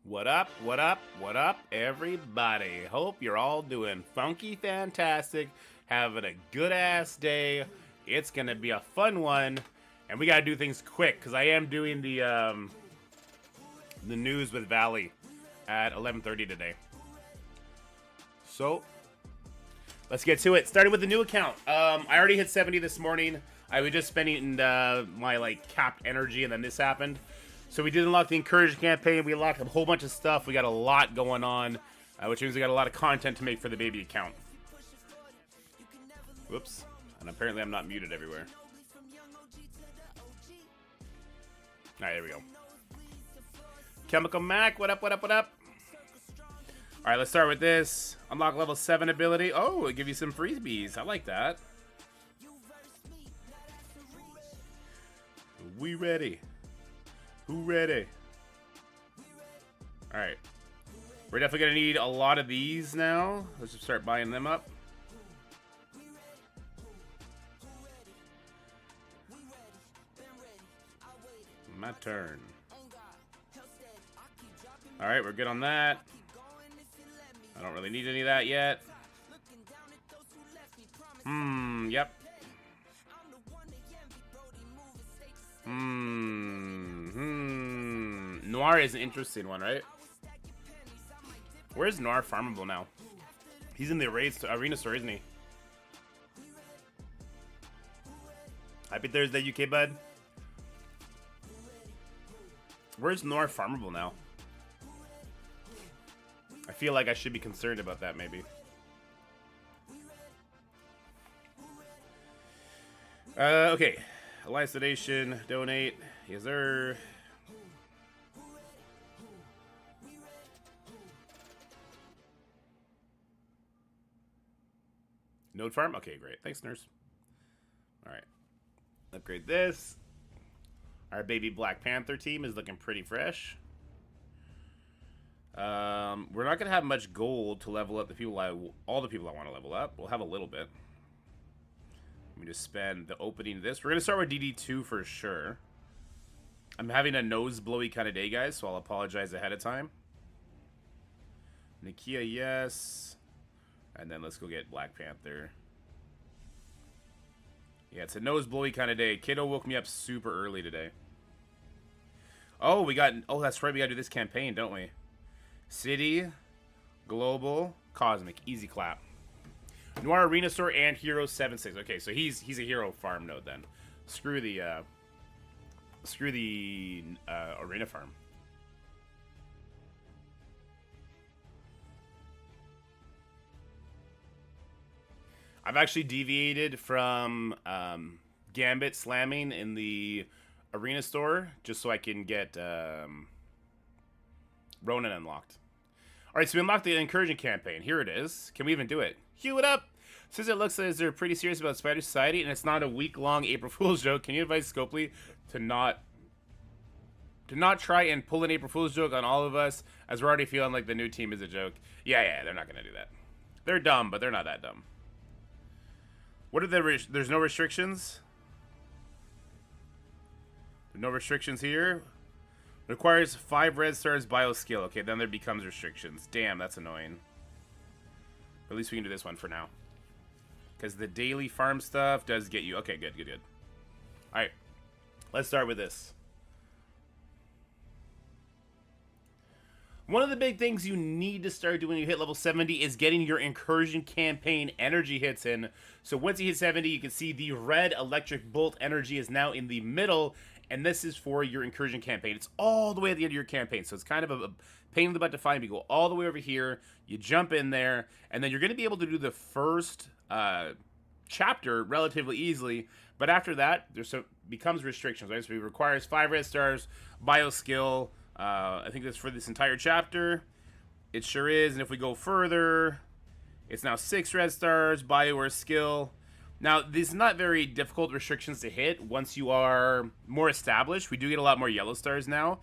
What up, what up, everybody? Hope you're all doing funky fantastic, having a good ass day. It's gonna be a fun one, and we gotta do things quick, because I am doing the news with Valley at 11:30 today. So, let's get to it. Starting with the new account. I already hit 70 this morning. I was just spending my, capped energy, and then this happened. So we did unlock the Incursion campaign. We unlocked a whole bunch of stuff. We got a lot going on, which means we got a lot of content to make for the baby account. Whoops. And apparently I'm not muted everywhere. Alright, there we go. Chemical Mac, what up, what up, what up? Alright, let's start with this. Unlock level 7 ability. Oh, it'll give you some freebies. I like that. We ready? Who ready? Alright. We're definitely going to need a lot of these now. Let's just start buying them up. My turn. Alright, we're good on that. I don't really need any of that yet. Yep. Noir is an interesting one, right? Where's Noir farmable now? He's in the arena store, isn't he? Happy Thursday, UK bud. Where's Noir farmable now? I feel like I should be concerned about that, maybe. Okay. Alliance donation, donate. Yes, sir. Node farm? Okay, great. Thanks, nurse. Alright. Upgrade this. Our baby Black Panther team is looking pretty fresh. We're not going to have much gold to level up the people all the people I want to level up. We'll have a little bit. Let me just spend the opening of this. We're going to start with DD2 for sure. I'm having a nose blowy kind of day, guys, so I'll apologize ahead of time. Nakia, yes. And then let's go get Black Panther. Yeah, it's a nose blowy kind of day. Kiddo woke me up super early today. Oh, that's right, we gotta do this campaign, don't we? City, Global, Cosmic. Easy clap. Noir Arena Store and Hero 7-6. Okay, so he's a hero farm node then. Screw the arena farm. I've actually deviated from Gambit slamming in the arena store just so I can get Ronin unlocked. Alright, so we unlocked the Incursion campaign. Here it is. Can we even do it? Cue it up! Since it looks like they're pretty serious about Spider Society and it's not a week-long April Fool's joke, can you advise Scopely to not try and pull an April Fool's joke on all of us, as we're already feeling like the new team is a joke? Yeah, they're not going to do that. They're dumb, but they're not that dumb. What are there's no restrictions? No restrictions here. Requires 5 red stars bio skill. Okay, then there becomes restrictions. Damn, that's annoying. But at least we can do this one for now. Because the daily farm stuff does get you... Okay, good. Alright. Let's start with this. One of the big things you need to start doing when you hit level 70 is getting your Incursion campaign energy hits in. So once you hit 70, you can see the red electric bolt energy is now in the middle, and this is for your Incursion campaign. It's all the way at the end of your campaign, so it's kind of a pain in the butt to find. You go all the way over here, you jump in there, and then you're going to be able to do the first chapter relatively easily, but after that, becomes restrictions, right? So it requires 5 red stars, bio skill. I think that's for this entire chapter. It sure is. And if we go further, it's now 6 red stars, bio or skill. Now, these are not very difficult restrictions to hit once you are more established. We do get a lot more yellow stars now.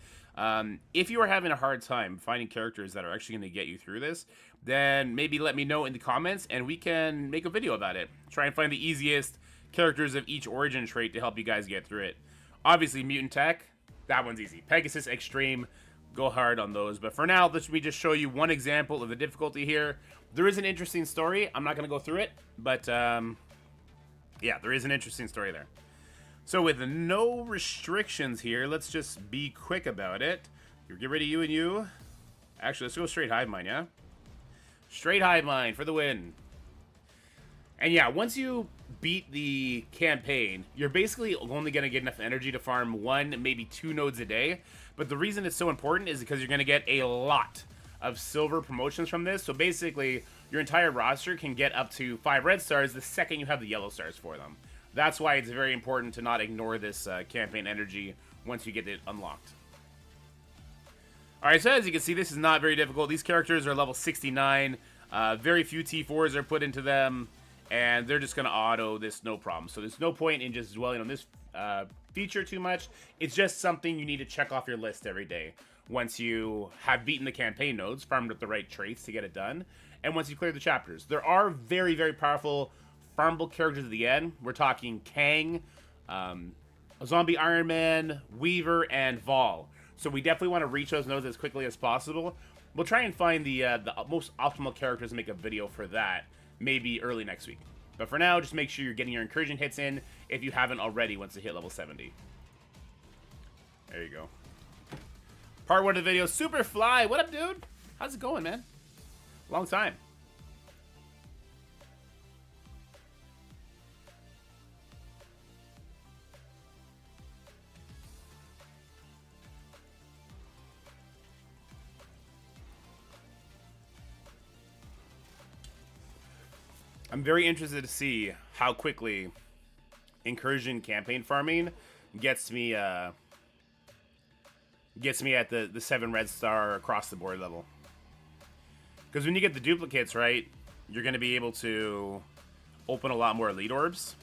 If you are having a hard time finding characters that are actually going to get you through this, then maybe let me know in the comments and we can make a video about it. Try and find the easiest characters of each origin trait to help you guys get through it. Obviously, Mutant Tech, that one's easy. Pegasus Extreme, go hard on those. But for now, let me just show you one example of the difficulty here. There is an interesting story. I'm not going to go through it, but yeah, there is an interesting story there. So with no restrictions here, let's just be quick about it. Get rid of you and you. Actually, let's go straight hive mind, yeah? Straight hive mind for the win. And yeah, once you beat the campaign, you're basically only going to get enough energy to farm 1, maybe 2 nodes a day. But the reason it's so important is because you're going to get a lot of silver promotions from this. So basically, your entire roster can get up to 5 red stars the second you have the yellow stars for them. That's why it's very important to not ignore this campaign energy once you get it unlocked. Alright, so as you can see, this is not very difficult. These characters are level 69. Very few T4s are put into them. And they're just going to auto this no problem. So there's no point in just dwelling on this feature too much. It's just something you need to check off your list every day. Once you have beaten the campaign nodes, farmed up the right traits to get it done, and once you clear the chapters. There are very, very powerful farmable characters at the end. We're talking Kang, a zombie Iron Man, Weaver, and Vol. So we definitely want to reach those nodes as quickly as possible. We'll try and find the most optimal characters and make a video for that, maybe early next week. But for now, just make sure you're getting your incursion hits in if you haven't already once you hit level 70. There you go. Part 1 of the video, Superfly. What up, dude? How's it going, man? Long time. I'm very interested to see how quickly Incursion campaign farming gets me at the 7 red star across the board level. Because when you get the duplicates, right, you're going to be able to open a lot more elite orbs.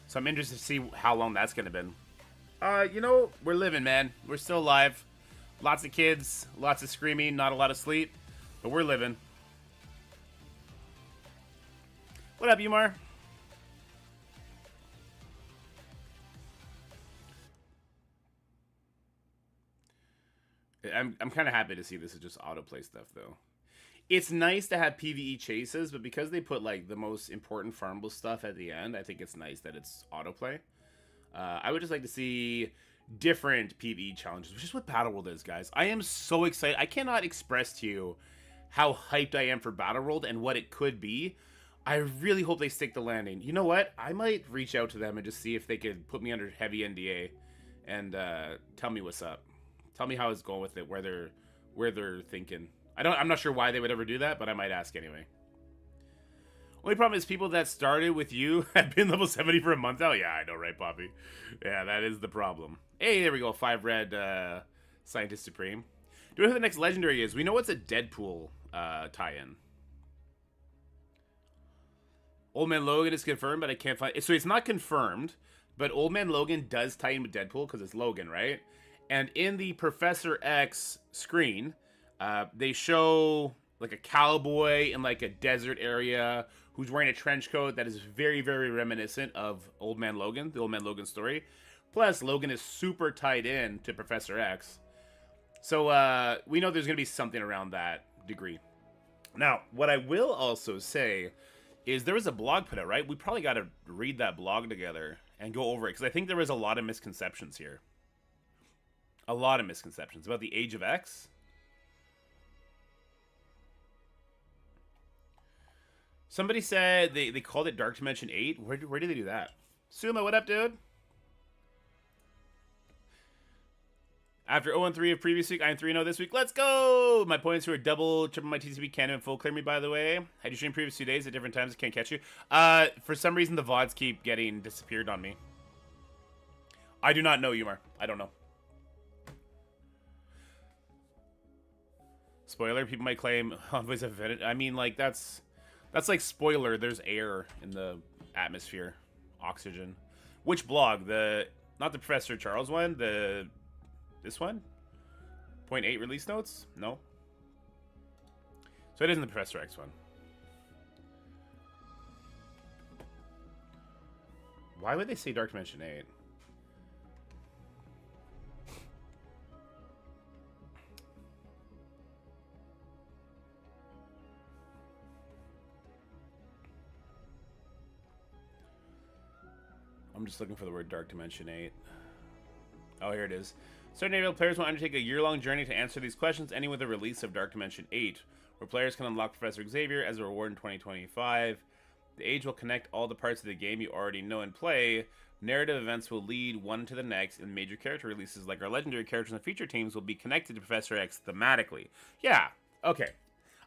So I'm interested to see how long that's going to be. You know, we're living, man. We're still alive. Lots of kids, lots of screaming, not a lot of sleep, but we're living. What up, Umar? I'm kind of happy to see this is just autoplay stuff, though. It's nice to have PvE chases, but because they put, like, the most important farmable stuff at the end, I think it's nice that it's autoplay. I would just like to see different PvE challenges, which is what Battle World is, guys. I am so excited. I cannot express to you how hyped I am for Battle World and what it could be. I really hope they stick the landing. You know what? I might reach out to them and just see if they could put me under heavy NDA and tell me what's up. Tell me how it's going with it, where they're thinking. I'm not sure why they would ever do that, but I might ask anyway. Only problem is people that started with you have been level 70 for a month now. Yeah, I know, right, Poppy? Yeah, that is the problem. Hey, there we go. 5 red Scientist Supreme. Do we know who the next legendary is? We know it's a Deadpool tie-in. Old Man Logan is confirmed, but I can't find... So it's not confirmed, but Old Man Logan does tie in with Deadpool because it's Logan, right? And in the Professor X screen, they show like a cowboy in like a desert area who's wearing a trench coat that is very, very reminiscent of Old Man Logan, the Old Man Logan story. Plus, Logan is super tied in to Professor X. So we know there's going to be something around that degree. Now, what I will also say is there was a blog put out, right? We probably got to read that blog together and go over it, because I think there was a lot of misconceptions here. A lot of misconceptions about the Age of X. Somebody said they called it Dark Dimension 8. Where did they do that? Suma, what up, dude? After 0-3 of previous week, I'm 3-0 this week. Let's go! My points were double, triple my TCP cannon, full clear me, by the way. Had you streamed previous 2 days at different times? I can't catch you. For some reason, the VODs keep getting disappeared on me. I do not know, Umar. I don't know. Spoiler, people might claim Envoys of Venom. I mean, like, that's like spoiler. There's air in the atmosphere. Oxygen. Which blog? Not the Professor Charles one, this one? 0.8 release notes? No. So it isn't the Professor X one. Why would they say Dark Dimension 8? I'm just looking for the word Dark Dimension 8. Oh, here it is. Certain naval players will undertake a year-long journey to answer these questions, ending with the release of Dark Dimension 8, where players can unlock Professor Xavier as a reward in 2025. The age will connect all the parts of the game you already know and play. Narrative events will lead one to the next, and major character releases like our legendary characters and feature teams will be connected to Professor X thematically. Yeah, okay.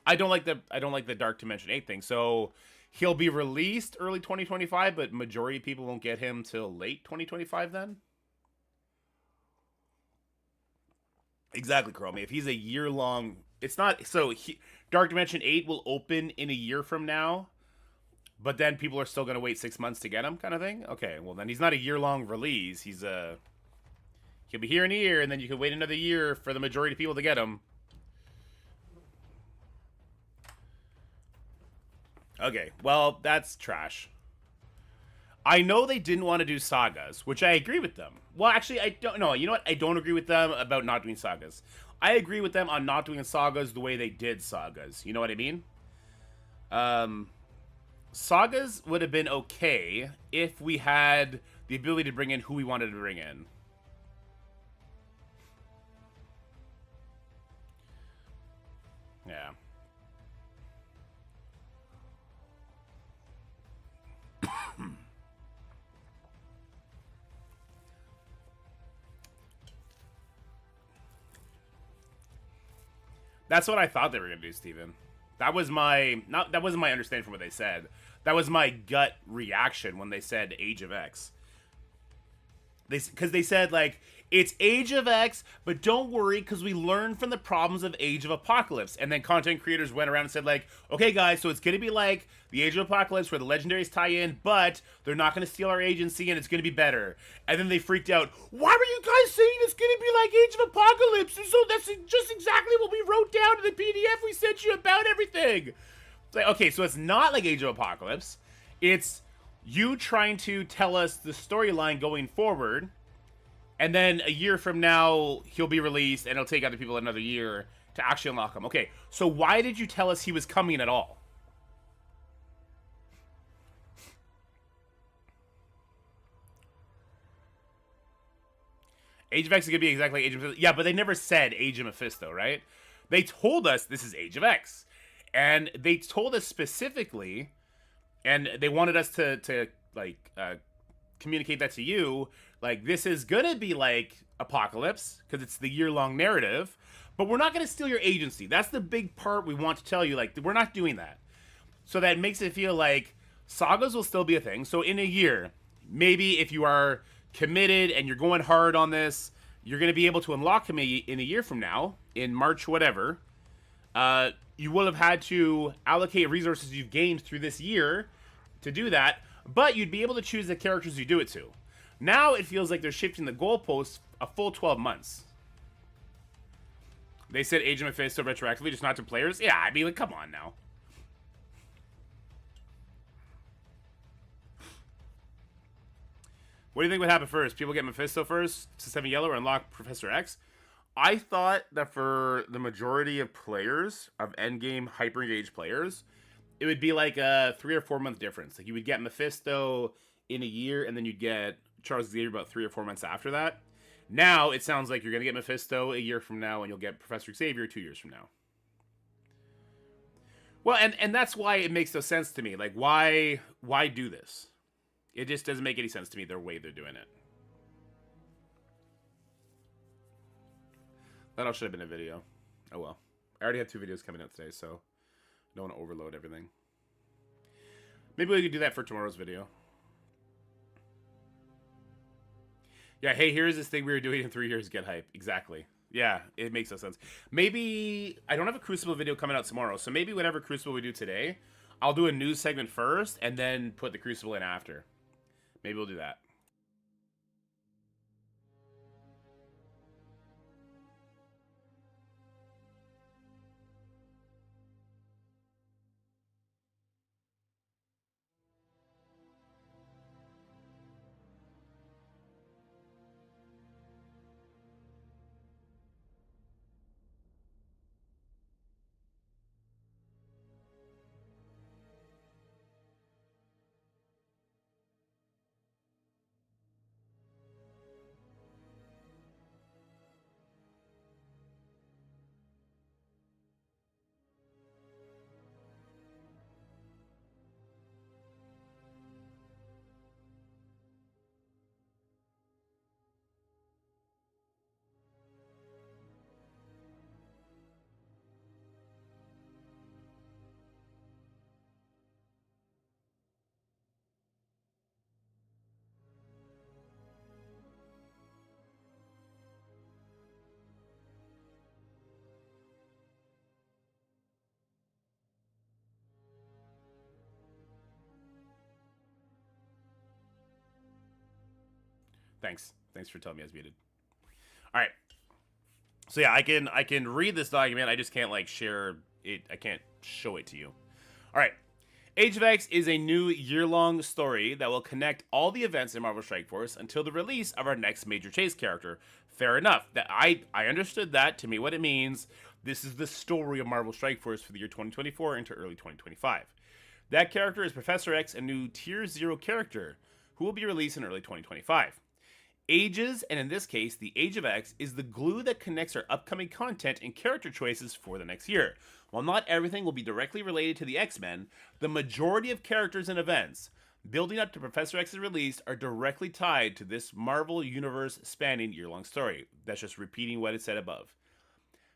I don't like the Dark Dimension 8 thing. So he'll be released early 2025, but majority of people won't get him till late 2025 then? Exactly, Chromie. If he's a year-long... It's not... So, Dark Dimension 8 will open in a year from now, but then people are still going to wait 6 months to get him, kind of thing? Okay, well then he's not a year-long release. He's a... He'll be here in a year, and then you can wait another year for the majority of people to get him. Okay, well, that's trash. I know they didn't want to do sagas, which I agree with them. Well, actually, I don't know. You know what? I don't agree with them about not doing sagas. I agree with them on not doing sagas the way they did sagas. You know what I mean? Sagas would have been okay if we had the ability to bring in who we wanted to bring in. Yeah. That's what I thought they were gonna do, Steven. That was my that wasn't my understanding from what they said. That was my gut reaction when they said Age of X. Because they said, like, it's Age of X, but don't worry, because we learned from the problems of Age of Apocalypse. And then content creators went around and said, like, okay, guys, so it's going to be like the Age of Apocalypse where the legendaries tie in, but they're not going to steal our agency, and it's going to be better. And then they freaked out. Why were you guys saying it's going to be like Age of Apocalypse? And so that's just exactly what we wrote down in the PDF we sent you about everything. It's like, okay, so it's not like Age of Apocalypse. It's you trying to tell us the storyline going forward, and then a year from now, he'll be released, and it'll take other people another year to actually unlock him. Okay, so why did you tell us he was coming at all? Age of X is going to be exactly like Age of Mephisto. Yeah, but they never said Age of Mephisto, right? They told us this is Age of X. And they told us specifically... And they wanted us to communicate that to you. Like, this is going to be like Apocalypse, because it's the year-long narrative. But we're not going to steal your agency. That's the big part we want to tell you. Like, we're not doing that. So that makes it feel like sagas will still be a thing. So in a year, maybe if you are committed and you're going hard on this, you're going to be able to unlock him in a year from now, in March, whatever. You will have had to allocate resources you've gained through this year to do that, but you'd be able to choose the characters you do it to. Now it feels like they're shifting the goalposts a full 12 months. They said Age of Mephisto retroactively, just not to players? Yeah, I mean, like, come on now. What do you think would happen first? People get Mephisto first to 7 yellow or unlock Professor X? I thought that for the majority of players, of endgame hyper-engaged players, it would be like a 3 or 4 month difference. Like, you would get Mephisto in a year, and then you'd get Charles Xavier about 3 or 4 months after that. Now, it sounds like you're going to get Mephisto a year from now, and you'll get Professor Xavier 2 years from now. Well, and that's why it makes no sense to me. Like, why do this? It just doesn't make any sense to me, the way they're doing it. That all should have been a video. Oh well. I already have 2 videos coming out today, so I don't want to overload everything. Maybe we could do that for tomorrow's video. Yeah, hey, here's this thing we were doing in 3 years, get hype. Exactly. Yeah, it makes no sense. Maybe, I don't have a Crucible video coming out tomorrow, so maybe whatever Crucible we do today, I'll do a news segment first, and then put the Crucible in after. Maybe we'll do that. Thanks for telling me I was muted. All right. So yeah, I can read this document. I just can't like share it. I can't show it to you. All right. Age of X is a new year-long story that will connect all the events in Marvel Strike Force until the release of our next major chase character. Fair enough. That I understood that. To me, what it means, this is the story of Marvel Strike Force for the year 2024 into early 2025. That character is Professor X, a new Tier 0 character who will be released in early 2025. Ages, and in this case, the Age of X, is the glue that connects our upcoming content and character choices for the next year. While not everything will be directly related to the X-Men, the majority of characters and events building up to Professor X's release are directly tied to this Marvel Universe spanning year-long story. That's just repeating what it said above.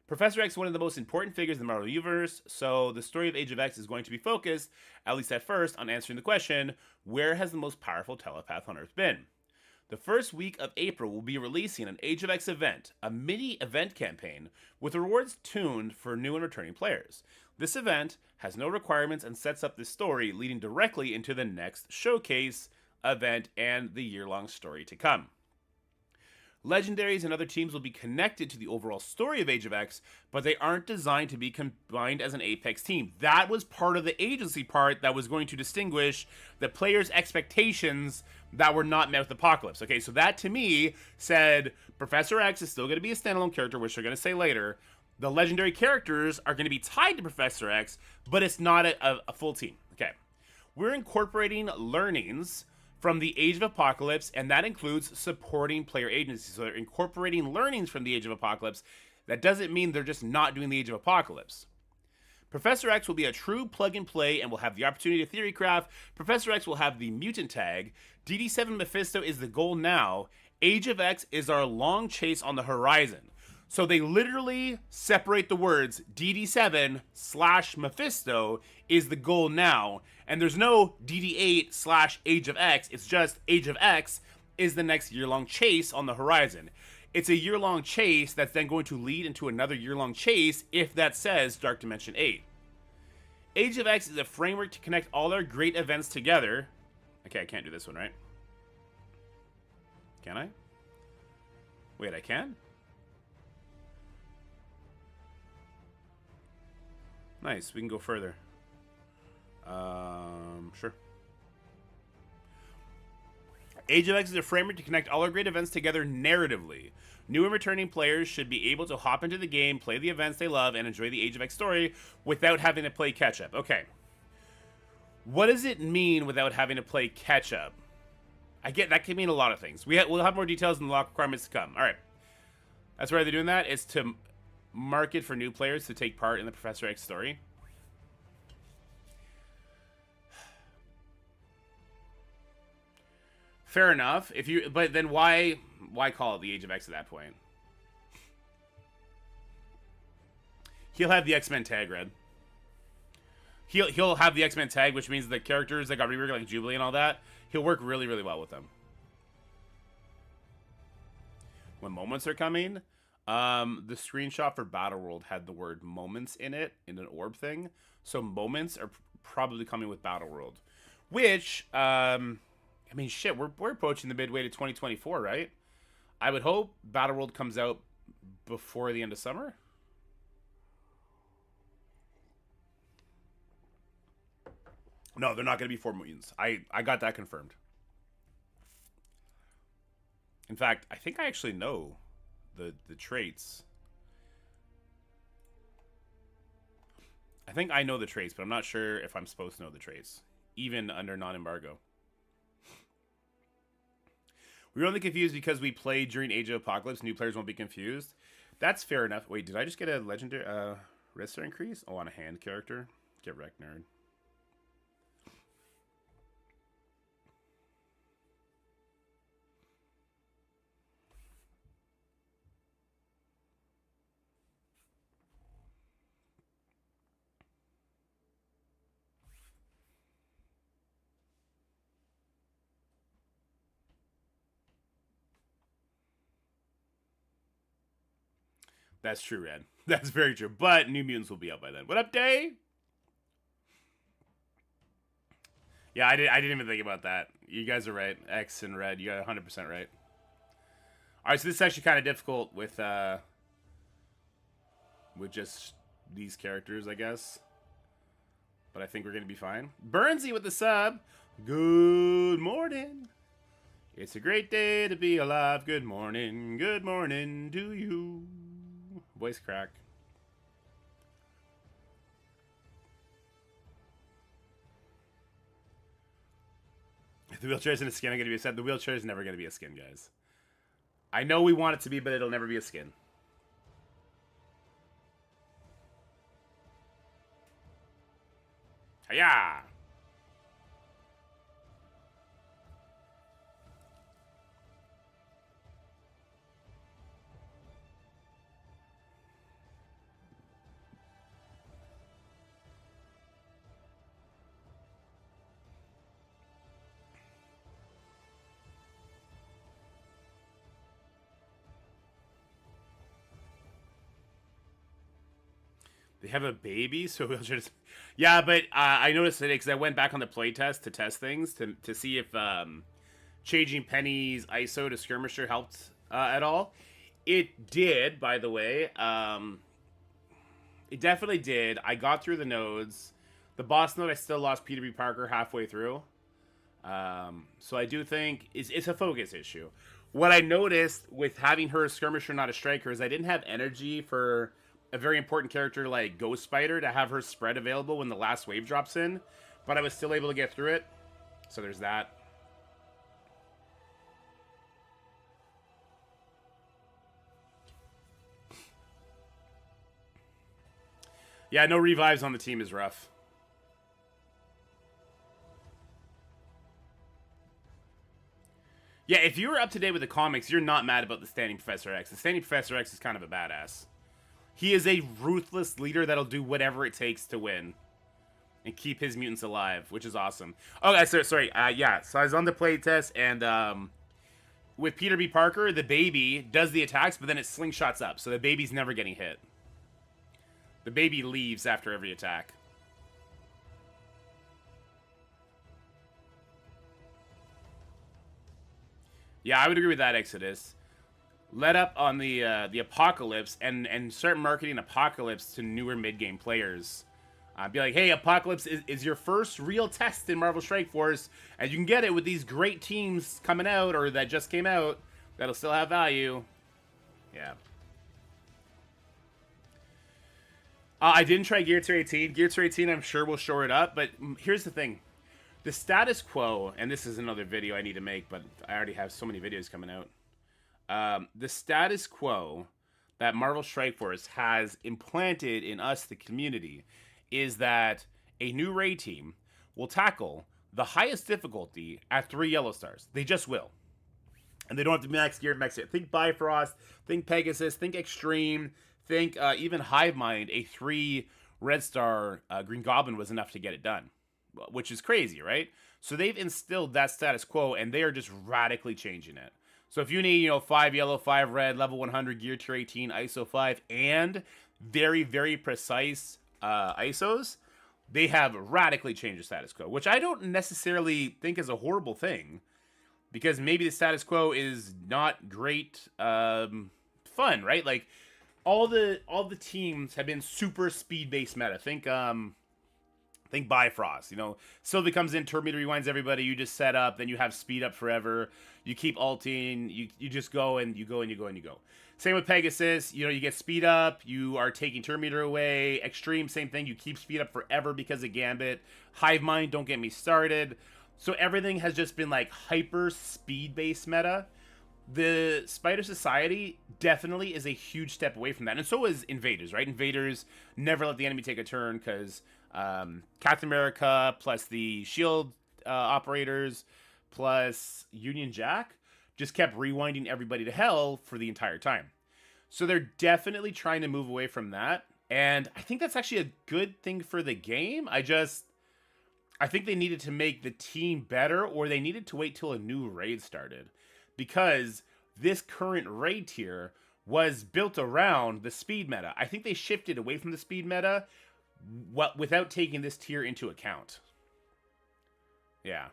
Professor X is one of the most important figures in the Marvel Universe, so the story of Age of X is going to be focused, at least at first, on answering the question, where has the most powerful telepath on Earth been? The first week of April will be releasing an Age of X event, a mini event campaign, with rewards tuned for new and returning players. This event has no requirements and sets up this story leading directly into the next showcase event and the year-long story to come. Legendaries and other teams will be connected to the overall story of Age of X, but they aren't designed to be combined as an Apex team. That was part of the agency part that was going to distinguish the players' expectations that were not met with Apocalypse. Okay, so that to me said Professor X is still going to be a standalone character, which they're going to say later. The legendary characters are going to be tied to Professor X, but it's not a full team. Okay, we're incorporating learnings from the Age of Apocalypse, and that includes supporting player agencies. So they're incorporating learnings from the Age of Apocalypse. That doesn't mean they're just not doing the Age of Apocalypse. Professor X will be a true plug-and-play and will have the opportunity to theorycraft. Professor X will have the mutant tag. DD7 Mephisto is the goal now. Age of X is our long chase on the horizon. So they literally separate the words DD7/Mephisto is the goal now. And there's no DD8/Age of X. It's just Age of X is the next year-long chase on the horizon. It's a year-long chase that's then going to lead into another year-long chase if that says Dark Dimension 8. Age of X is a framework to connect all our great events together. Okay, I can't do this one, right? Can I? Wait, I can? Nice, we can go further. Sure. Age of X is a framework to connect all our great events together narratively. New and returning players should be able to hop into the game, play the events they love, and enjoy the Age of X story without having to play catch-up. Okay. What does it mean without having to play catch-up? I get that can mean a lot of things. We'll have more details in the lock requirements to come. All right. That's why they're doing that. It's to market for new players to take part in the Professor X story. Fair enough. But then why call it the Age of X at that point? He'll have the X-Men tag, Red. He'll have the X-Men tag, which means the characters that got reworked, like Jubilee and all that, he'll work really, really well with them. When moments are coming, the screenshot for Battle World had the word moments in it, in an orb thing. So moments are probably coming with Battle World. Which, I mean, shit, we're approaching the midway to 2024, right? I would hope Battle World comes out before the end of summer. No, they're not going to be 4 mutants. I got that confirmed. In fact, I think I actually know the traits. I think I know the traits, but I'm not sure if I'm supposed to know the traits, even under non-embargo. We were only confused because we played during Age of Apocalypse. New players won't be confused. That's fair enough. Wait, did I just get a legendary red star increase? Oh, on a hand character? Get wrecked, nerd. That's true, Red. That's very true. But New Mutants will be out by then. What up, Day? Yeah, I didn't even think about that. You guys are right. X and Red, you got 100% right. Alright, so this is actually kind of difficult with just these characters, I guess. But I think we're going to be fine. Burnsy with the sub. Good morning. It's a great day to be alive. Good morning. Good morning to you. Voice crack. If the wheelchair isn't a skin, I'm going to be upset. The wheelchair is never going to be a skin, guys. I know we want it to be, but it'll never be a skin. Hiya! They have a baby, so we'll just... Yeah, but I noticed today, because I went back on the playtest to test things, to see if changing Penny's ISO to Skirmisher helped at all. It did, by the way. It definitely did. I got through the nodes. The boss node, I still lost Peter B. Parker halfway through. So I do think it's a focus issue. What I noticed with having her a Skirmisher, not a Striker, is I didn't have energy for a very important character like Ghost Spider to have her spread available when the last wave drops in, but I was still able to get through it. So there's that. Yeah, no revives on the team is rough. Yeah, if you were up to date with the comics, you're not mad about the Standing Professor X. The Standing Professor X is kind of a badass. He is a ruthless leader that'll do whatever it takes to win and keep his mutants alive, which is awesome. Oh, sorry. Yeah, so I was on the playtest, and with Peter B. Parker, the baby does the attacks, but then it slingshots up, so the baby's never getting hit. The baby leaves after every attack. Yeah, I would agree with that, Exodus. Let up on the Apocalypse and start marketing Apocalypse to newer mid-game players. Be like, hey, Apocalypse is your first real test in Marvel Strike Force, and you can get it with these great teams coming out, or that just came out, that'll still have value. Yeah. I didn't try Gear Tier 18. Gear Tier 18, I'm sure will shore it up, but here's the thing. The status quo, and this is another video I need to make, but I already have so many videos coming out. The status quo that Marvel Strike Force has implanted in us, the community, is that a new raid team will tackle the highest difficulty at 3 yellow stars. They just will. And they don't have to max gear, max it. Think Bifrost, think Pegasus, think Extreme, think even Hive Mind, a 3 red star Green Goblin was enough to get it done. Which is crazy, right? So they've instilled that status quo, and they are just radically changing it. So if you need, 5 yellow, 5 red, level 100, gear tier 18, ISO 5, and very, very precise ISOs, they have radically changed the status quo, which I don't necessarily think is a horrible thing, because maybe the status quo is not great fun, right? Like, all the teams have been super speed-based meta. Think Bifrost, Sylvie comes in, turbo meter rewinds everybody, you just set up, then you have speed up forever, you keep ulting, you just go and you go and you go and you go. Same with Pegasus, you get speed up, you are taking turbo meter away. Extreme, same thing, you keep speed up forever because of Gambit. Hive Mind, don't get me started. So everything has just been like hyper speed-based meta. The Spider Society definitely is a huge step away from that, and so is Invaders, right? Invaders never let the enemy take a turn because Captain America plus the shield operators plus Union Jack just kept rewinding everybody to hell for the entire time. So they're definitely trying to move away from that, and I think that's actually a good thing for the game. I think they needed to make the team better, or they needed to wait till a new raid started, because this current raid tier was built around the speed meta. I think they shifted away from the speed meta without taking this tier into account. Yeah.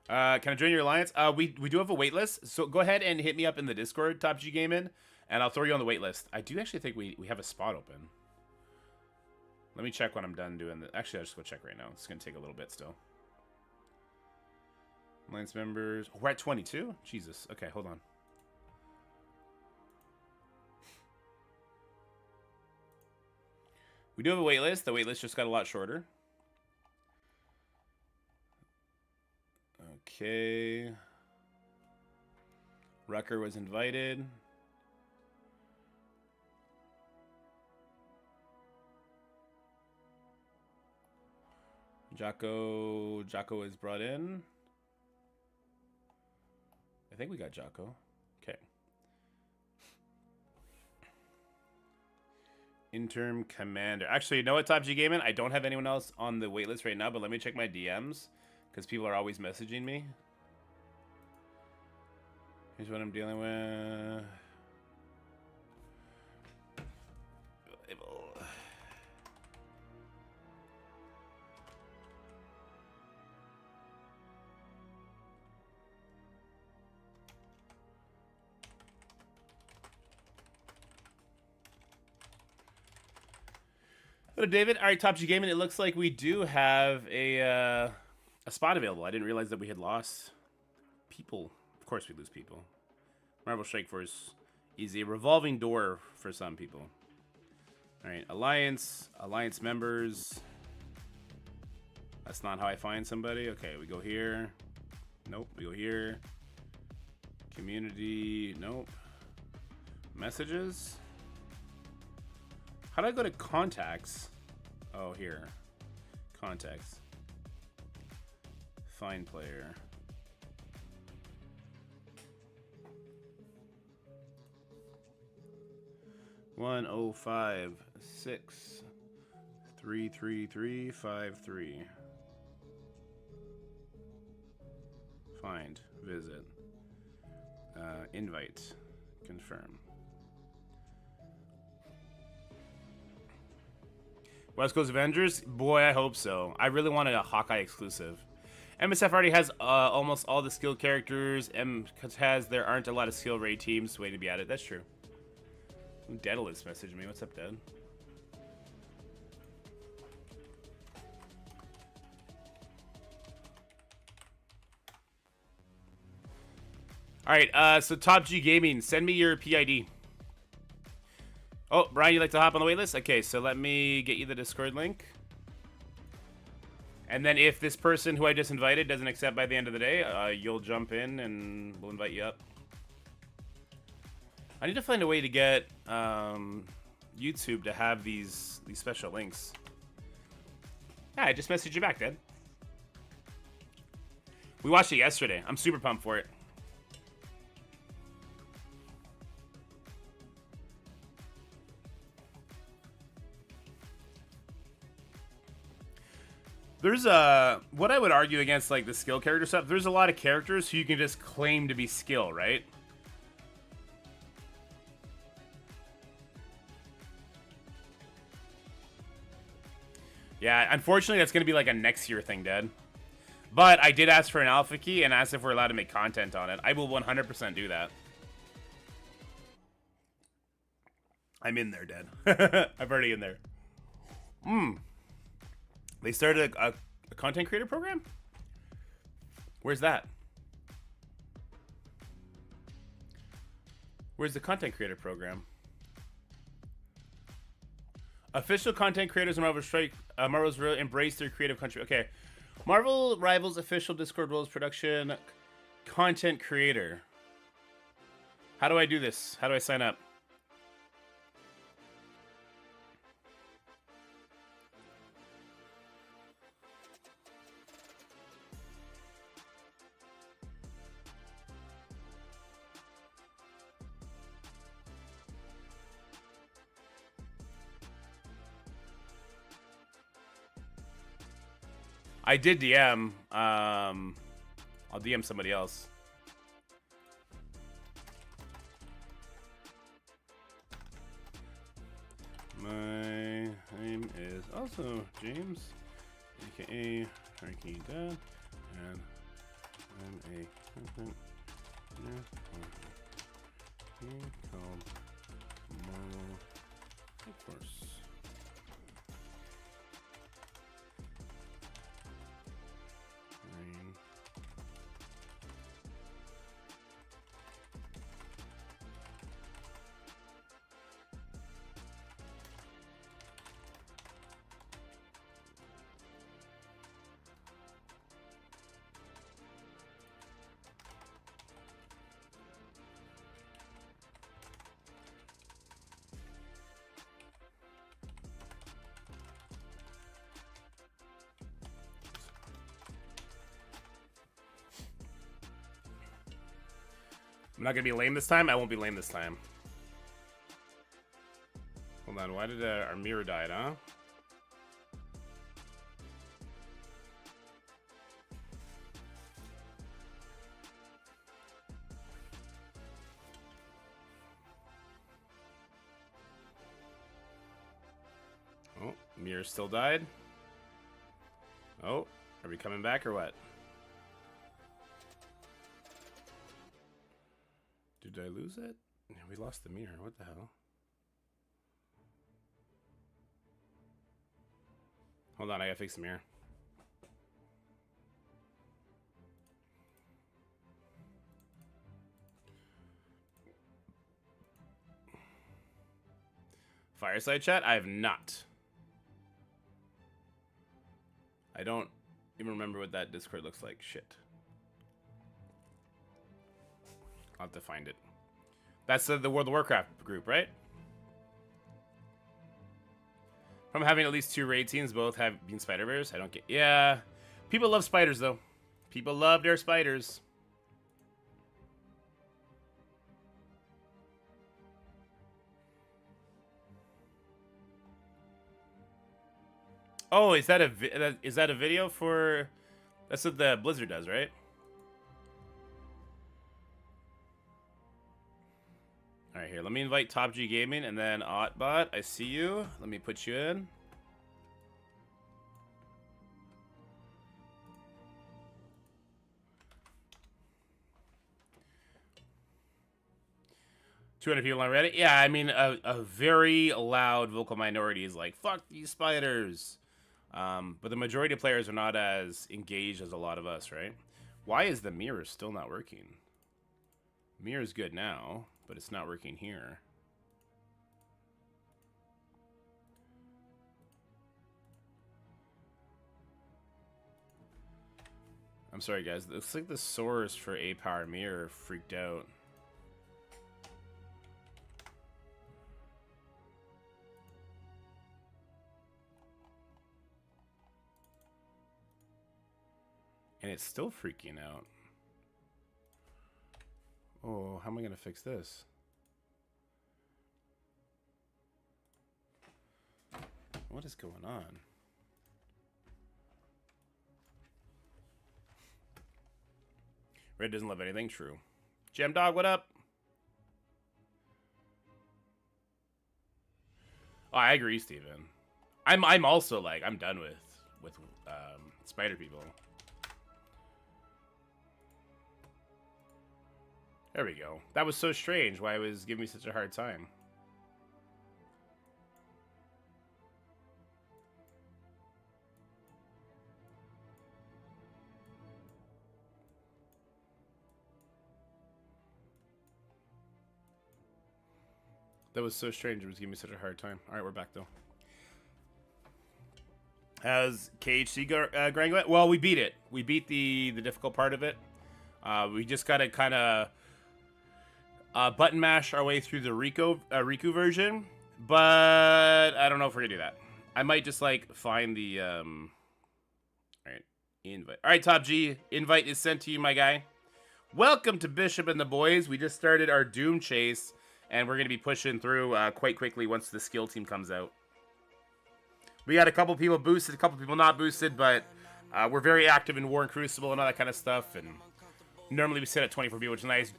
Can I join your alliance? We do have a wait list, so go ahead and hit me up in the Discord, Top G Gaming, and I'll throw you on the wait list. I do actually think we have a spot open. Let me check when I'm done doing this. Actually, I'll just go check right now. It's going to take a little bit still. Alliance members. Oh, we're at 22? Jesus. Okay, hold on. We do have a wait list. The wait list just got a lot shorter. Okay. Rucker was invited. Jocko is brought in. I think we got Jocko. Okay. Interim commander. Actually, you know what, Top G Gaming? I don't have anyone else on the waitlist right now, but let me check my DMs because people are always messaging me. Here's what I'm dealing with. Hello, David. All right, Top G Gaming. It looks like we do have a spot available. I didn't realize that we had lost people. Of course, we lose people. Marvel Strike Force is a revolving door for some people. All right, alliance members. That's not how I find somebody. Okay, we go here. Nope, we go here. Community. Nope. Messages. How do I go to contacts? Oh, here. Contacts. Find player. One 105633353. Find. Visit. Invite. Confirm. West Coast Avengers? Boy, I hope so. I really wanted a Hawkeye exclusive. MSF already has almost all the skill characters. There aren't a lot of skill raid teams waiting to be added. That's true. Daedalus messaged me. What's up, Dad? Alright, so Top G Gaming, send me your PID. Oh, Brian, you'd like to hop on the waitlist? Okay, so let me get you the Discord link. And then if this person who I just invited doesn't accept by the end of the day, you'll jump in and we'll invite you up. I need to find a way to get YouTube to have these special links. Yeah, I just messaged you back, Dad. We watched it yesterday. I'm super pumped for it. There's what I would argue against like the skill character stuff. There's a lot of characters who you can just claim to be skill, right? Yeah, unfortunately, that's gonna be like a next year thing, Dad. But I did ask for an alpha key and asked if we're allowed to make content on it. I will 100% do that. I'm in there, Dad. I'm already in there. They started a content creator program? Where's that? Where's the content creator program? Official content creators in Marvel's embrace their creative country. Okay. Marvel Rivals official Discord roles production content creator. How do I do this? How do I sign up? I did DM. I'll DM somebody else. My name is also James, aka Harky Dad, and I'm of course. I'm not gonna be lame this time. I won't be lame this time. Hold on. Why did our mirror die, huh? Oh, mirror still died. Oh, are we coming back or what? Did I lose it? Yeah, we lost the mirror. What the hell? Hold on, I gotta fix the mirror. Fireside chat? I have not. I don't even remember what that Discord looks like. Shit. I'll have to find it. That's the World of Warcraft group, right? From having at least 2 raid teams, both have been spider bears. I don't get. Yeah, people love spiders though. People love their spiders. Oh, is that a video for? That's what the Blizzard does, right? All right, here. Let me invite Top G Gaming and then Otbot. I see you. Let me put you in. $200 people on Reddit. Yeah, I mean, a very loud vocal minority is like, "Fuck these spiders," but the majority of players are not as engaged as a lot of us, right? Why is the mirror still not working? Mirror's good now, but it's not working here. I'm sorry, guys. It looks like the source for A-Power Mirror freaked out. And it's still freaking out. Oh, how am I going to fix this? What is going on? Red doesn't love anything true. Gem Dog, what up? Oh, I agree, Steven. I'm also like, I'm done with spider people. There we go. That was so strange why it was giving me such a hard time. That was so strange. It was giving me such a hard time. All right, we're back, though. How's KHC grind going? Well, we beat it. We beat the difficult part of it. We just got to kind of button mash our way through the Riku version. But I don't know if we're going to do that. I might just, like, find the... All right, invite. All right, Top G. Invite is sent to you, my guy. Welcome to Bishop and the Boys. We just started our Doom chase. And we're going to be pushing through quite quickly once the skill team comes out. We got a couple people boosted, a couple people not boosted, but we're very active in War and Crucible and all that kind of stuff. And normally we sit at 24 people, which is nice.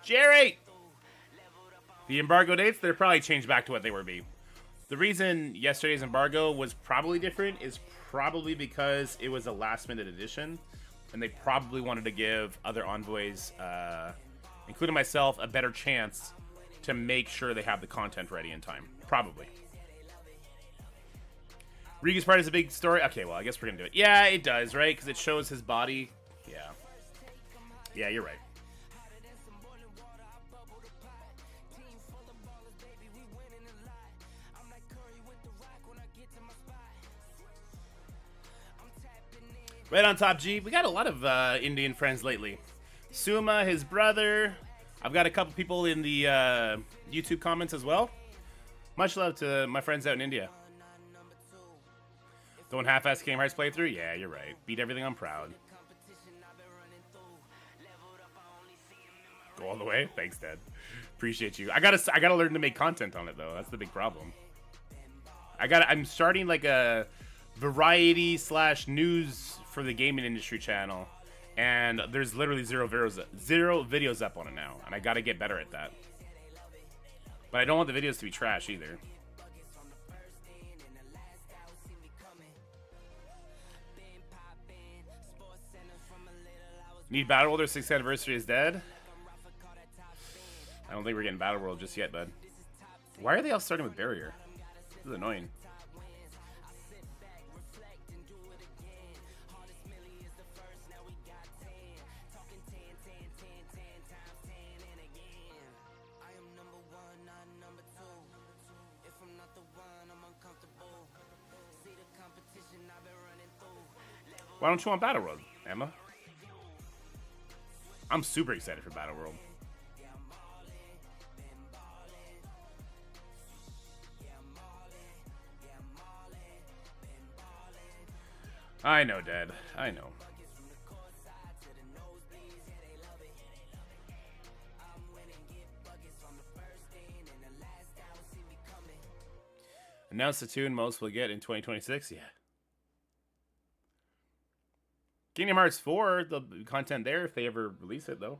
Jerry! The embargo dates, they're probably changed back to what they were be. The reason yesterday's embargo was probably different is probably because it was a last-minute edition. and they probably wanted to give other envoys, including myself, a better chance to make sure they have the content ready in time. Probably. Riga's part is a big story. Okay, well, I guess we're gonna do it. Yeah, it does, right? Because it shows his body. Yeah. Yeah, you're right. Right on top, G. We got a lot of Indian friends lately. Suma, his brother. I've got a couple people in the YouTube comments as well. Much love to my friends out in India. Don't half-ass Kingdom Hearts playthrough? Yeah, you're right. Beat everything, I'm proud. Go all the way? Thanks, Dad. Appreciate you. I gotta learn to make content on it though. That's the big problem. I'm starting like a variety / news for the gaming industry channel, and there's literally zero videos up on it now, and I gotta get better at that. But I don't want the videos to be trash either. Need Battle World or 6th anniversary is dead? I don't think we're getting Battle World just yet, bud. Why are they all starting with Barrier? This is annoying. Why don't you want Battle World, Emma? I'm super excited for Battle World. I know, Dad. I know. Announce the tune most will get in 2026? Yeah. Kingdom Hearts 4, the content there if they ever release it, though.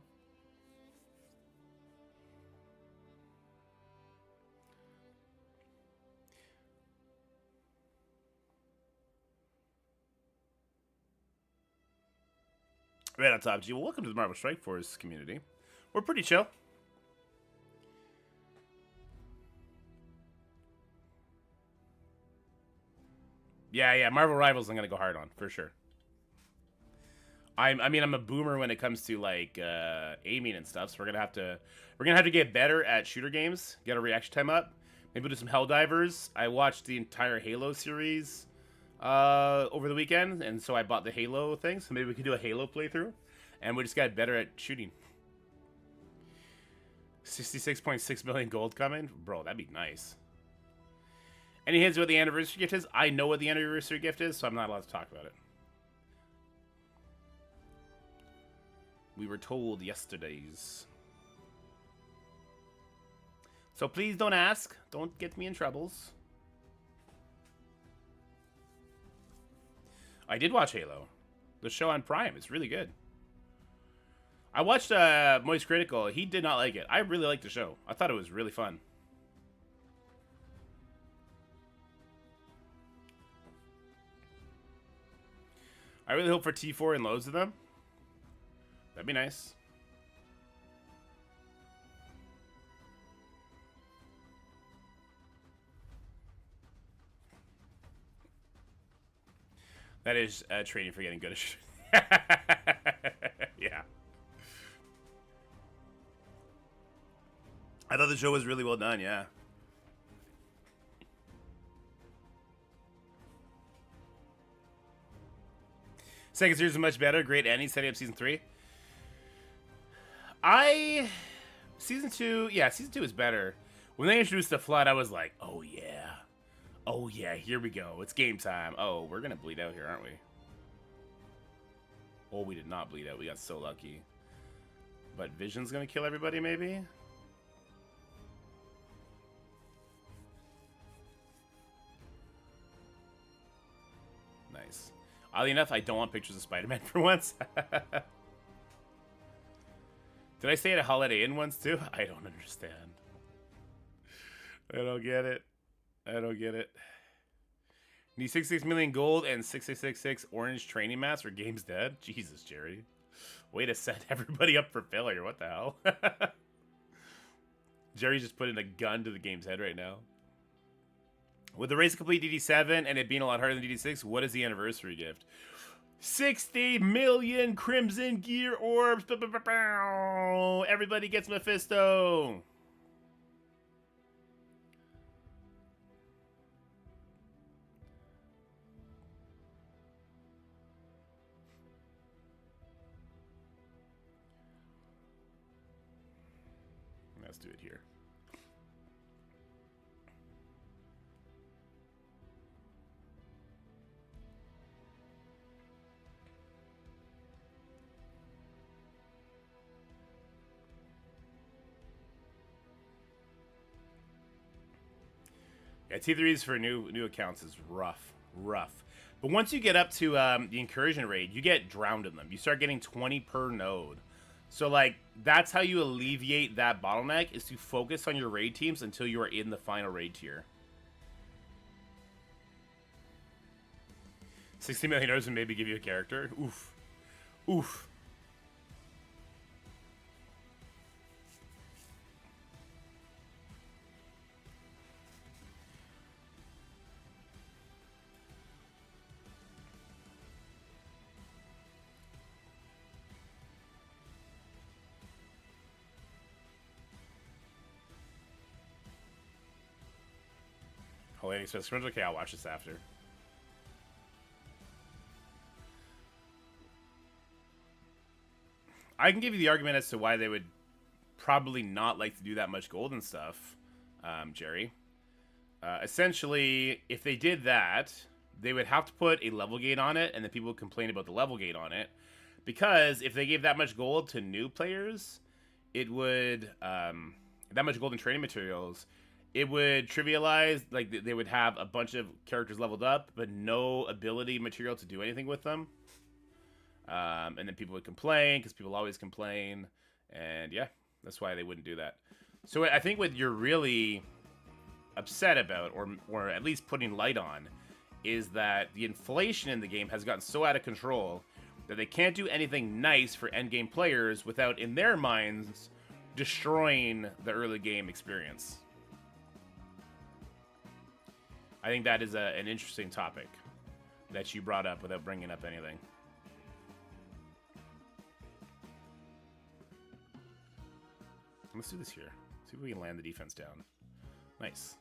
Right on top, G. Well, welcome to the Marvel Strike Force community. We're pretty chill. Yeah, Marvel Rivals I'm going to go hard on, for sure. I mean, I'm a boomer when it comes to like aiming and stuff. So we're gonna have to get better at shooter games. Get our reaction time up. Maybe do some Helldivers. I watched the entire Halo series over the weekend, and so I bought the Halo thing. So maybe we could do a Halo playthrough, and we just got better at shooting. 66.6 million gold coming, bro. That'd be nice. Any hints what the anniversary gift is? I know what the anniversary gift is, so I'm not allowed to talk about it. We were told yesterday's. So please don't ask. Don't get me in troubles. I did watch Halo. The show on Prime. It's really good. I watched Moist Critical. He did not like it. I really liked the show. I thought it was really fun. I really hope for T4 and loads of them. That'd be nice. That is training for getting good at shooting. Yeah. I thought the show was really well done, yeah. Second series is much better. Great ending, setting up season 3. Season 2 is better. When they introduced the Flood, I was like, oh yeah. Oh yeah, here we go. It's game time. Oh, we're gonna bleed out here, aren't we? Oh, we did not bleed out. We got so lucky. But Vision's gonna kill everybody, maybe? Nice. Oddly enough, I don't want pictures of Spider-Man for once. Did I stay at a Holiday Inn once too? I don't understand. I don't get it. I don't get it. Need 66 million gold and 6666 orange training mask or game's dead? Jesus, Jerry. Way to set everybody up for failure. What the hell? Jerry's just putting a gun to the game's head right now. With the race complete DD7 and it being a lot harder than DD6, what is the anniversary gift? 60 million Crimson Gear orbs. Everybody gets Mephisto. Let's do it here. Yeah, T3s for new accounts is rough. But once you get up to the Incursion raid, you get drowned in them. You start getting 20 per node. So, like, that's how you alleviate that bottleneck, is to focus on your raid teams until you are in the final raid tier. 60 million orbs and maybe give you a character. Oof. Oof. Holy Express. Okay, I'll watch this after. I can give you the argument as to why they would probably not like to do that much gold and stuff, Jerry. Essentially, if they did that, they would have to put a level gate on it, and then people would complain about the level gate on it. Because if they gave that much gold to new players, it would, that much gold and training materials, it would trivialize, like, they would have a bunch of characters leveled up, but no ability material to do anything with them. And then people would complain, because people always complain. And yeah, that's why they wouldn't do that. So I think what you're really upset about, or at least putting light on, is that the inflation in the game has gotten so out of control that they can't do anything nice for endgame players without, in their minds, destroying the early game experience. I think that is an interesting topic that you brought up without bringing up anything. Let's do this here. See if we can land the defense down. Nice.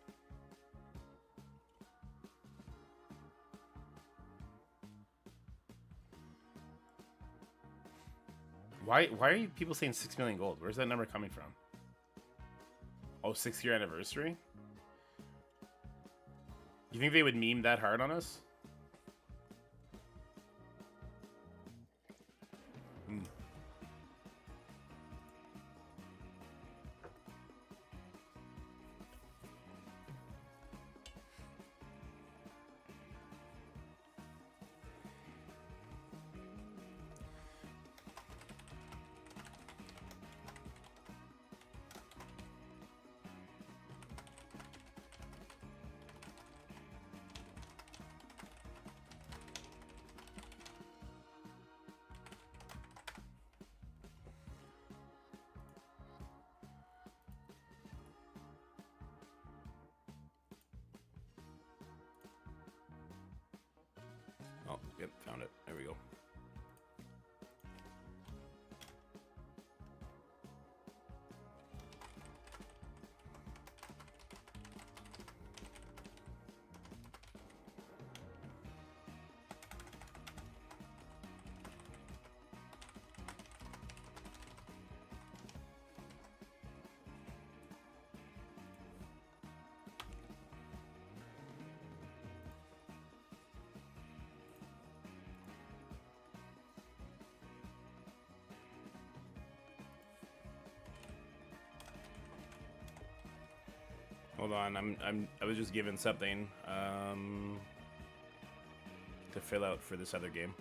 Why are you people saying 6 million gold? Where's that number coming from? Oh, 6-year anniversary? You think they would meme that hard on us? Oh, yep, found it. There we go. Hold on, I was just given something to fill out for this other game.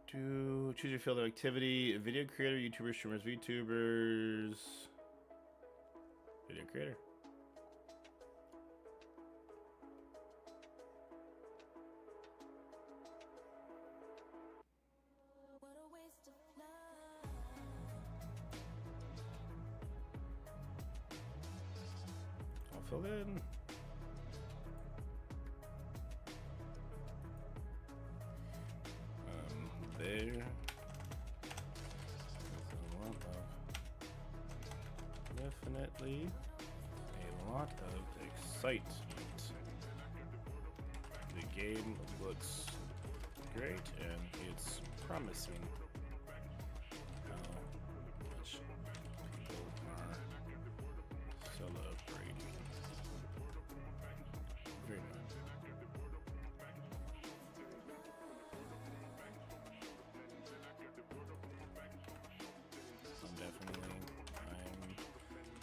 Choose your field of activity. Video creator, YouTubers, streamers, VTubers. Video creator. I'll fill in. There. Definitely a lot of excitement. The game looks great and it's promising. How much people are celebrating. Very nice.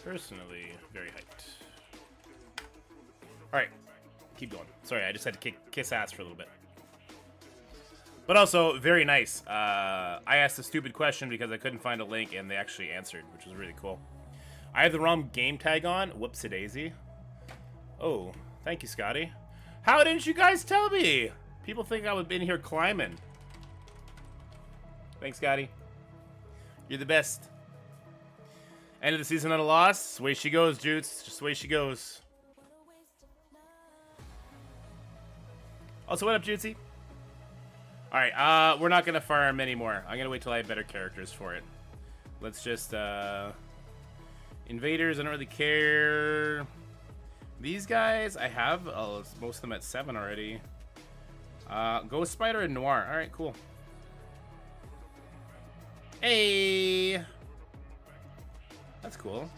I'm personally very hyped. Alright, keep going. Sorry, I just had to kiss ass for a little bit. But also, very nice. I asked a stupid question because I couldn't find a link, and they actually answered, which was really cool. I have the wrong game tag on. Whoopsie-daisy. Oh, thank you, Scotty. How didn't you guys tell me? People think I would be in here climbing. Thanks, Scotty. You're the best. End of the season on a loss. Way she goes, Jutes. Just the way she goes. Also, what up, Jutesy? Alright, we're not going to farm anymore. I'm going to wait till I have better characters for it. Let's just, Invaders, I don't really care. These guys, I have most of them at 7 already. Ghost Spider and Noir. Alright, cool. Hey! That's cool.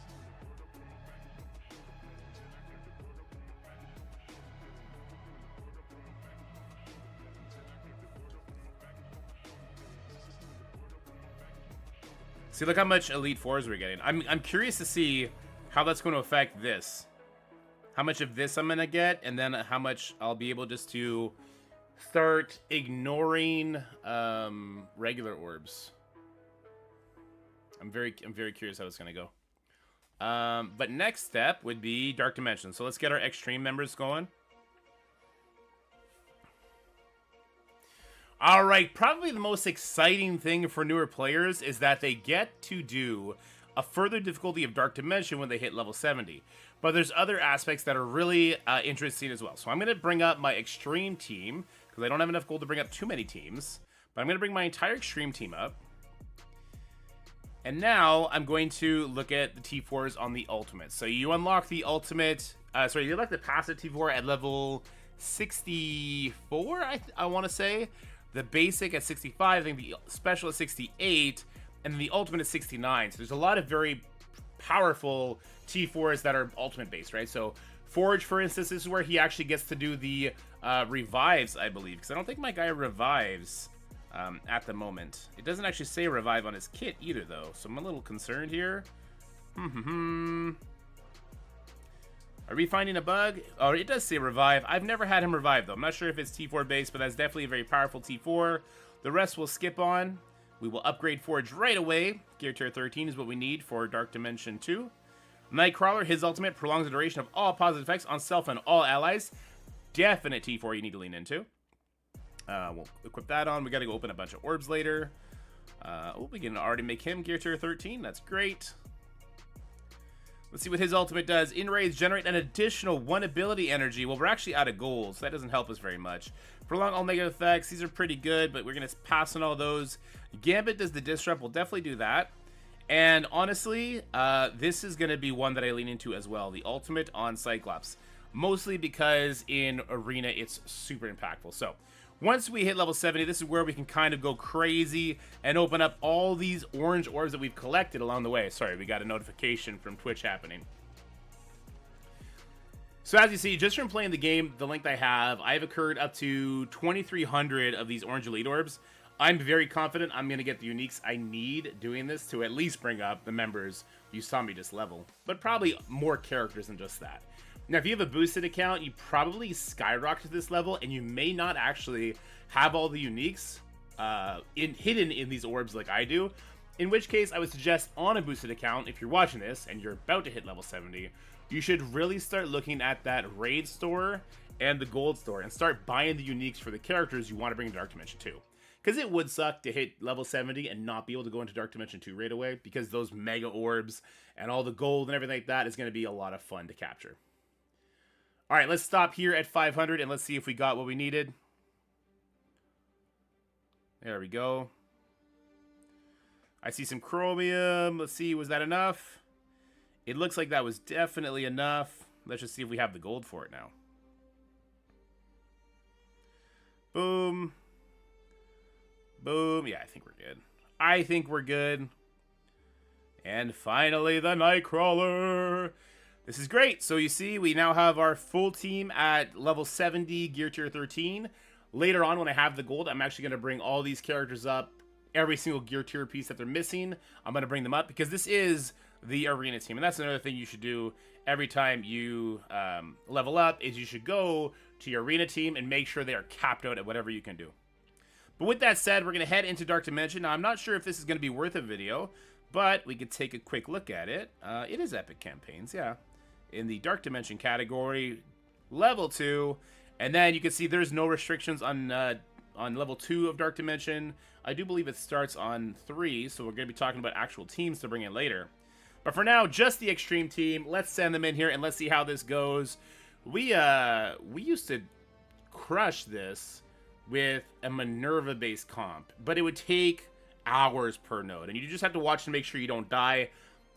See, look how much Elite 4s we're getting. I'm curious to see how that's going to affect this. How much of this I'm going to get, and then how much I'll be able just to start ignoring regular orbs. I'm very curious how it's going to go. But next step would be Dark Dimension. So let's get our Extreme members going. Alright, probably the most exciting thing for newer players is that they get to do a further difficulty of Dark Dimension when they hit level 70. But there's other aspects that are really interesting as well. So I'm going to bring up my Extreme team, because I don't have enough gold to bring up too many teams. But I'm going to bring my entire Extreme team up. And now I'm going to look at the T4s on the ultimate. So you unlock the ultimate, you unlock the passive T4 at level 64, I want to say. The basic at 65, I think the special at 68, and the ultimate at 69. So there's a lot of very powerful T4s that are ultimate based, right? So Forge, for instance, this is where he actually gets to do the revives, I believe. Because I don't think my guy revives at the moment. It doesn't actually say revive on his kit either, though. So I'm a little concerned here. Are we finding a bug? Oh, it does say revive. I've never had him revive, though. I'm not sure if it's T4 based, but that's definitely a very powerful T4. The rest we'll skip on. We will upgrade Forge right away. Gear Tier 13 is what we need for Dark Dimension 2. Nightcrawler, his ultimate prolongs the duration of all positive effects on self and all allies. Definite T4 you need to lean into. We'll equip that on. We got to go open a bunch of orbs later. We can already make him Gear Tier 13. That's great. Let's see what his ultimate does. In raids, generate an additional 1 ability energy. Well, we're actually out of gold, so that doesn't help us very much. Prolong all negative effects. These are pretty good, but we're going to pass on all those. Gambit does the disrupt. We'll definitely do that. And honestly, this is going to be one that I lean into as well. The ultimate on Cyclops. Mostly because in Arena, it's super impactful. So, once we hit level 70, this is where we can kind of go crazy and open up all these orange orbs that we've collected along the way. Sorry, we got a notification from Twitch happening. So as you see, just from playing the game, the length I have, I've occurred up to 2,300 of these orange elite orbs. I'm very confident I'm going to get the uniques I need doing this to at least bring up the members you saw me just level. But probably more characters than just that. Now, if you have a boosted account, you probably skyrocket to this level, and you may not actually have all the uniques hidden in these orbs like I do. In which case, I would suggest on a boosted account, if you're watching this and you're about to hit level 70, you should really start looking at that raid store and the gold store and start buying the uniques for the characters you want to bring to Dark Dimension 2. Because it would suck to hit level 70 and not be able to go into Dark Dimension 2 right away, because those mega orbs and all the gold and everything like that is going to be a lot of fun to capture. All right, let's stop here at 500 and let's see if we got what we needed. There we go. I see some chromium. Let's see, was that enough? It looks like that was definitely enough. Let's just see if we have the gold for it now. Boom. Boom. Yeah, I think we're good. I think we're good. And finally, the Nightcrawler. This is great. So you see, we now have our full team at level 70, gear tier 13. Later on, when I have the gold, I'm actually going to bring all these characters up. Every single gear tier piece that they're missing, I'm going to bring them up, because this is the arena team. And that's another thing you should do every time you level up, is you should go to your arena team and make sure they are capped out at whatever you can do. But with that said, we're going to head into Dark Dimension. Now, I'm not sure if this is going to be worth a video, but we could take a quick look at it. It is Epic Campaigns, yeah. In the Dark Dimension category, level 2. And then you can see there's no restrictions on level 2 of Dark Dimension. I do believe it starts on 3, so we're going to be talking about actual teams to bring in later. But for now, just the Extreme team. Let's send them in here and let's see how this goes. We used to crush this with a Minerva-based comp, but it would take hours per node, and you just have to watch to make sure you don't die.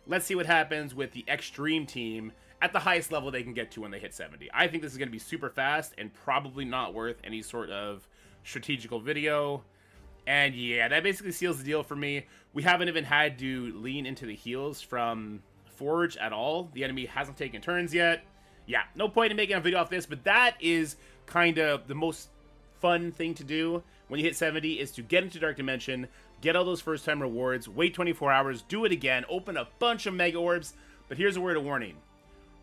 Let's see what happens with the Extreme team at the highest level they can get to when they hit 70. I think this is going to be super fast and probably not worth any sort of strategical video. And yeah, that basically seals the deal for me. We haven't even had to lean into the heals from Forge at all. The enemy hasn't taken turns yet. Yeah, no point in making a video off this, but that is kind of the most fun thing to do when you hit 70, is to get into Dark Dimension, get all those first time rewards, wait 24 hours, do it again, open a bunch of mega orbs. But here's a word of warning.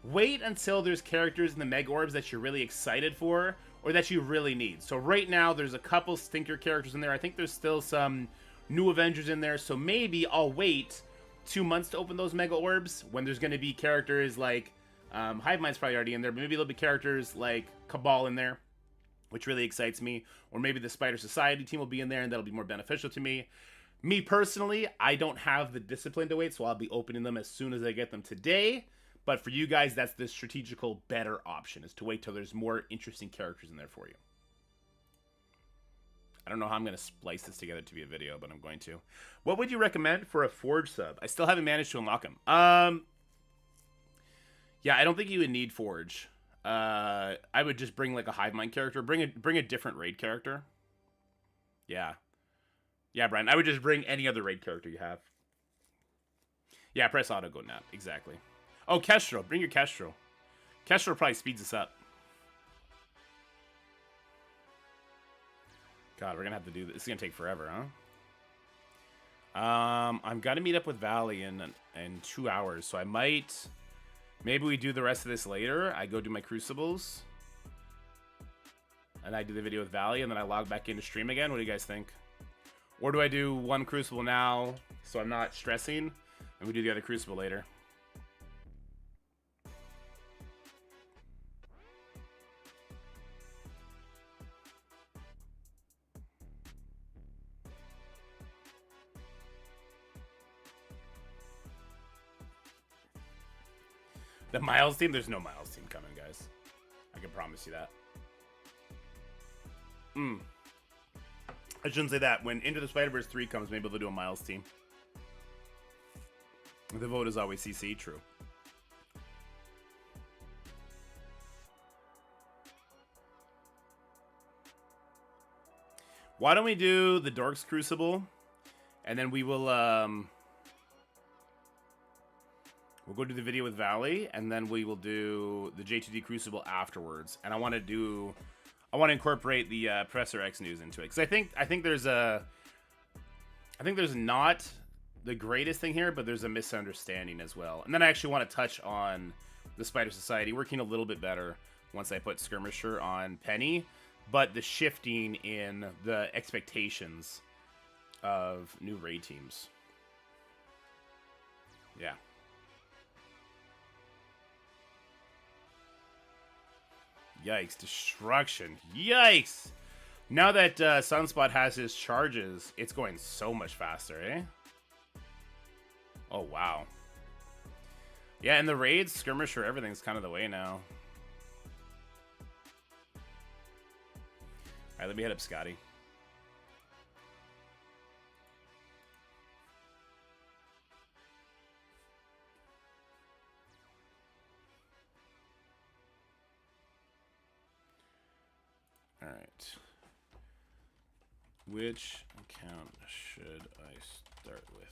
Wait until there's characters in the mega orbs that you're really excited for, or that you really need. So right now, there's a couple stinker characters in there. I think there's still some new Avengers in there, so maybe I'll wait 2 months to open those mega orbs, when there's going to be characters like Hive Mind's probably already in there, but maybe there'll be characters like Cabal in there, which really excites me. Or maybe the Spider Society team will be in there, and that'll be more beneficial to me. Me personally, I don't have the discipline to wait, so I'll be opening them as soon as I get them today. But for you guys, that's the strategical better option, is to wait till there's more interesting characters in there for you. I don't know how I'm going to splice this together to be a video, but I'm going to. What would you recommend for a Forge sub? I still haven't managed to unlock them. Yeah, I don't think you would need Forge. I would just bring like a Hive Mind character. Bring a different raid character. Yeah. Yeah, Brian. I would just bring any other raid character you have. Yeah, press auto, go nap. Exactly. Oh, Kestrel. Bring your Kestrel. Kestrel probably speeds us up. God, we're going to have to do this. It's going to take forever, huh? I'm going to meet up with Valley in 2 hours, so I might... Maybe we do the rest of this later. I go do my Crucibles. And I do the video with Valley, and then I log back into stream again. What do you guys think? Or do I do one Crucible now, so I'm not stressing, and we do the other Crucible later? The Miles team? There's no Miles team coming, guys. I can promise you that. I shouldn't say that. When Into the Spider-Verse 3 comes, maybe they'll do a Miles team. The vote is always CC, true. Why don't we do the Dork's Crucible, and then we will, we'll go do the video with Valley, and then we will do the J2D Crucible afterwards. And I want to incorporate the Professor X news into it, because I think there's not the greatest thing here, but there's a misunderstanding as well. And then I actually want to touch on the Spider Society working a little bit better once I put Skirmisher on Penny. but the shifting in the expectations of new raid teams. Yeah. Yikes. Destruction. Yikes. Now that Sunspot has his charges, it's going so much faster, eh? Oh, wow. Yeah, and the raids, skirmisher, everything's kind of the way now. Alright, let me head up Scotty. Alright. Which account should I start with?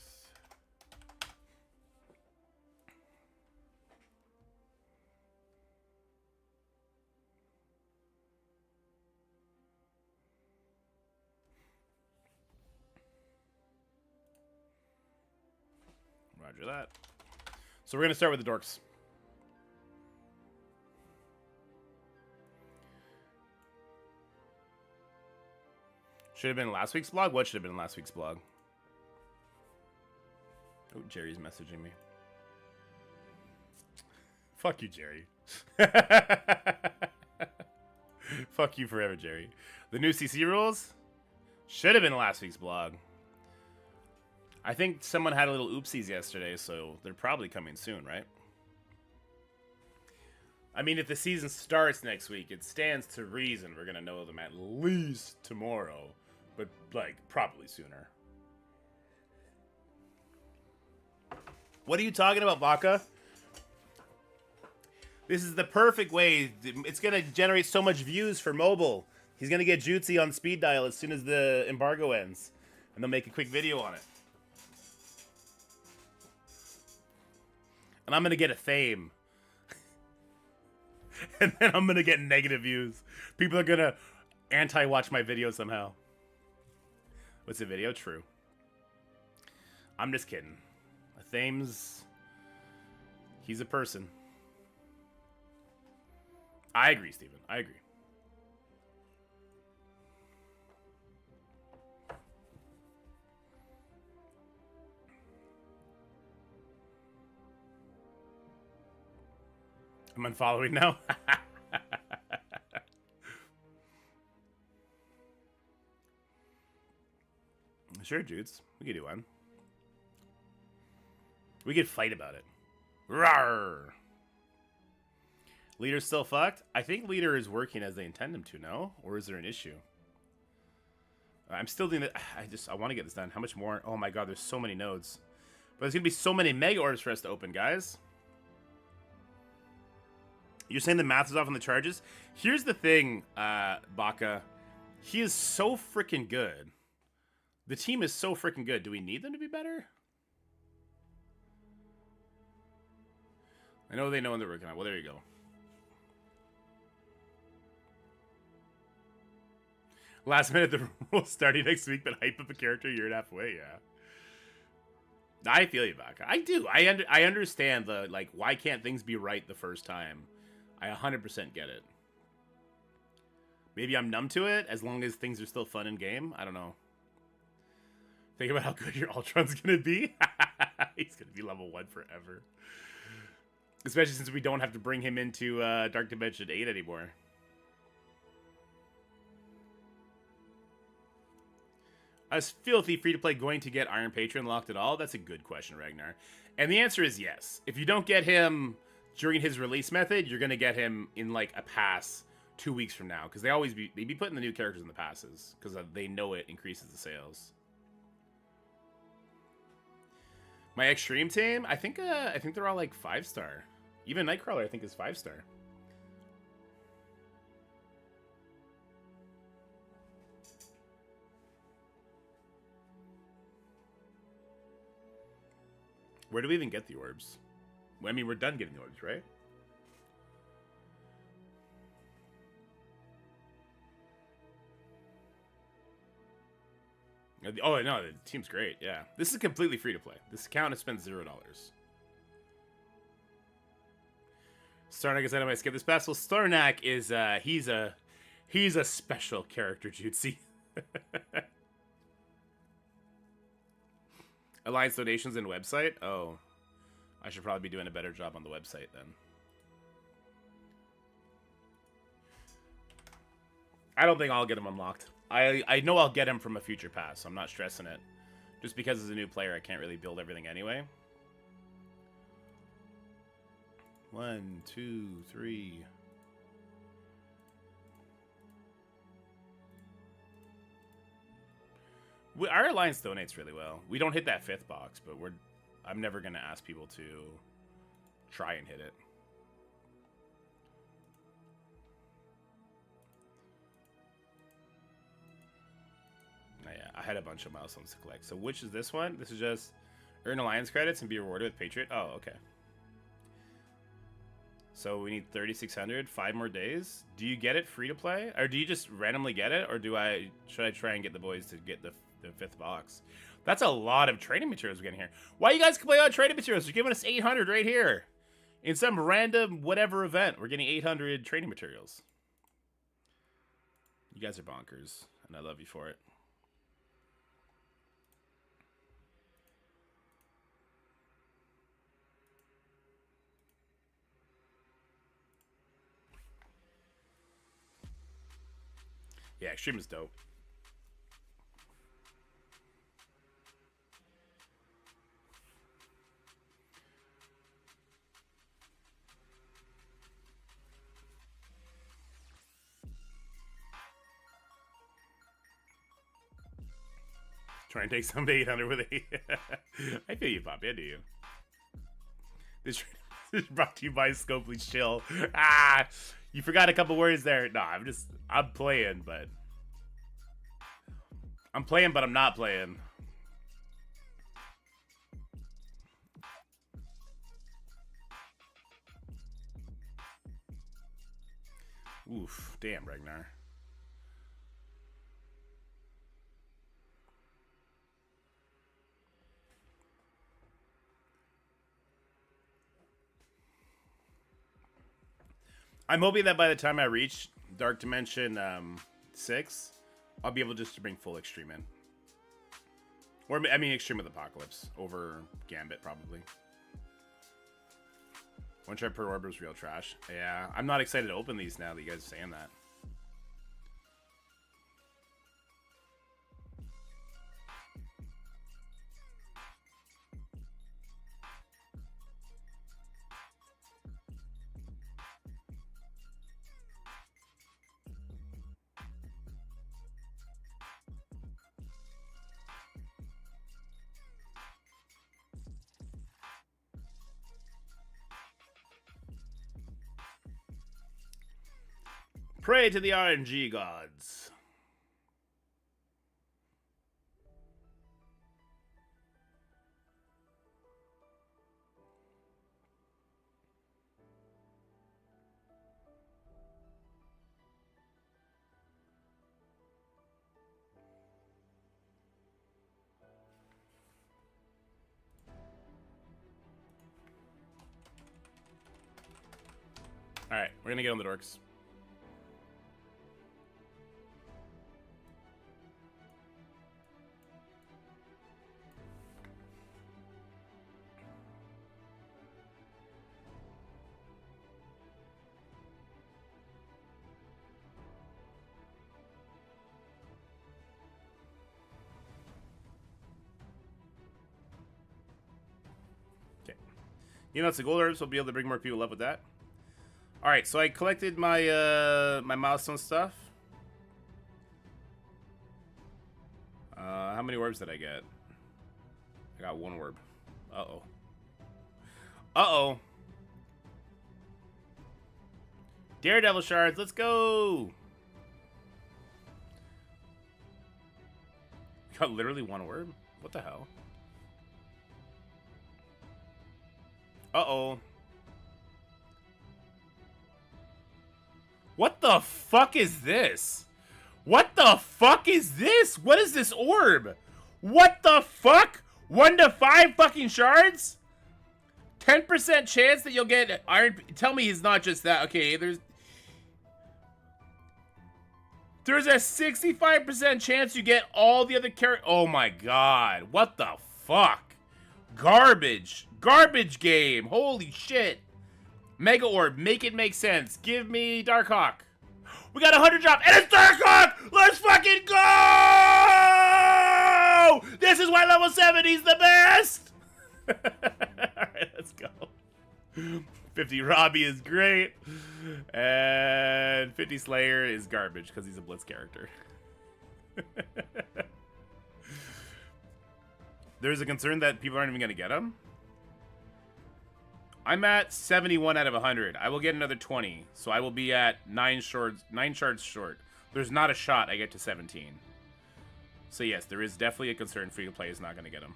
Roger that. So we're going to start with the dorks. Should have been last week's blog? What should have been last week's blog? Oh, Jerry's messaging me. Fuck you, Jerry. Fuck you forever, Jerry. The new CC rules? Should have been last week's blog. I think someone had a little oopsies yesterday, so they're probably coming soon, right? I mean, if the season starts next week, it stands to reason we're going to know them at least tomorrow. But, like, probably sooner. What are you talking about, Baka? This is the perfect way. It's going to generate so much views for mobile. He's going to get Jutsi on speed dial as soon as the embargo ends. And they'll make a quick video on it. And I'm going to get a fame. And then I'm going to get negative views. People are going to anti-watch my video somehow. What's the video? True. I'm just kidding. Thames, he's a person. I agree, Steven. I agree. I'm unfollowing now. Sure, Judes. We could do one. We could fight about it. Rawr! Leader's still fucked? I think Leader is working as they intend him to, no? Or is there an issue? I'm still doing it. I want to get this done. How much more? Oh my god, there's so many nodes. But there's going to be so many mega orbs for us to open, guys. You're saying the math is off on the charges? Here's the thing, Baka. He is so freaking good. The team is so freaking good. Do we need them to be better? I know they know when they're working on. Well, there you go. Last minute, the rules starting next week, but hype up a character a year and a half away. Yeah. I feel you, Baka. I do. I understand the, like, why can't things be right the first time? I 100% get it. Maybe I'm numb to it, as long as things are still fun in game. I don't know. Think about how good your Ultron's gonna be. He's gonna be level 1 forever. Especially since we don't have to bring him into Dark Dimension 8 anymore. Is filthy free-to-play going to get Iron Patron locked at all? That's a good question, Ragnar. And the answer is yes. If you don't get him during his release method, you're gonna get him in like a pass 2 weeks from now. Because they be putting the new characters in the passes. Because they know it increases the sales. My Extreme team, I think they're all like 5-star. Even Nightcrawler, I think, is 5-star. Where do we even get the orbs? Well, I mean, we're done getting the orbs, right? Oh, no, the team's great, yeah. This is completely free to play. This account has spent $0. Starnak is out of my skip this pass. Well, Starnak is, He's a special character, Jutsi. Alliance donations and website? Oh. I should probably be doing a better job on the website then. I don't think I'll get him unlocked. I know I'll get him from a future pass, so I'm not stressing it. Just because as a new player, I can't really build everything anyway. 1, 2, 3. Our alliance donates really well. We don't hit that 5th box, but I'm never going to ask people to try and hit it. Yeah, I had a bunch of milestones to collect. So which is this one? This is just earn alliance credits and be rewarded with Patriot. Oh, okay. So we need 3,600, 5 more days. Do you get it free to play? Or do you just randomly get it? Or should I try and get the boys to get the 5th box? That's a lot of trading materials we're getting here. Why you guys complain on trading materials? You're giving us 800 right here. In some random whatever event, we're getting 800 trading materials. You guys are bonkers, and I love you for it. Yeah, Extreme is dope. Try and take some 800 with a... I feel you, Poppy. I do you. This is brought to you by Scopely Chill. Ah! You forgot a couple words there. No, I'm playing, but... I'm playing, but I'm not playing. Oof. Damn, Ragnar. I'm hoping that by the time I reach Dark Dimension 6, I'll be able just to bring full Extreme in. Or, I mean, Extreme with Apocalypse over Gambit, probably. One shot per orb was real trash. Yeah, I'm not excited to open these now that you guys are saying that. Pray to the RNG gods. Alright, we're gonna get on the dorks. You know, it's the gold herbs. We'll be able to bring more people up with that. All right, so I collected my my milestone stuff. How many orbs did I get? I got 1 orb. Uh-oh. Uh-oh. Daredevil shards, let's go! Got literally 1 orb? What the hell? Uh-oh. What the fuck is this? What the fuck is this? What is this orb? What the fuck? 1 to 5 fucking shards? 10% chance that you'll get iron... Tell me he's not just that. Okay, there's... There's a 65% chance you get all the other characters. Oh my god. What the fuck? Garbage. Garbage game. Holy shit. Mega Orb. Make it make sense. Give me Darkhawk. We got a 100 drop. And it's Darkhawk! Let's fucking go! This is why level 70 is the best! Alright, let's go. 50 Robbie is great. And 50 Slayer is garbage because he's a Blitz character. There's a concern that people aren't even going to get him. I'm at 71 out of 100. I will get another 20. So I will be at 9 shards short. There's not a shot I get to 17. So yes, there is definitely a concern free to play is not going to get him.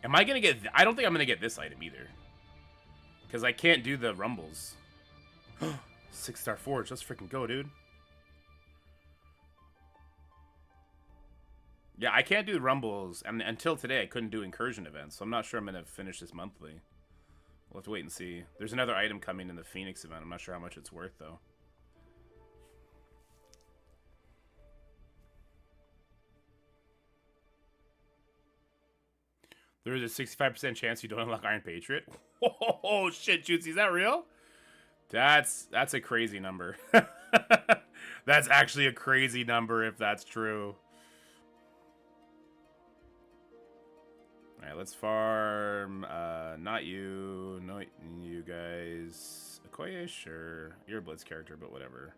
Am I going to get... I don't think I'm going to get this item either. Because I can't do the rumbles. 6-star forge. Let's freaking go, dude. Yeah, I can't do the rumbles. And until today, I couldn't do incursion events. So I'm not sure I'm going to finish this monthly. We'll have to wait and see. There's another item coming in the Phoenix event. I'm not sure how much it's worth, though. There is a 65% chance you don't unlock Iron Patriot. Oh shit, Jutsi, is that real? That's a crazy number. That's actually a crazy number if that's true. Alright, let's farm. Not you. Not you guys. Okoye, sure. You're a Blitz character, but whatever.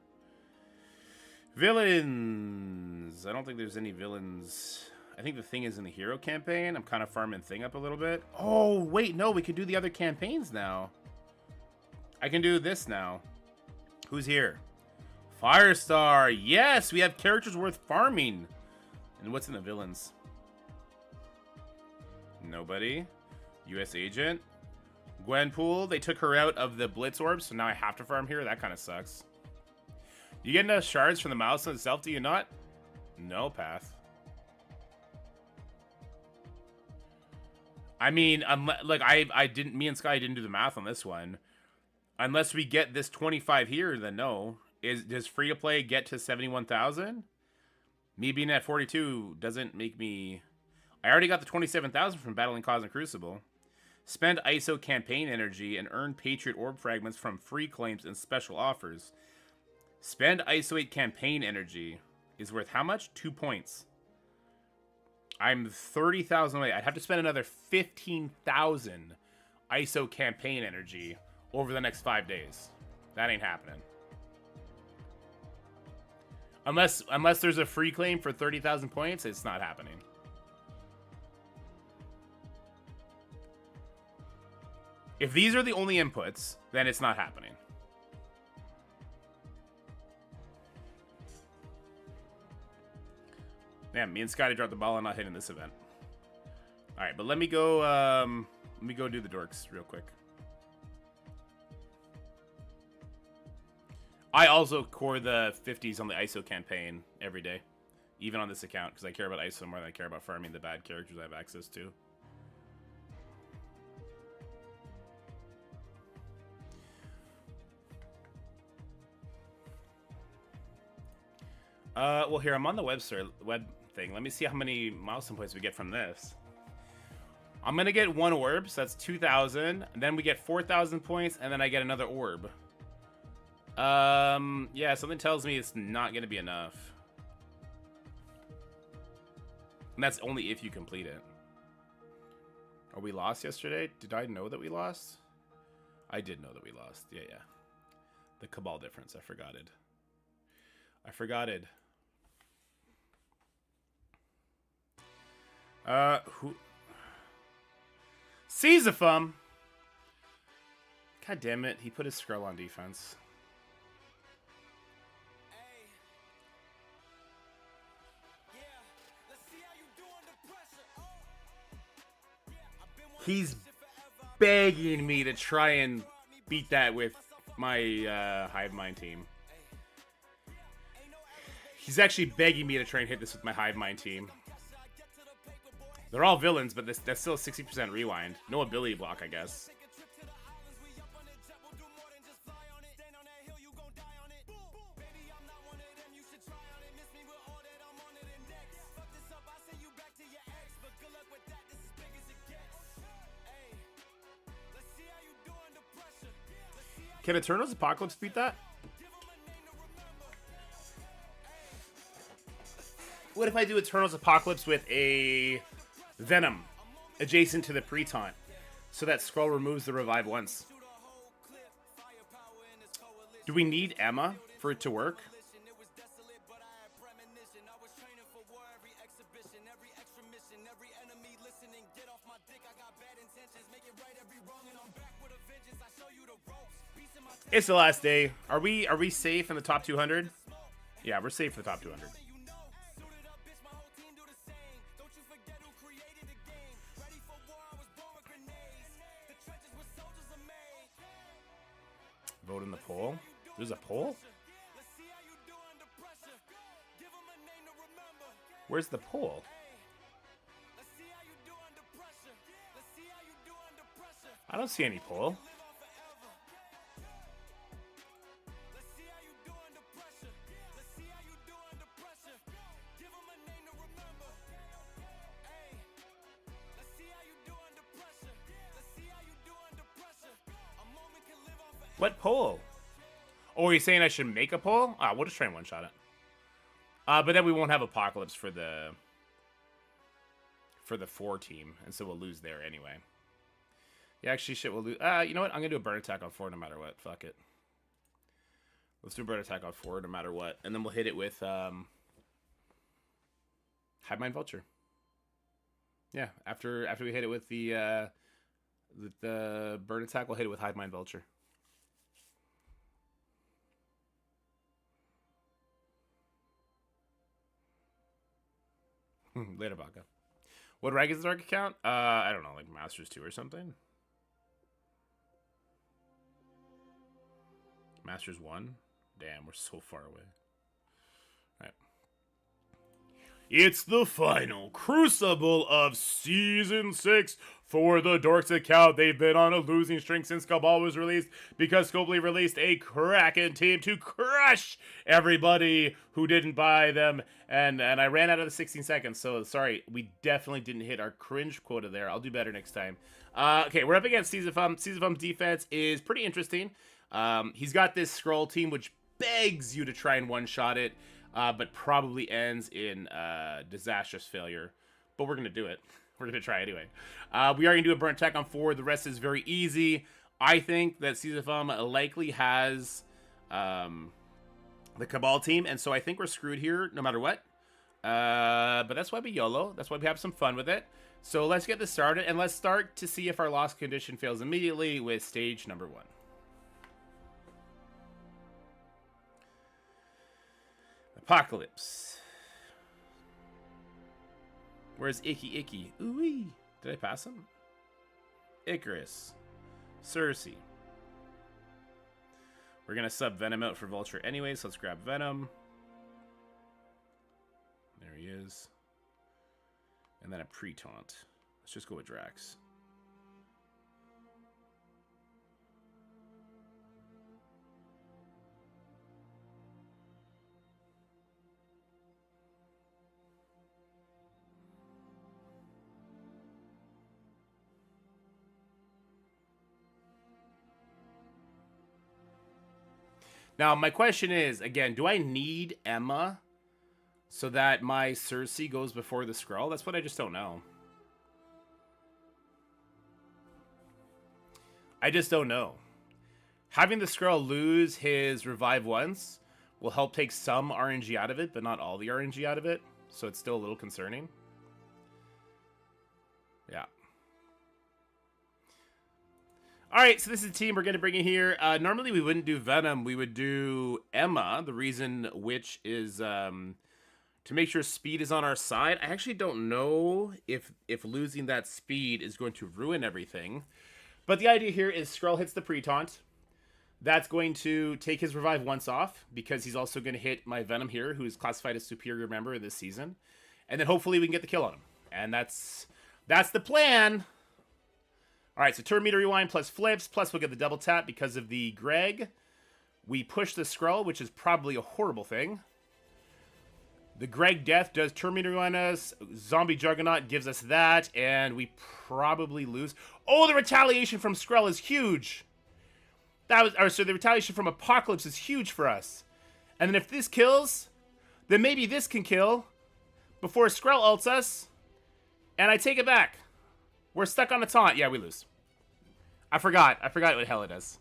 Villains. I don't think there's any villains. I think the thing is in the hero campaign. I'm kind of farming thing up a little bit. Oh, wait, no, we can do the other campaigns now. I can do this now. Who's here? Firestar. Yes, we have characters worth farming. And what's in the villains? Nobody. U.S. Agent. Gwenpool. They took her out of the Blitz orbs, so now I have to farm here. That kind of sucks. You get enough shards from the milestone itself, do you not? No, Path. I mean, like I didn't. Me and Sky didn't do the math on this one. Unless we get this 25 here, then no. Does free to play get to 71,000? Me being at 42 doesn't make me. I already got the 27,000 from battling Cause and Crucible. Spend ISO campaign energy and earn Patriot Orb fragments from free claims and special offers. Spend ISO 8 campaign energy is worth how much? 2 points. I'm 30,000 away. I'd have to spend another 15,000 ISO campaign energy over the next 5 days. That ain't happening. Unless there's a free claim for 30,000 points, it's not happening. If these are the only inputs, then it's not happening. Man, me and Scotty dropped the ball on not hitting this event. Alright, but let me go do the dorks real quick. I also core the 50s on the ISO campaign every day. Even on this account, because I care about ISO more than I care about farming the bad characters I have access to. Well, here, I'm on the web thing. Let me see how many milestone points we get from this. I'm going to get 1 orb, so that's 2,000. Then we get 4,000 points, and then I get another orb. Yeah, something tells me it's not going to be enough. And that's only if you complete it. Oh, we lost yesterday? Did I know that we lost? I did know that we lost. Yeah. The Cabal difference. I forgot it. Who? Caesarfum! God damn it, he put his scroll on defense. He's begging me to try and beat that with my Hive Mind team. He's actually begging me to try and hit this with my Hive Mind team. They're all villains, but that's still a 60% rewind. No ability block, I guess. Can Eternal's Apocalypse beat that? What if I do Eternal's Apocalypse with a Venom adjacent to the pre-taunt, so that Skrull removes the revive once? Do we need Emma for it to work? It's the last day. Are we safe in the top 200? Yeah, we're safe for the top 200. Vote in the poll. There's a poll? Where's the poll? I don't see any poll. What poll? Oh, are you saying I should make a poll? Ah, we'll just try and one-shot it. But then we won't have Apocalypse for the 4 team, and so we'll lose there anyway. Yeah, actually, shit, we'll lose. You know what? I'm gonna do a burn attack on 4 no matter what. Fuck it. Let's do a burn attack on 4 no matter what, and then we'll hit it with Hive Mind Vulture. Yeah, after we hit it with the burn attack, we'll hit it with Hive Mind Vulture. Later, Baka. What rank is the Dark account? I don't know, like Masters 2 or something. Masters 1? Damn, we're so far away. Alright. It's the final Crucible of Season 6 for the Dorks account. They've been on a losing streak since Cabal was released because Scopely released a Kraken team to crush everybody who didn't buy them. And I ran out of the 16 seconds, so sorry. We definitely didn't hit our cringe quota there. I'll do better next time. Okay, we're up against Crucible. Crucible's defense is pretty interesting. He's got this Skrull team, which begs you to try and one-shot it, but probably ends in disastrous failure. But we're going to do it. We're going to try anyway. We are going to do a burn attack on 4. The rest is very easy. I think that Crucible likely has the Cabal team, and so I think we're screwed here no matter what. But that's why we YOLO. That's why we have some fun with it. So let's get this started, and let's start to see if our lost condition fails immediately with stage number 1. Apocalypse. Where's Icky? Ooh-wee. Did I pass him? Icarus. Cersei. We're going to sub Venom out for Vulture anyway, so let's grab Venom. There he is. And then a pre-taunt. Let's just go with Drax. Now, my question is, again, do I need Emma so that my Cersei goes before the Skrull? That's what I just don't know. I just don't know. Having the Skrull lose his revive once will help take some RNG out of it, but not all the RNG out of it. So it's still a little concerning. Yeah. Alright, so this is the team we're going to bring in here. Normally we wouldn't do Venom, we would do Emma. The reason which is to make sure speed is on our side. I actually don't know if losing that speed is going to ruin everything. But the idea here is Skrull hits the pre-taunt. That's going to take his revive once off, because he's also going to hit my Venom here, who is classified as superior member this season. And then hopefully we can get the kill on him. And that's the plan. Alright, so turn meter rewind plus flips, plus we'll get the double tap because of the Greg. We push the Skrull, which is probably a horrible thing. The Greg death does turn meter rewind us. Zombie Juggernaut gives us that, and we probably lose. Oh, the retaliation from Skrull is huge! That was, or so the retaliation from Apocalypse is huge for us. And then if this kills, then maybe this can kill before Skrell ults us. And I take it back. We're stuck on a taunt. Yeah, we lose. I forgot what hell it is.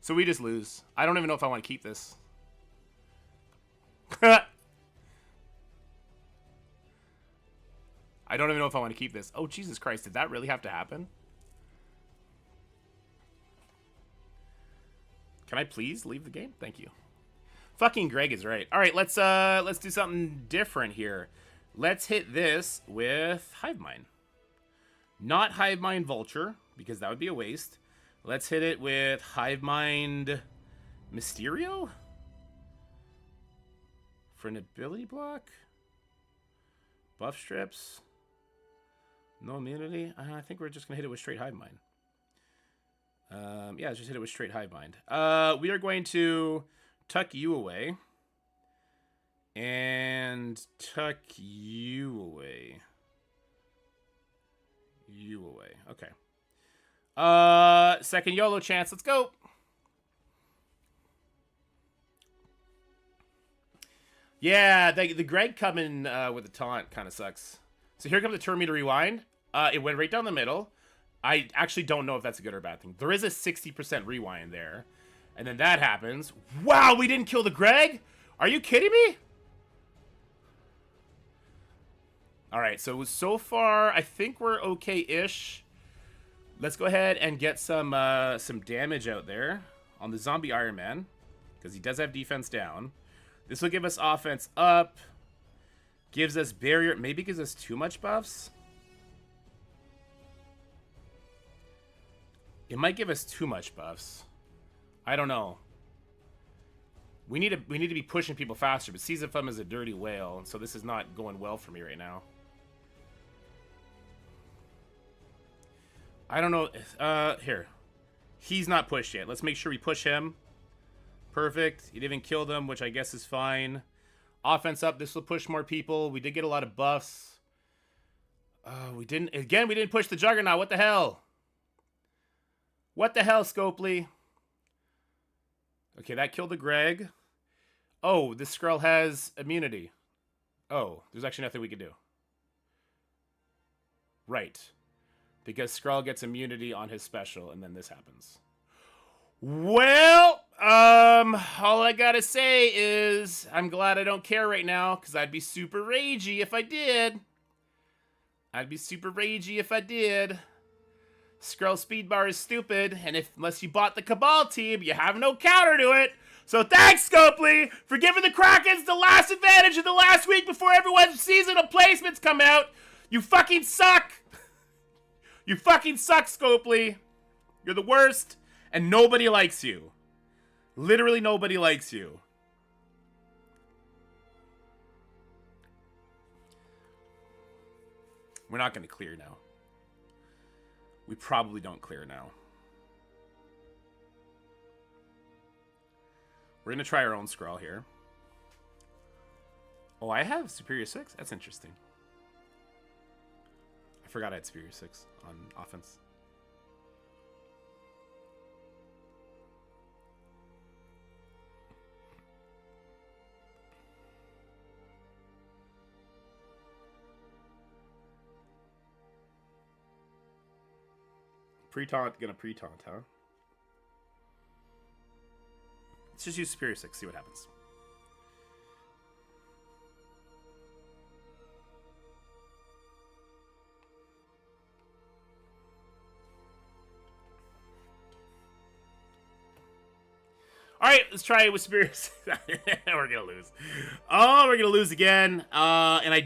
So we just lose. I don't even know if I want to keep this. I don't even know if I want to keep this. Oh, Jesus Christ. Did that really have to happen? Can I please leave the game? Thank you. Fucking Greg is right. All right, let's do something different here. Let's hit this with Hive Mind. Not Hive Mind Vulture, because that would be a waste. Let's hit it with Hive Mind Mysterio? For an ability block? Buff strips? No immunity? I think we're just going to hit it with straight Hive Mind. Yeah, let's just hit it with straight Hive Mind. We are going to tuck you away. And tuck you away. You away. Okay. Second YOLO chance. Let's go. Yeah, the Greg coming with the taunt kind of sucks. So here comes the turn meter rewind. It went right down the middle. I actually don't know if that's a good or bad thing. There is a 60% rewind there. And then that happens. Wow, we didn't kill the Greg? Are you kidding me? Alright, so far, I think we're okay-ish. Let's go ahead and get some damage out there on the zombie Iron Man. Because he does have defense down. This will give us offense up. Gives us barrier. Maybe gives us too much buffs. It might give us too much buffs. I don't know. We need to be pushing people faster, but Season Fum is a dirty whale, so this is not going well for me right now. I don't know. Here. He's not pushed yet. Let's make sure we push him. Perfect. He didn't even kill them, which I guess is fine. Offense up. This will push more people. We did get a lot of buffs. We didn't push the Juggernaut. What the hell? What the hell, Scopely? Okay, that killed the Greg. Oh, this Skrull has immunity. Oh, there's actually nothing we can do. Right. Because Skrull gets immunity on his special, and then this happens. Well, all I gotta say is I'm glad I don't care right now, because I'd be super ragey if I did. Skrull speed bar is stupid, and unless you bought the Cabal team, you have no counter to it. So thanks, Scopely, for giving the Krakens the last advantage of the last week before everyone's seasonal placements come out. You fucking suck. You fucking suck, Scopely. You're the worst, and nobody likes you. Literally nobody likes you. We're not going to clear now. We probably don't clear now. We're going to try our own Skrull here. Oh, I have Superior 6? That's interesting. I forgot I had Superior 6 on offense. Pre-taunt, gonna pre-taunt, huh? Let's just use Superior 6, see what happens. Alright, let's try it with Superior 6. We're gonna lose. Oh, we're gonna lose again. And I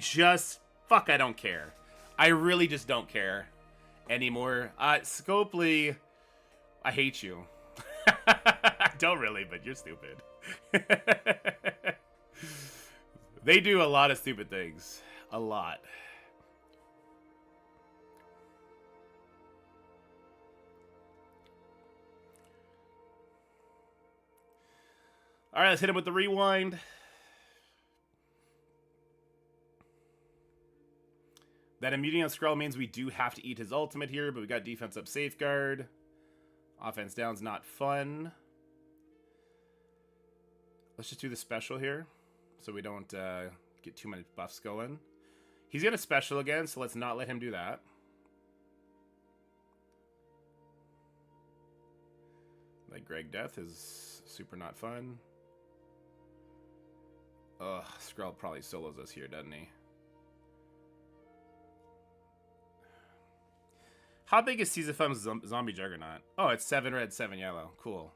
don't care. I really just don't care anymore. Scopely, I hate you. I don't really, but you're stupid. They do a lot of stupid things. A lot. Alright, let's hit him with the rewind. That immunity on Skrull means we do have to eat his ultimate here, but we got defense up safeguard. Offense down's not fun. Let's just do the special here, so we don't get too many buffs going. He's gonna special again, so let's not let him do that. Like Greg Death is super not fun. Ugh, Skrull probably solos us here, doesn't he? How big is Caesarfum's zombie juggernaut? Oh, it's 7 red, 7 yellow. Cool.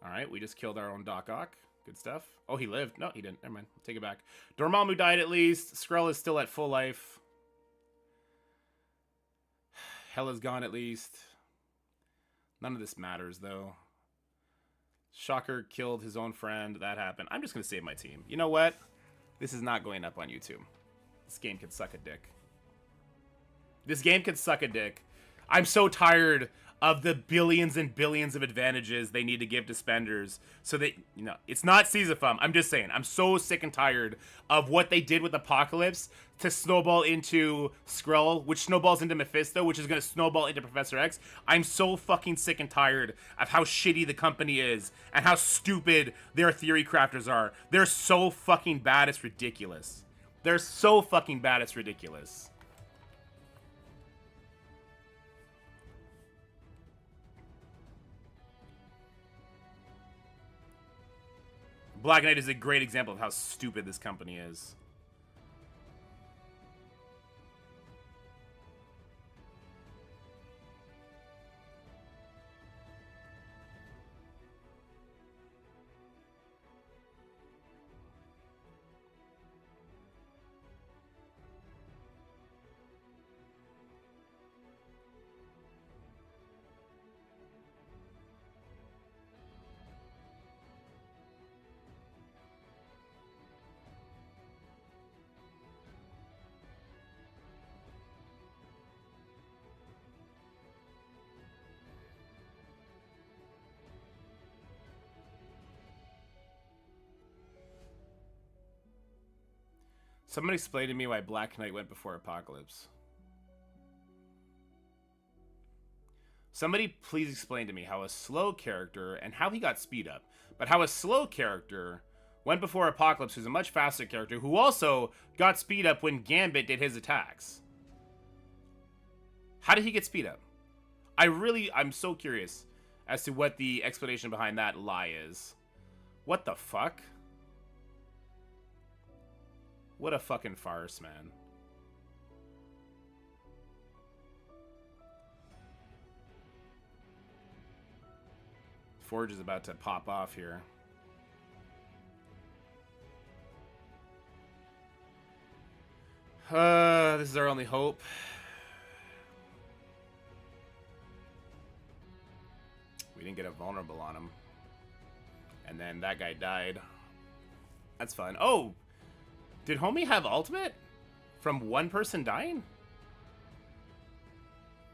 Alright, we just killed our own Doc Ock. Good stuff. Oh, he lived. No, he didn't. Never mind. Take it back. Dormammu died at least. Skrull is still at full life. Hela's gone at least. None of this matters, though. Shocker killed his own friend. That happened. I'm just going to save my team. You know what? This is not going up on YouTube. This game can suck a dick. This game can suck a dick. I'm so tired of the billions and billions of advantages they need to give to spenders so that, you know, it's not Caesarfum. I'm just saying, I'm so sick and tired of what they did with Apocalypse to snowball into Skrull, which snowballs into Mephisto, which is going to snowball into Professor X. I'm so fucking sick and tired of how shitty the company is and how stupid their theory crafters are. They're so fucking bad, it's ridiculous. They're so fucking bad, it's ridiculous. Black Knight is a great example of how stupid this company is. Someone explain to me why Black Knight went before Apocalypse. Somebody please explain to me how a slow character, and how he got speed up, but how a slow character went before Apocalypse, who's a much faster character, who also got speed up when Gambit did his attacks. How did he get speed up? I'm so curious as to what the explanation behind that lie is. What the fuck? What a fucking farce, man. Forge is about to pop off here. This is our only hope. We didn't get a vulnerable on him. And then that guy died. That's fine. Oh! Did homie have ultimate? From one person dying?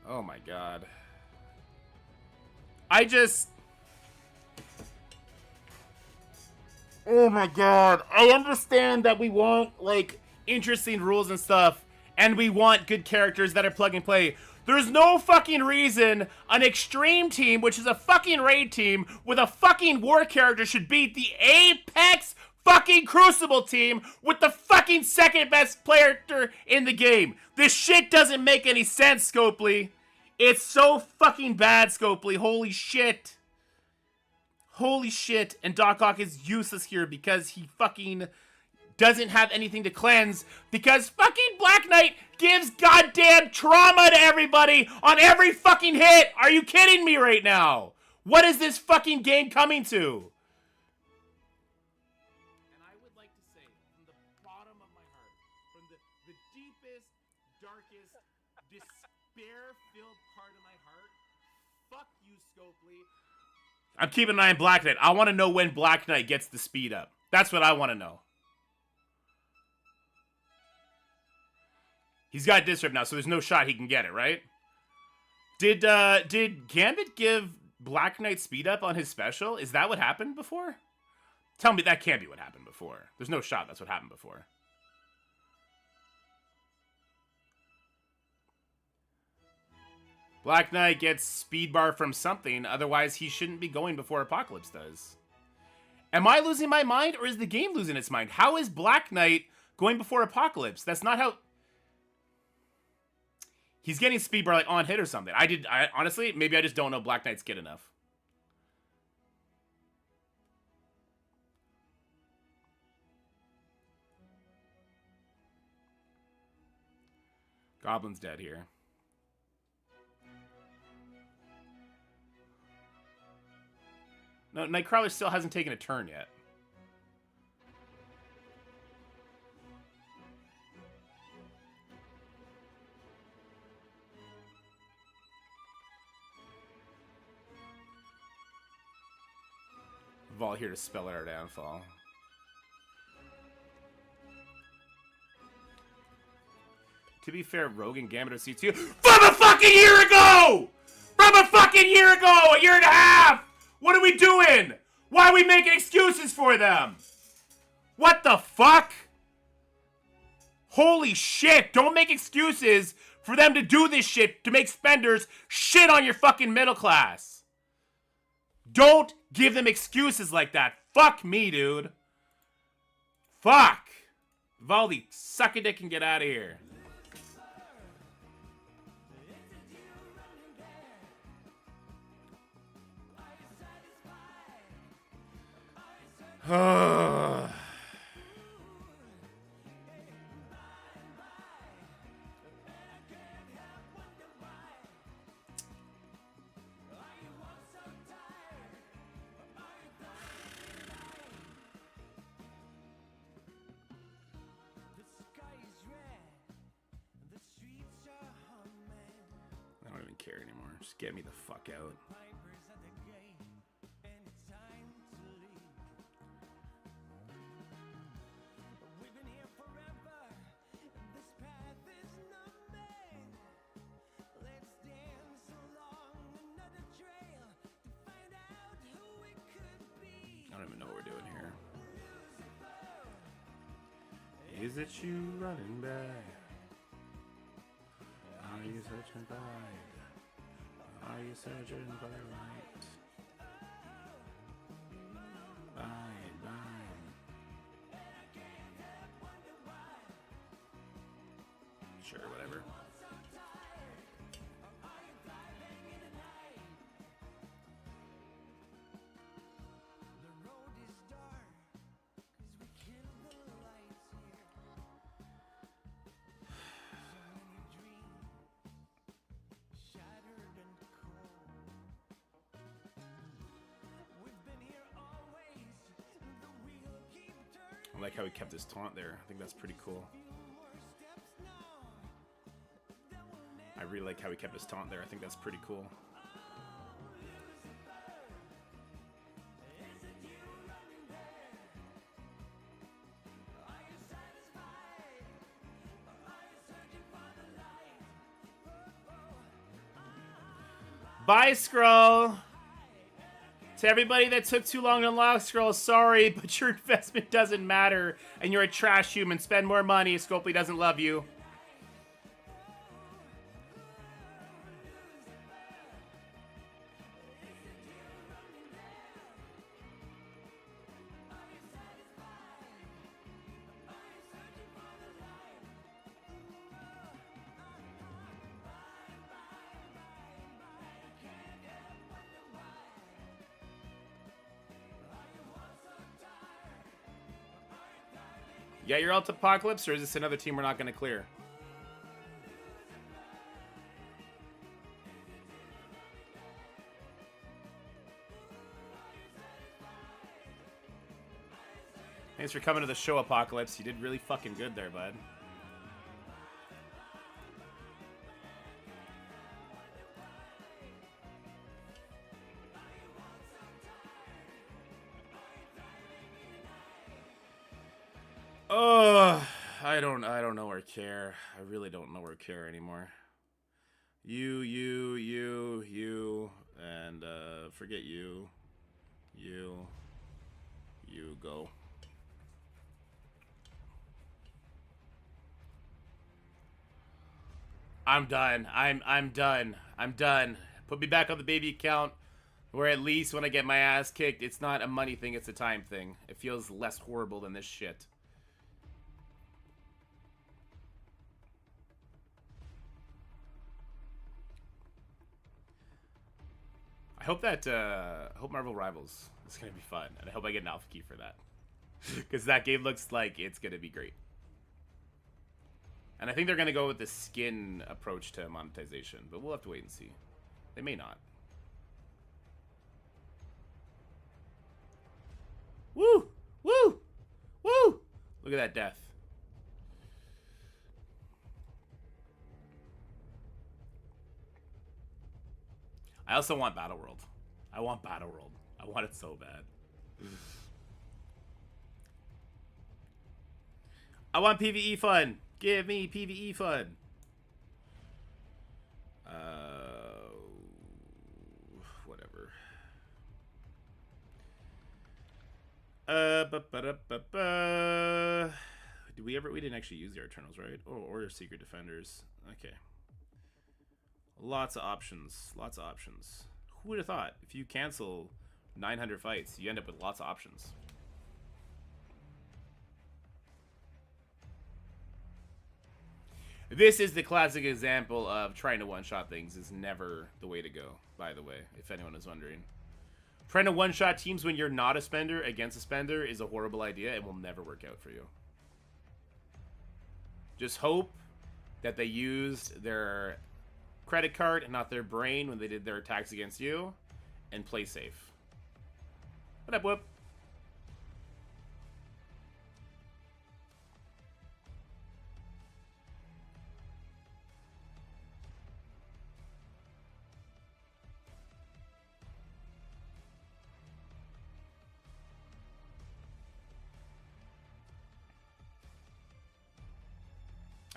Oh my god. Oh my god. I understand that we want, like, interesting rules and stuff. And we want good characters that are plug and play. There's no fucking reason an extreme team, which is a fucking raid team, with a fucking war character should beat the Apex fucking Crucible team with the fucking second best player in the game. This shit doesn't make any sense, Scopely. It's so fucking bad, Scopely. Holy shit. Holy shit. And Doc Ock is useless here because he fucking doesn't have anything to cleanse, because fucking Black Knight gives goddamn trauma to everybody on every fucking hit. Are you kidding me right now? What is this fucking game coming to? And I would like to say, from the bottom of my heart, from the deepest, darkest, despair-filled part of my heart, fuck you, Scopely. I'm keeping an eye on Black Knight. I want to know when Black Knight gets the speed up. That's what I want to know. He's got Disrupt now, so there's no shot he can get it, right? Did Gambit give Black Knight speed up on his special? Is that what happened before? Tell me that can't be what happened before. There's no shot that's what happened before. Black Knight gets speed bar from something, otherwise he shouldn't be going before Apocalypse does. Am I losing my mind, or is the game losing its mind? How is Black Knight going before Apocalypse? That's not how... He's getting speed bar like on hit or something. I honestly, maybe I just don't know Black Knight's good enough. Goblin's dead here. No, Nightcrawler still hasn't taken a turn yet. Vol here to spell out our downfall. To be fair, Rogue and Gambit are C2 from a fucking year ago! From a fucking year ago! A year and a half! What are we doing? Why are we making excuses for them? What the fuck? Holy shit, don't make excuses for them to do this shit to make spenders shit on your fucking middle class. Don't give them excuses like that. Fuck me, dude. Fuck. Valdi, suck a dick and get out of here. I don't even care anymore. Just get me the fuck out. I don't even know what we're doing here. Is it you running back? Are you searching by? Are you searching by light? By. Sure, whatever. I like how he kept his taunt there. I think that's pretty cool. I really like how he kept his taunt there. I think that's pretty cool. Bye, Skrull! To everybody that took too long to unlock Skrull, sorry, but your investment doesn't matter, and you're a trash human. Spend more money. Scopely doesn't love you. Yeah, you're out to Apocalypse, or is this another team we're not going to clear? Thanks for coming to the show, Apocalypse. You did really fucking good there, bud. I don't know or care. I really don't know or care anymore. You, and forget you, go. I'm done. I'm done. I'm done. Put me back on the baby account, where at least when I get my ass kicked, it's not a money thing, it's a time thing. It feels less horrible than this shit. I hope that, I hope Marvel Rivals is going to be fun, and I hope I get an alpha key for that. Because that game looks like it's going to be great. And I think they're going to go with the skin approach to monetization, but we'll have to wait and see. They may not. Woo! Woo! Woo! Look at that death. I also want Battle World. I want Battle World. I want it so bad. I want PvE fun. Give me PvE fun. Whatever. Did we ever? We didn't actually use the Eternals, right? Or Secret Defenders. Okay. Lots of options. Lots of options. Who would have thought? If you cancel 900 fights, you end up with lots of options. This is the classic example of trying to one-shot things is never the way to go, by the way, if anyone is wondering. Trying to one-shot teams when you're not a spender against a spender is a horrible idea and will never work out for you. Just hope that they used their credit card and not their brain when they did their attacks against you, and play safe. What up, Whoop?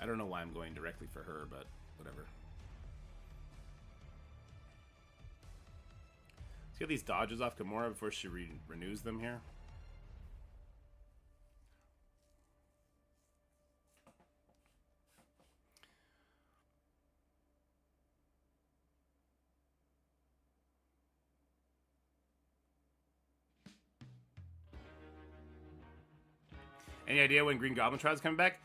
I don't know why I'm going directly for her, but whatever. Let's get these dodges off Gamora before she renews them here. Any idea when Green Goblin Trials coming back?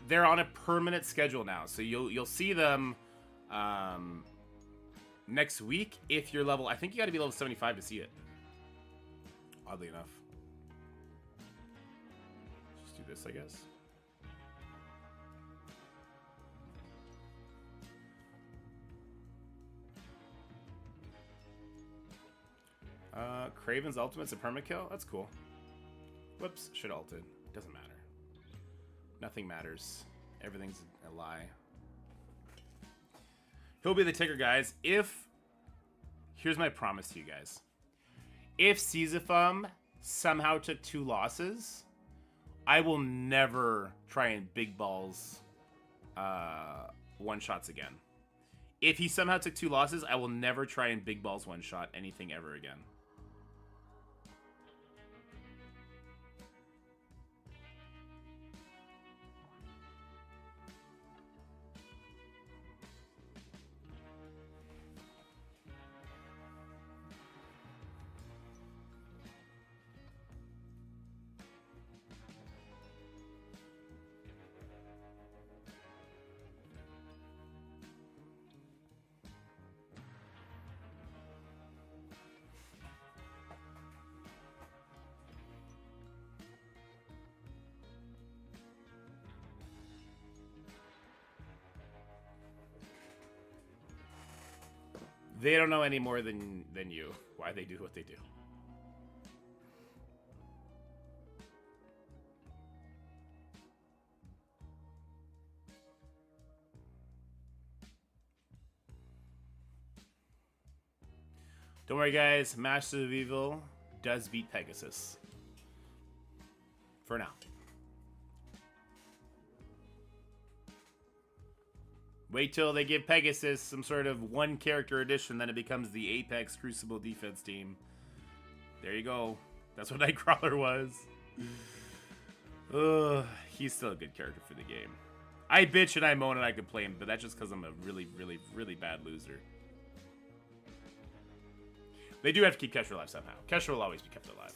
They're on a permanent schedule now, so you'll see them next week if you're level. I think you got to be level 75 to see it. Oddly enough. Just do this, I guess. Kraven's ultimate's a permakill? That's cool. Whoops, should have ulted. Doesn't matter. Nothing matters. Everything's a lie. He'll be the ticker, guys. Here's my promise to you guys. If Sisyphum somehow took 2 losses, I will never try and big balls one-shots again. If he somehow took 2 losses, I will never try and big balls one-shot anything ever again. They don't know any more than you why they do what they do. Don't worry, guys. Master of Evil does beat Pegasus. For now. Wait till they give Pegasus some sort of 1-character edition, then it becomes the Apex Crucible defense team. There you go. That's what Nightcrawler was. Ugh, he's still a good character for the game. I bitch and I moan and I complain, but that's just because I'm a really, really, really bad loser. They do have to keep Kesher alive somehow. Kesher will always be kept alive.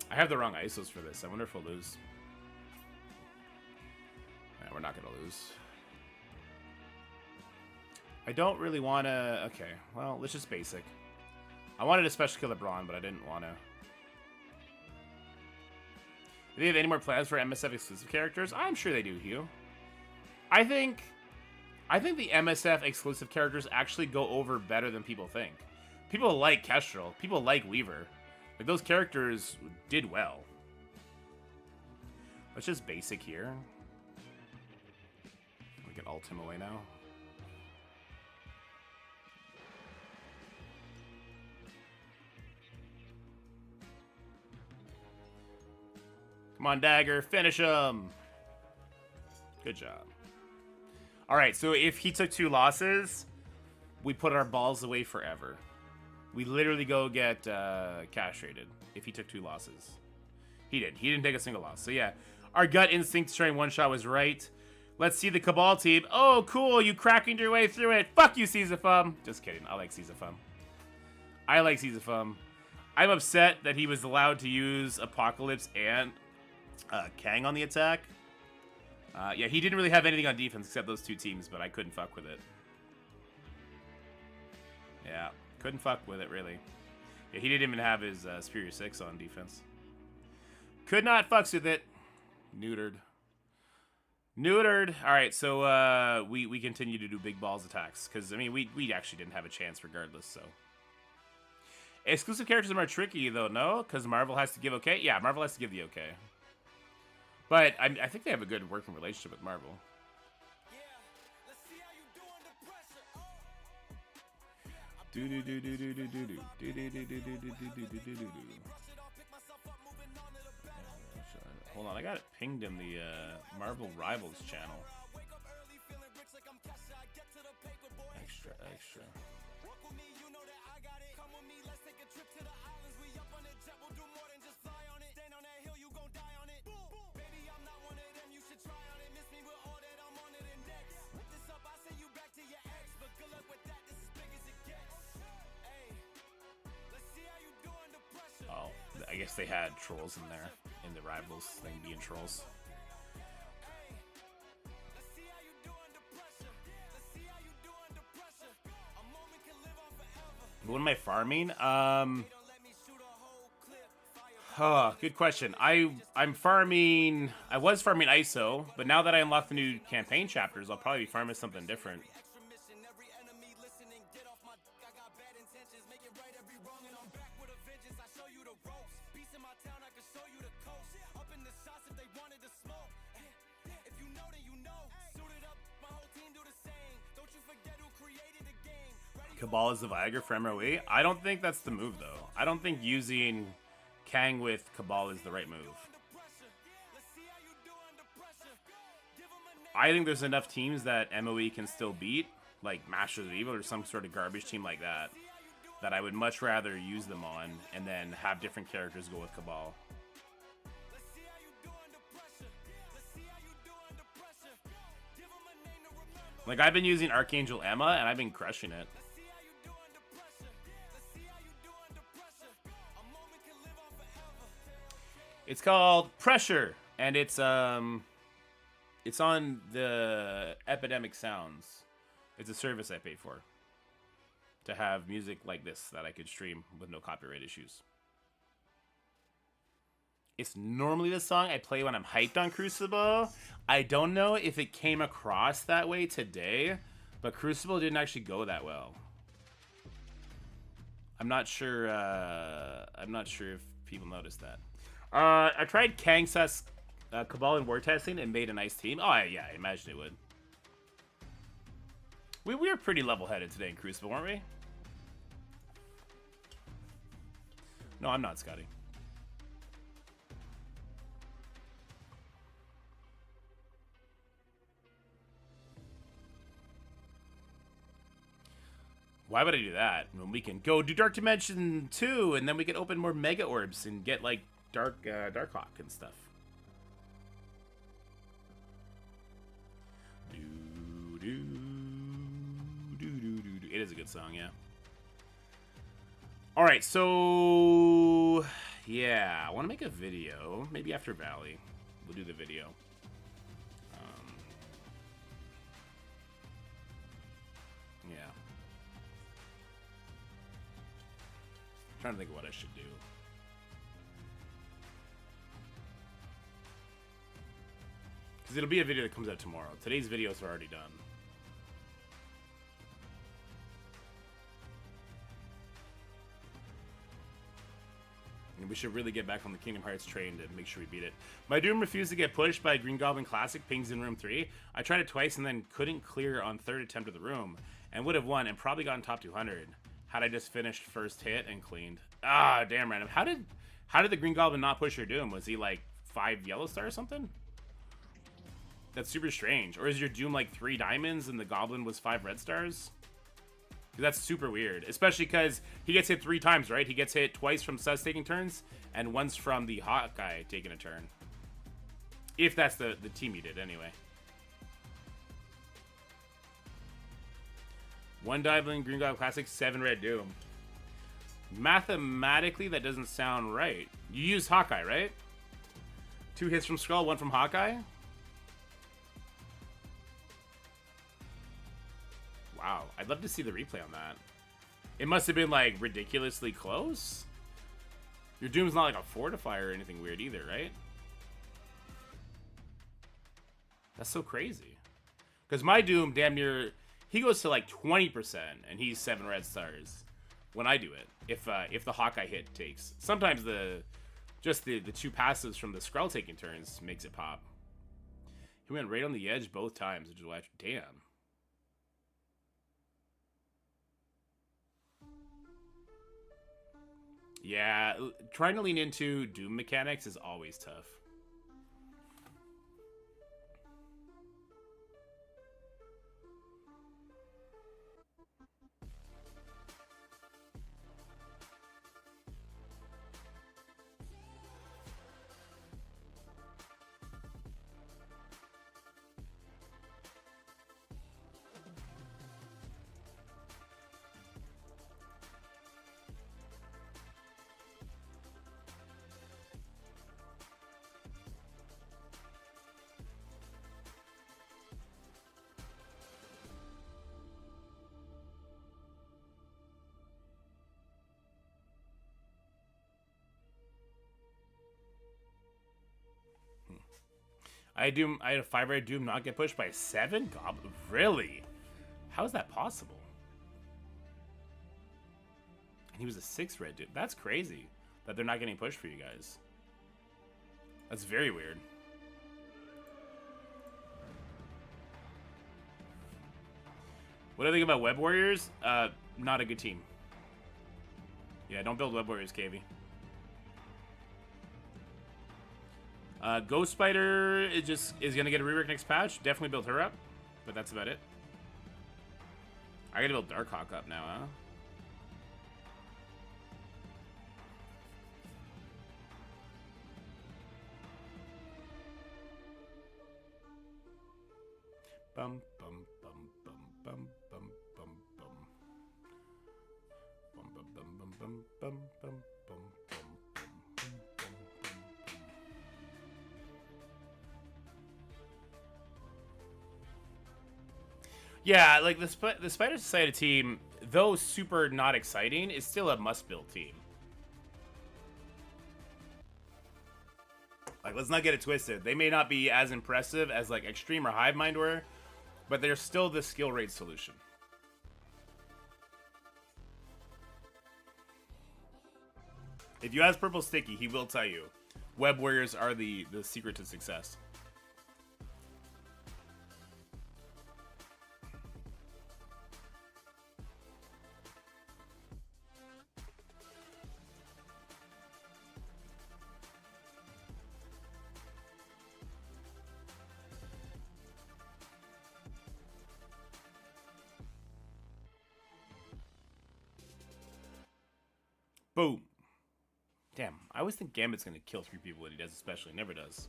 I have the wrong ISOs for this. I wonder if we'll lose. Nah, we're not going to lose. I don't really want to... Okay, well, let's just basic. I wanted to special kill LeBron, but I didn't want to. Do they have any more plans for MSF exclusive characters? I'm sure they do, Hugh. I think the MSF exclusive characters actually go over better than people think. People like Kestrel. People like Weaver. Like, those characters did well. Let's just basic here. We can ult him away now. Come on, Dagger. Finish him. Good job. All right, so if he took 2 losses, we put our balls away forever. We literally go get castrated if he took 2 losses. He did. He didn't take a single loss. So yeah, our gut instinct to try and one-shot was right. Let's see the Cabal team. Oh, cool. You cracking your way through it. Fuck you, Caesarfum. Just kidding. I like Caesarfum. I like Caesarfum. I'm upset that he was allowed to use Apocalypse and Kang on the attack. Yeah, he didn't really have anything on defense except those 2 teams, but I couldn't fuck with it. Yeah. Couldn't fuck with it, really. Yeah, he didn't even have his Superior 6 on defense. Could not fucks with it. Neutered. Neutered. Alright, so we continue to do big balls attacks. Because, I mean, we actually didn't have a chance regardless, so. Exclusive characters are more tricky, though, no? Because Marvel has to give okay? Yeah, Marvel has to give the okay. But I think they have a good working relationship with Marvel. Hold on, I got it pinged in the Marvel Rivals channel. Extra. Oh, I guess they had trolls in there, in the Rivals thing being trolls. What am I farming? Good question. I'm farming... I was farming ISO, but now that I unlocked the new campaign chapters, I'll probably be farming something different. Cabal is the Viagra for MRE? I don't think that's the move, though. I don't think using Kang with Cabal is the right move. I think there's enough teams that MOE can still beat, like Masters of Evil or some sort of garbage team like that, that I would much rather use them on and then have different characters go with Cabal. Like, I've been using Archangel Emma, and I've been crushing it. It's called Pressure, and it's on the Epidemic Sounds. It's a service I pay for to have music like this that I could stream with no copyright issues. It's normally the song I play when I'm hyped on Crucible. I don't know if it came across that way today, but Crucible didn't actually go that well. I'm not sure if people noticed that. I tried Kang Sus Cabal and War Testing and made a nice team. Oh, yeah, I imagine it would. We were pretty level-headed today in Crucible, weren't we? No, I'm not, Scotty. Why would I do that when we can go do Dark Dimension 2 and then we can open more Mega Orbs and get like Dark Hawk and stuff. It is a good song, yeah. All right, so yeah, I want to make a video. Maybe after Valley, we'll do the video. Yeah. Trying to think of what I should do. Because it'll be a video that comes out tomorrow. Today's videos are already done. And we should really get back on the Kingdom Hearts train to make sure we beat it. My Doom refused to get pushed by Green Goblin Classic Pings in Room 3. I tried it twice and then couldn't clear on third attempt of the room. And would have won and probably gotten top 200. Had I just finished first hit and cleaned. Ah, damn random. How did the Green Goblin not push your Doom? Was he like 5 yellow star or something? That's super strange. Or is your Doom like 3 diamonds and the Goblin was 5 red stars? That's super weird. Especially because he gets hit 3 times, right? He gets hit twice from Sus taking turns and once from the Hawkeye taking a turn. If that's the team you did anyway. 1 Diamond Green Goblin Classic, 7 red Doom. Mathematically, that doesn't sound right. You used Hawkeye, right? 2 hits from Skull, 1 from Hawkeye? Wow, I'd love to see the replay on that. It must have been, like, ridiculously close? Your Doom's not like a fortifier or anything weird either, right? That's so crazy. Because my Doom, damn near... He goes to like 20% and he's 7 red stars when I do it. If the Hawkeye hit takes. Sometimes the 2 passives from the Skrull taking turns makes it pop. He went right on the edge both times, which is why, damn. Yeah, trying to lean into Doom mechanics is always tough. I had a 5 red Doom not get pushed by 7 Goblin. Really? How is that possible? And he was a 6 red Doom. That's crazy that they're not getting pushed for you guys. That's very weird. What do I think about Web Warriors? Not a good team. Yeah, don't build Web Warriors, KV. Ghost Spider is gonna get a rework next patch. Definitely build her up, but that's about it. I gotta build Dark Hawk up now, huh? Bum bum bum bum bum bum bum bum bum bum bum bum bum bum bum. Yeah, like the Spider Society team, though super not exciting, is still a must-build team. Like, let's not get it twisted. They may not be as impressive as like Extreme or Hive Mind were, but they're still the skill rate solution. If you ask Purple Sticky, he will tell you, Web Warriors are the secret to success. Boom. Damn, I always think Gambit's gonna kill 3 people when he does, especially. Never does.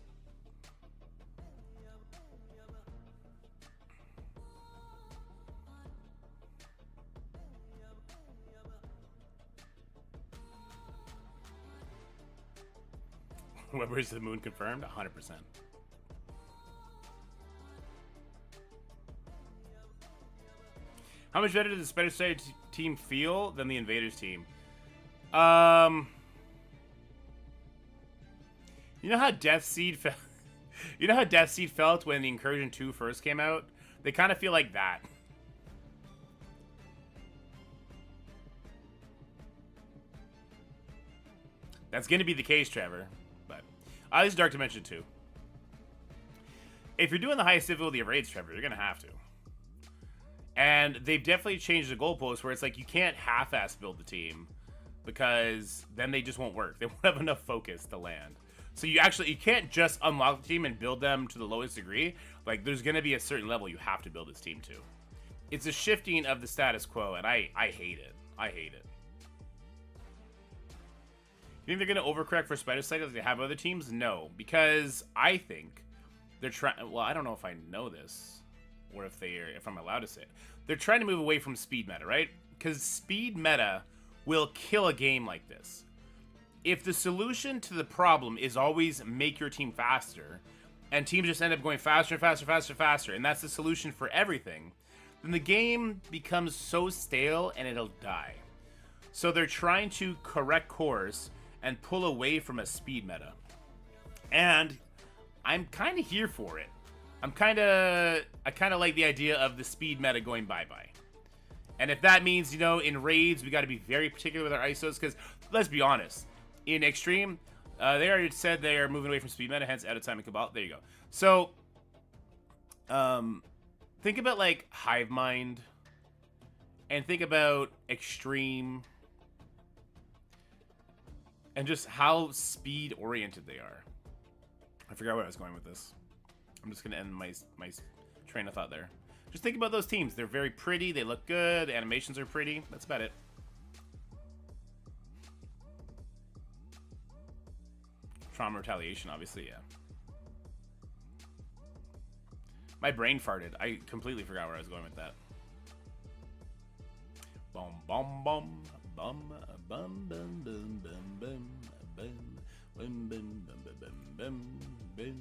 Whoever's the moon confirmed? 100%. How much better does the Spider Side team feel than the Invaders team? You know how Death Seed felt? You know how Death Seed felt when the Incursion 2 first came out? They kind of feel like that. That's going to be the case, Trevor. But this is Dark Dimension 2. If you're doing the highest difficulty of raids, Trevor, you're going to have to. And they've definitely changed the goalposts where it's like you can't half-ass build the team because then they just won't work. They won't have enough focus to land. So you can't just unlock the team and build them to the lowest degree. Like, there's going to be a certain level you have to build this team to. It's a shifting of the status quo, and I hate it. I hate it. You think they're going to overcorrect for Spider Side as they have other teams? No, because I think they're trying... Well, I don't know if I know this, or if I'm allowed to say it. They're trying to move away from speed meta, right? Because speed meta will kill a game like this. If the solution to the problem is always make your team faster, and teams just end up going faster and faster, faster, faster, and that's the solution for everything, then the game becomes so stale and it'll die. So they're trying to correct course and pull away from a speed meta. And I'm kind of here for it. I kind of like the idea of the speed meta going bye-bye. And if that means, you know, in raids, we got to be very particular with our ISOs, because let's be honest, in Extreme, they already said they are moving away from speed meta, hence out of time and Cabal. There you go. So, think about, like, Hive Mind, and think about Extreme, and just how speed-oriented they are. I forgot where I was going with this. I'm just going to end my train of thought there. Just think about those teams. They're very pretty. They look good. The animations are pretty. That's about it. Trauma Retaliation, obviously, yeah. My brain farted. I completely forgot where I was going with that. Bum, bum, bum. Bum, bum, bum, bum, bum, bum, bum, bum, bum, bum, bum, bum, bum.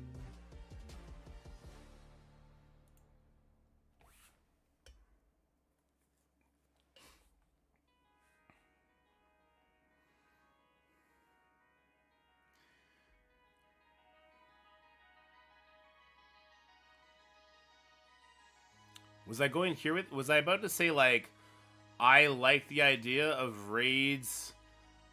Was I going here with... Was I about to say, like, I like the idea of raids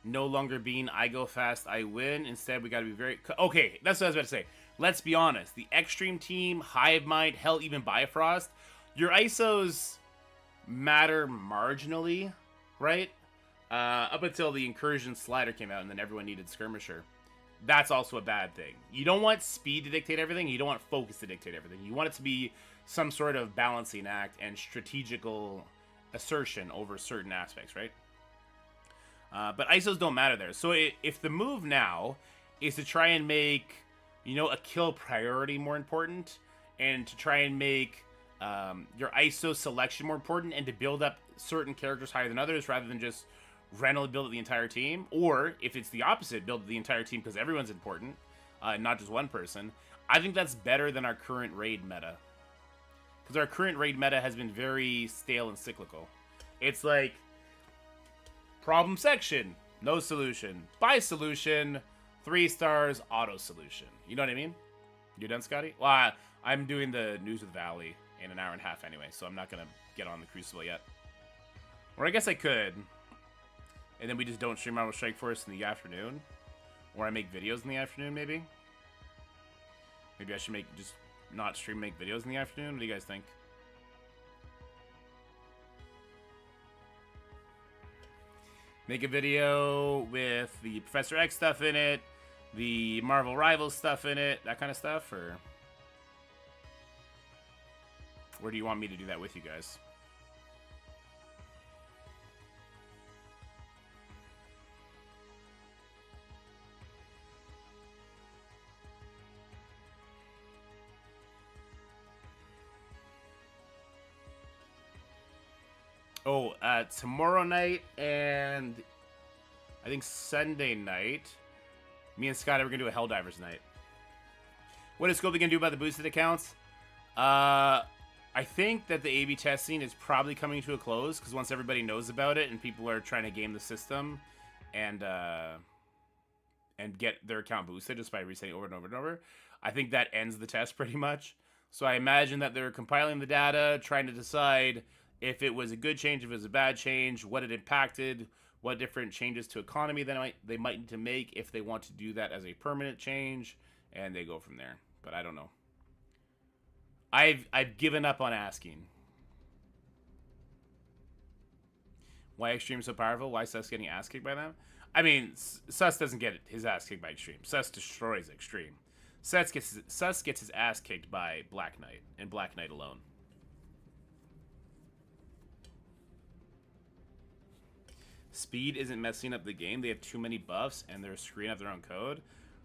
no longer being I go fast, I win. Instead, we got to be very... Okay, that's what I was about to say. Let's be honest. The Extreme team, Hive Mind, hell, even Bifrost, your ISOs matter marginally, right? Up until the Incursion slider came out and then everyone needed Skirmisher. That's also a bad thing. You don't want speed to dictate everything. You don't want focus to dictate everything. You want it to be some sort of balancing act and strategical assertion over certain aspects, right? But ISOs don't matter there. So if the move now is to try and make, you know, a kill priority more important, and to try and make your ISO selection more important, and to build up certain characters higher than others rather than just randomly build up the entire team, or if it's the opposite, build the entire team because everyone's important, not just one person, I think that's better than our current raid meta. Because our current raid meta has been very stale and cyclical. It's like, problem section, no solution. Buy solution, 3 stars, auto solution. You know what I mean? You done, Scotty? Well, I'm doing the news with Valley in an hour and a half anyway, so I'm not going to get on the Crucible yet. Or I guess I could. And then we just don't stream Marvel Strike Force in the afternoon. Or I make videos in the afternoon, maybe. Maybe I should just not stream, make videos in the afternoon. What do you guys think? Make a video with the Professor X stuff in it, the Marvel Rivals stuff in it, that kind of stuff, or do you want me to do that with you guys? Oh, tomorrow night and I think Sunday night, me and Scott are going to do a Helldivers night. What is Scopely going to do about the boosted accounts? I think that the A/B testing is probably coming to a close because once everybody knows about it and people are trying to game the system and get their account boosted just by resetting over and over and over, I think that ends the test pretty much. So I imagine that they're compiling the data, trying to decide if it was a good change, if it was a bad change, what it impacted, what different changes to economy they might need to make if they want to do that as a permanent change, and they go from there. But I don't know. I've given up on asking. Why Extreme so powerful? Why Sus getting ass kicked by them? I mean, Sus doesn't get his ass kicked by Extreme. Sus destroys Extreme. Sus gets his ass kicked by Black Knight, and Black Knight alone. Speed isn't messing up the game. They have too many buffs, and they're screwing up their own code.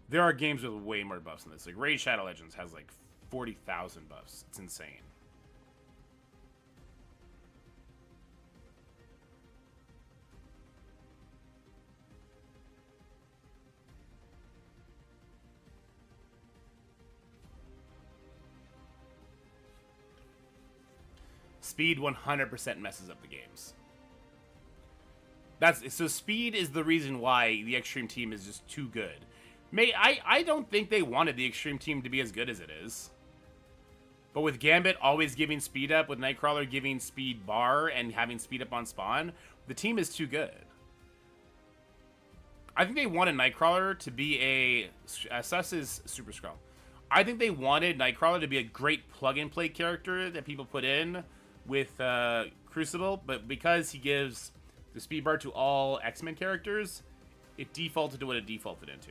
There are games with way more buffs than this. Like, Raid Shadow Legends has, like, 40,000 buffs. It's insane. Speed 100% messes up the games. So speed is the reason why the Extreme team is just too good. I don't think they wanted the Extreme team to be as good as it is. But with Gambit always giving speed up, with Nightcrawler giving speed bar and having speed up on spawn, the team is too good. I think they wanted Nightcrawler to be Sus is Super Skrull. I think they wanted Nightcrawler to be a great plug-and-play character that people put in with Crucible, but because he gives the speed bar to all X-Men characters, it defaulted to what it defaulted into.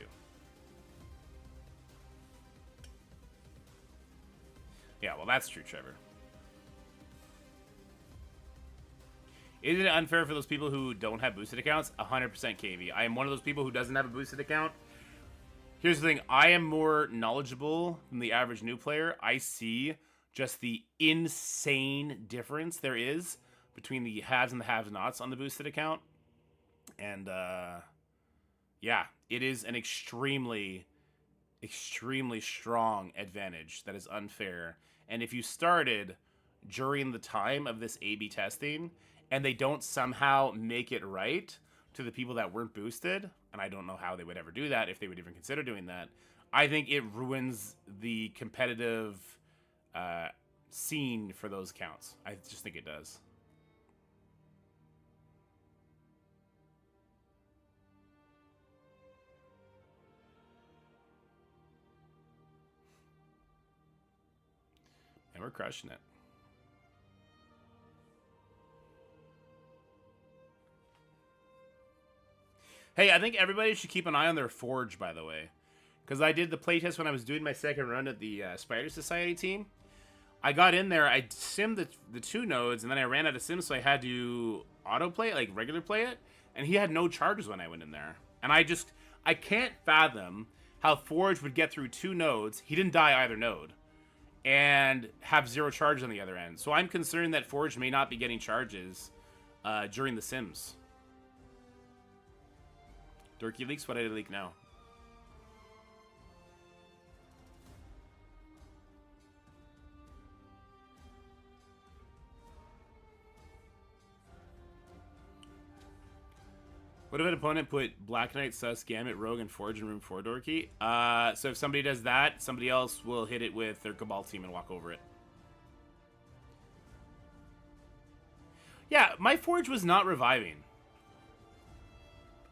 Yeah, well, that's true, Trevor. Isn't it unfair for those people who don't have boosted accounts? 100% KV. I am one of those people who doesn't have a boosted account. Here's the thing. I am more knowledgeable than the average new player. I see just the insane difference there is between the haves and the have-nots on the boosted account. And, yeah, it is an extremely strong advantage that is unfair. And if you started during the time of this A/B testing and they don't somehow make it right to the people that weren't boosted, and I don't know how they would ever do that, if they would even consider doing that, I think it ruins the competitive scene for those accounts. I just think it does. And we're crushing it. Hey, I think everybody should keep an eye on their Forge, by the way. Because I did the playtest when I was doing my second run at the Spider Society team. I got in there, I simmed the 2 nodes, and then I ran out of sims, so I had to autoplay it, like regular play it. And he had no charges when I went in there. And I can't fathom how Forge would get through 2 nodes. He didn't die either node. And have 0 charges on the other end. So I'm concerned that Forge may not be getting charges during the sims. Dorky leaks? What did I leak now? What if an opponent put Black Knight, Sus, Gambit, Rogue, and Forge in room 4, Dorky? So if somebody does that, somebody else will hit it with their Cabal team and walk over it. Yeah, my Forge was not reviving.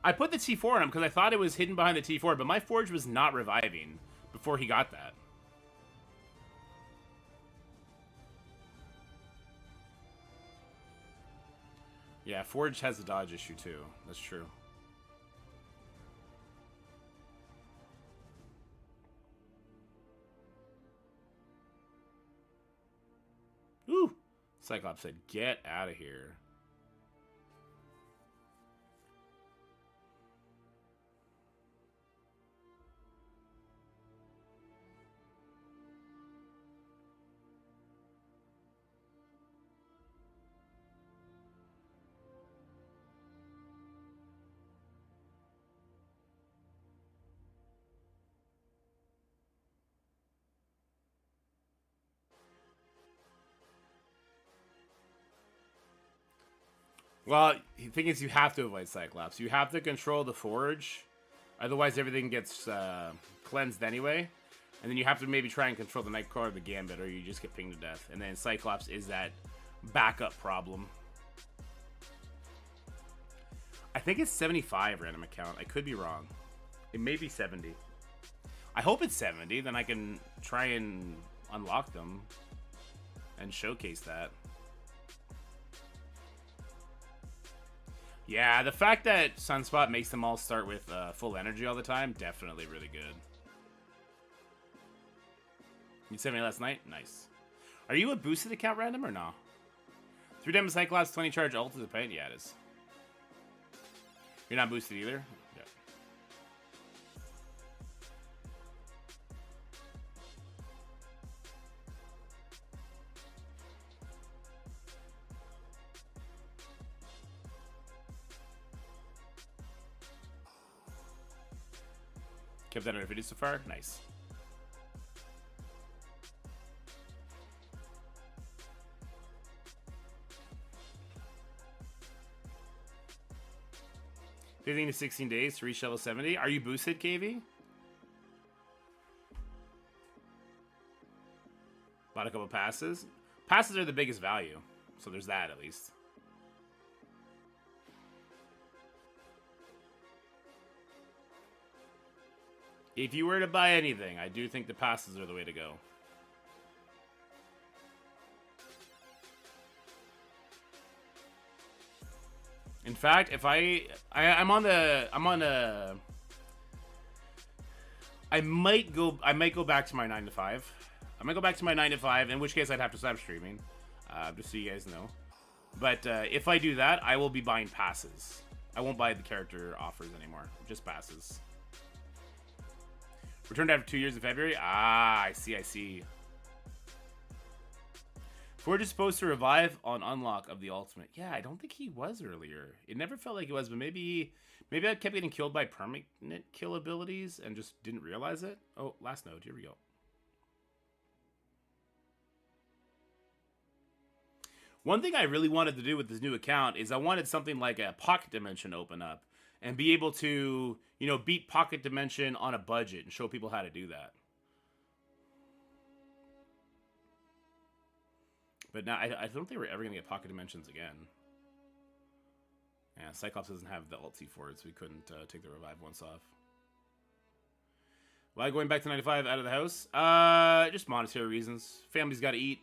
I put the T4 on him because I thought it was hidden behind the T4, but my Forge was not reviving before he got that. Yeah, Forge has a dodge issue too. That's true. Ooh! Cyclops said, get out of here. Well, the thing is, you have to avoid Cyclops. You have to control the Forge. Otherwise, everything gets cleansed anyway. And then you have to maybe try and control the Nightcrawler or the Gambit, or you just get pinged to death. And then Cyclops is that backup problem. I think it's 75 random account. I could be wrong. It may be 70. I hope it's 70. Then I can try and unlock them and showcase that. Yeah, the fact that Sunspot makes them all start with full energy all the time, definitely really good. You sent me last night? Nice. Are you a boosted account random or no? 3 Demon Cyclops, 20 charge ult is a pain? Yeah, it is. You're not boosted either? Yeah. Kept that in our video so far? Nice. To 16 days to reach level 70. Are you boosted, KV? Bought a couple passes. Passes are the biggest value, so there's that at least. If you were to buy anything, I do think the passes are the way to go. In fact, if I might go back to my 9 to 5. I might go back to my 9 to 5, in which case I'd have to stop streaming, just so you guys know. But if I do that, I will be buying passes. I won't buy the character offers anymore, just passes. Returned after 2 years in February. Ah, I see. Forge is supposed to revive on unlock of the ultimate. Yeah, I don't think he was earlier. It never felt like he was, but maybe I kept getting killed by permanent kill abilities and just didn't realize it. Oh, last node. Here we go. One thing I really wanted to do with this new account is I wanted something like a pocket dimension open up and be able to, you know, beat pocket dimension on a budget and show people how to do that. But now, I don't think we're ever going to get pocket dimensions again. Yeah, Cyclops doesn't have the ult for it, so we couldn't take the revive once off. Why going back to 95 out of the house? Just monetary reasons. Family's got to eat.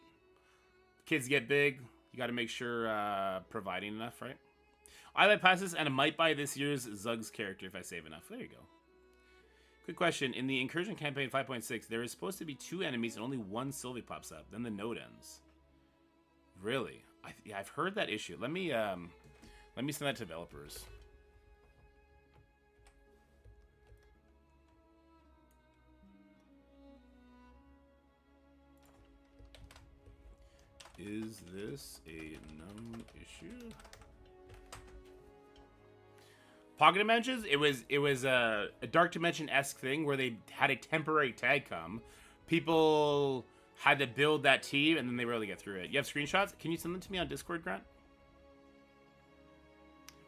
Kids get big. You got to make sure providing enough, right? I buy passes, and I might buy this year's Zug's character if I save enough. There you go. Good question. In the Incursion campaign 5.6, there is supposed to be 2 enemies and only 1 Sylvie pops up. Then the node ends. Really? Yeah, I've heard that issue. Let me send that to developers. Is this a known issue? Pocket Dimensions? It was a Dark Dimension-esque thing where they had a temporary tag come. People had to build that team, and then they were able to get through it. You have screenshots? Can you send them to me on Discord, Grant?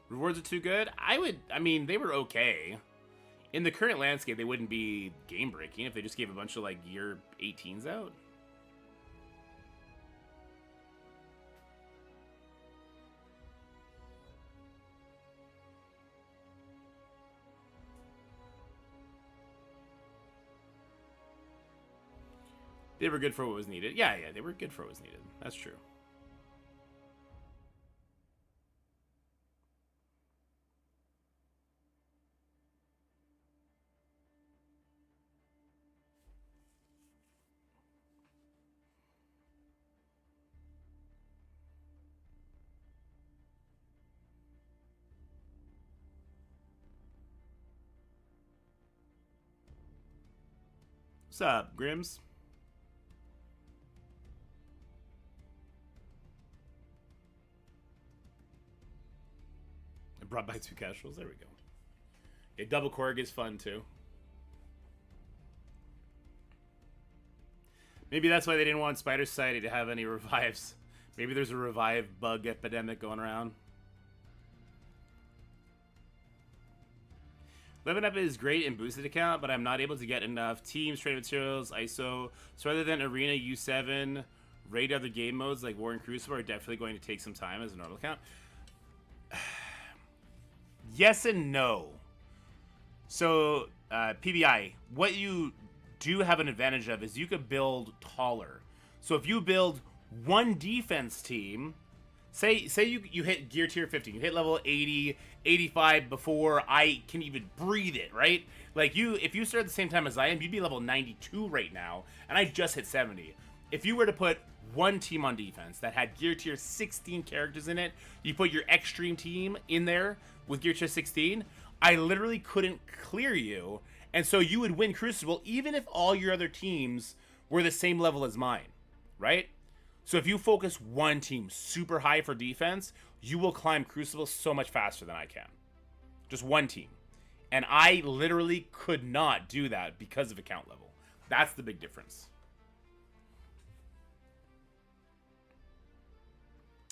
Rewards are too good? I mean, they were okay. In the current landscape, they wouldn't be game-breaking if they just gave a bunch of, like, year 18s out. They were good for what was needed. Yeah, they were good for what was needed. That's true. What's up, Grims? Brought back 2 casuals. There we go. Yeah, double Korg is fun too. Maybe that's why they didn't want Spider Society to have any revives. Maybe there's a revive bug epidemic going around. Living Up is great in boosted account, but I'm not able to get enough teams, trade materials, ISO. So rather than Arena, U7, raid other game modes like War and Crucible are definitely going to take some time as a normal account. Yes and no. So, PBI, what you do have an advantage of is you could build taller. So if you build one defense team, say you hit gear tier 15, you hit level 80, 85 before I can even breathe it, right? Like if you start at the same time as I am, you'd be level 92 right now, and I just hit 70. If you were to put one team on defense that had gear tier 16 characters in it, you put your extreme team in there with gear tier 16, I literally couldn't clear you, and so you would win Crucible even if all your other teams were the same level as mine, right? So if you focus one team super high for defense, you will climb Crucible so much faster than I can. Just one team. And I literally could not do that because of account level. That's the big difference.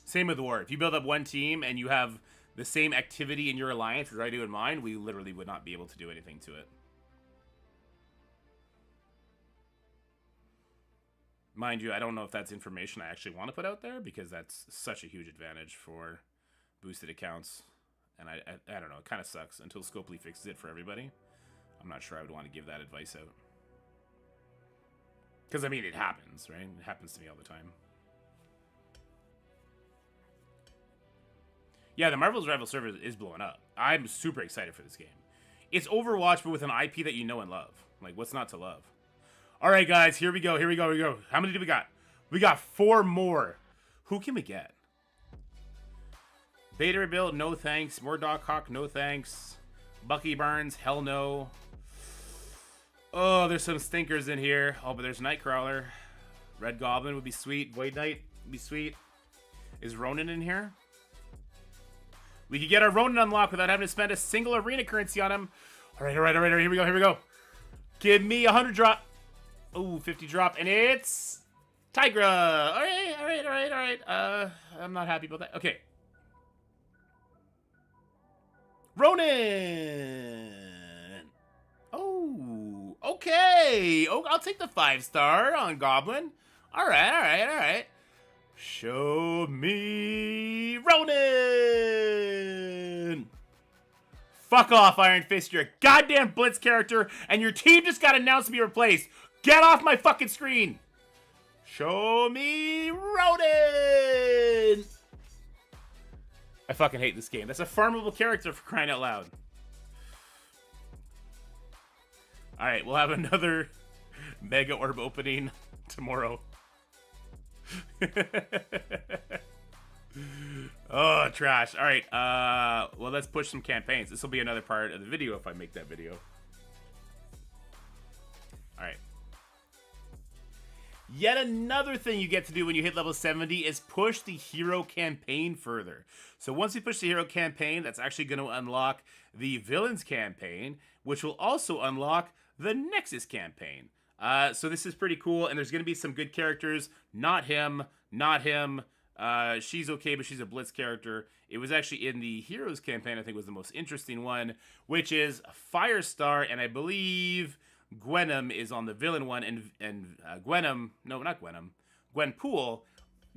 Same with War. If you build up one team and you have the same activity in your alliance as I do in mine, we literally would not be able to do anything to it. Mind you, I don't know if that's information I actually want to put out there, because that's such a huge advantage for boosted accounts. And I don't know, it kind of sucks until Scopely fixes it for everybody. I'm not sure I would want to give that advice out. Because, I mean, it happens, right? It happens to me all the time. Yeah, the Marvel's Rival server is blowing up. I'm super excited for this game. It's Overwatch, but with an IP that you know and love. Like, what's not to love? All right, guys, here we go. How many do we got? We got 4 more. Who can we get? Beta Rebuild, no thanks. More Doc Hawk, no thanks. Bucky Barnes, hell no. Oh, there's some stinkers in here. Oh, but there's Nightcrawler. Red Goblin would be sweet. Void Knight would be sweet. Is Ronin in here? We could get our Ronin unlocked without having to spend a single arena currency on him. All right, here we go. Give me 100 drop. Ooh, 50 drop, and it's Tigra. All right. I'm not happy about that. Okay. Ronin. Oh, okay. Oh, I'll take the 5-star on Goblin. All right. Show me Ronin. Fuck off, Iron Fist. You're a goddamn Blitz character, and your team just got announced to be replaced. Get off my fucking screen. Show me Ronin. I fucking hate this game. That's a farmable character, for crying out loud. Alright, we'll have another Mega Orb opening tomorrow. Oh, trash. Alright, well, let's push some campaigns. This will be another part of the video if I make that video. Alright. Yet another thing you get to do when you hit level 70 is push the hero campaign further. So once you push the hero campaign, that's actually going to unlock the villains campaign, which will also unlock the Nexus campaign. So this is pretty cool, and there's going to be some good characters. Not him. She's okay, but she's a Blitz character. It was actually in the Heroes campaign, I think, was the most interesting one, which is Firestar, and I believe Gwenum is on the villain one, and Gwenum, no, not Gwenum, Gwenpool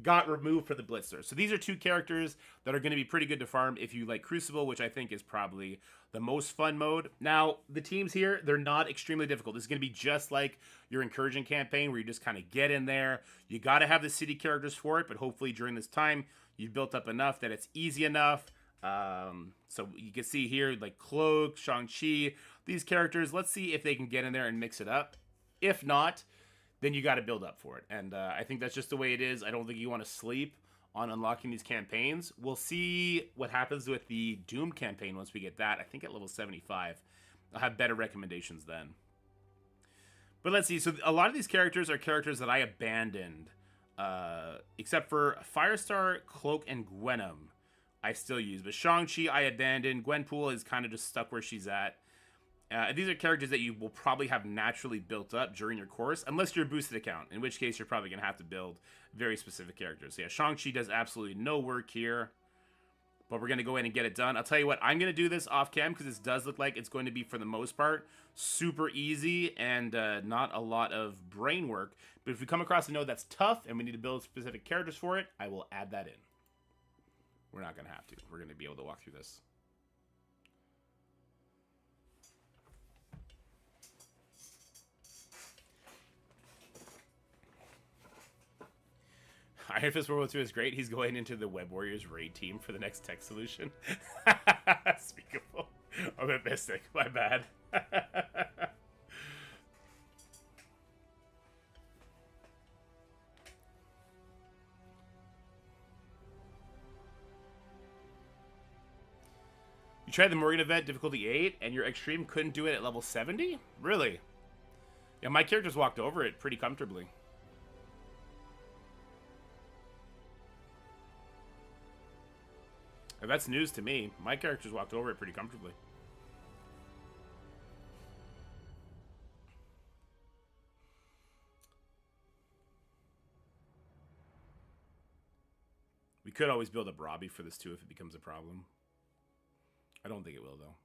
got removed for the Blitzer. So these are 2 characters that are going to be pretty good to farm if you like Crucible, which I think is probably the most fun mode. Now, the teams here, they're not extremely difficult. This is going to be just like your Incursion campaign, where you just kind of get in there. You got to have the city characters for it, but hopefully during this time, you've built up enough that it's easy enough. So you can see here, like Cloak, Shang-Chi, these characters. Let's see if they can get in there and mix it up. If not, then you got to build up for it. And I think that's just the way it is. I don't think you want to sleep on unlocking these campaigns. We'll see what happens with the Doom campaign once we get that. I think at level 75. I'll have better recommendations then. But let's see. So a lot of these characters are characters that I abandoned. Except for Firestar, Cloak, and Gwenum. I still use. But Shang-Chi I abandoned. Gwenpool is kind of just stuck where she's at. These are characters that you will probably have naturally built up during your course, unless you're a boosted account, in which case you're probably going to have to build very specific characters. So yeah, Shang-Chi does absolutely no work here. but we're going to go in and get it done. I'll tell you what, I'm going to do this off cam because this does look like it's going to be, for the most part, super easy and not a lot of brain work. But if we come across a node that's tough and we need to build specific characters for it, I will add that in. We're not going to have to. We're going to be able to walk through this. Iron Fist World War 2 is great. He's going into the Web Warriors raid team for the next tech solution. Speakable. I'm a mystic. My bad. You tried the Morgan event, difficulty 8, and your extreme couldn't do it at level 70? Really? Yeah, my characters walked over it pretty comfortably. That's news to me. My characters walked over it pretty comfortably. We could always build up Robbie for this too if it becomes a problem. I don't think it will though.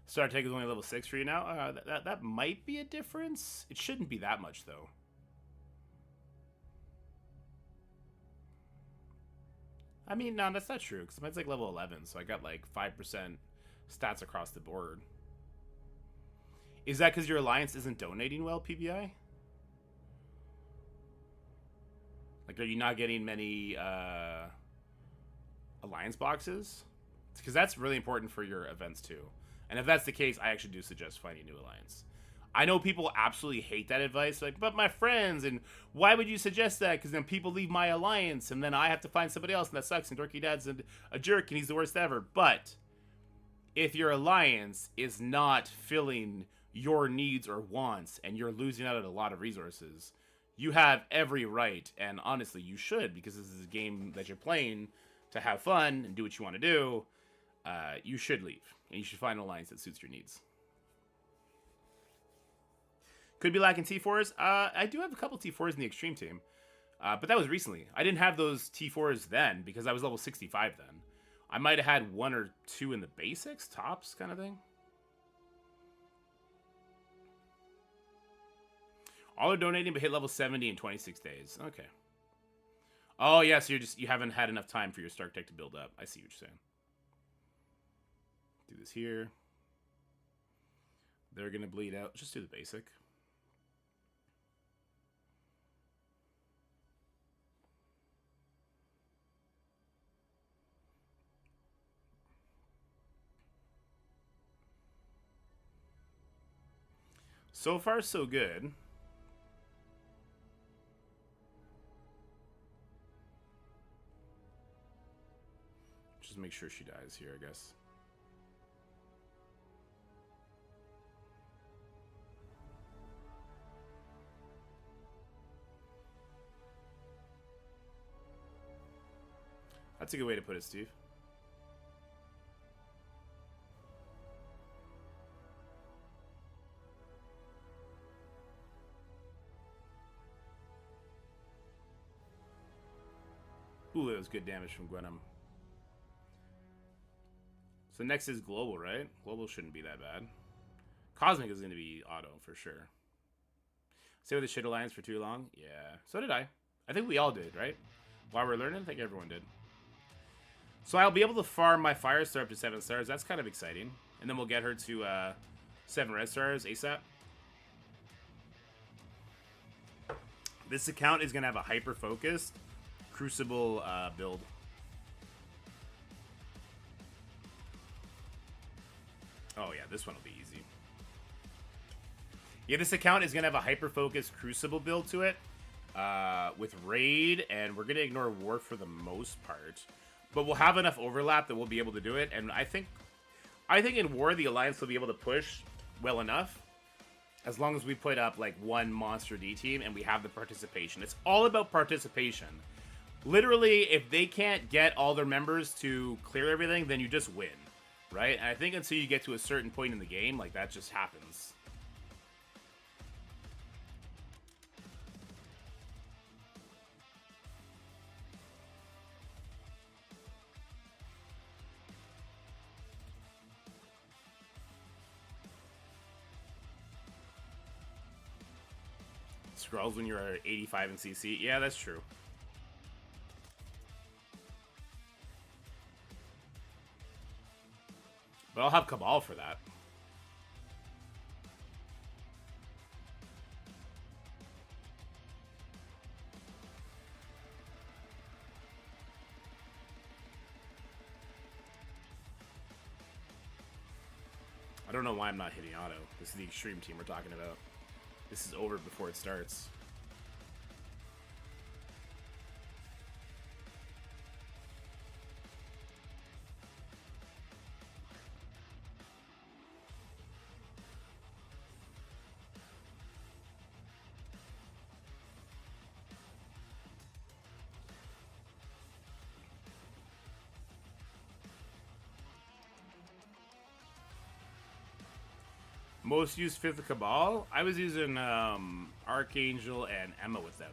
Star Tech is only level 6 for you now. That might be a difference. It shouldn't be that much, though. I mean, no, that's not true, because mine's like level 11, so I got like 5% stats across the board. Is that because your alliance isn't donating well, PBI? Like, are you not getting many alliance boxes? Because that's really important for your events, too. And if that's the case, I actually do suggest finding a new alliance. I know people absolutely hate that advice. Like, but my friends, and why would you suggest that? Because then people leave my alliance, and then I have to find somebody else, and that sucks, and Dorky Dad's a jerk, and he's the worst ever. But if your alliance is not filling your needs or wants, and you're losing out on a lot of resources, you have every right, and honestly, you should, because this is a game that you're playing to have fun and do what you want to do. You should leave, and you should find an alliance that suits your needs. Could be lacking T4s. I do have a couple T4s in the Extreme team, but that was recently. I didn't have those T4s then because I was level 65 then. I might have had 1 or 2 in the basics, tops kind of thing. All are donating but hit level 70 in 26 days. Okay. Oh, yeah, so you haven't had enough time for your Stark Tech to build up. I see what you're saying. Do this here. They're going to bleed out. Just do the basic. So far, so good. Just make sure she dies here, I guess. That's a good way to put it, Steve. Ooh, that was good damage from Gwenum. So next is Global, right? Global shouldn't be that bad. Cosmic is going to be auto, for sure. Stay with the shit alliance for too long? Yeah, so did I. I think we all did, right? While we're learning, I think everyone did. So I'll be able to farm my Fire Star up to 7 stars. That's kind of exciting. And then we'll get her to 7 red stars ASAP. This account is going to have a hyper-focused Crucible build. Oh yeah, this one will be easy. Yeah, this account is going to have a hyper-focused Crucible build to it. With Raid, and we're going to ignore War for the most part. But we'll have enough overlap that we'll be able to do it. And I think in War, the Alliance will be able to push well enough. As long as we put up, like, one Monster D team and we have the participation. It's all about participation. Literally, if they can't get all their members to clear everything, then you just win. Right? And I think until you get to a certain point in the game, like, that just happens. Scrolls when you're 85 in CC. Yeah, that's true. But I'll have Cabal for that. I don't know why I'm not hitting auto. This is the extreme team we're talking about. This is over before it starts. Most used 5th Cabal? I was using Archangel and Emma with them.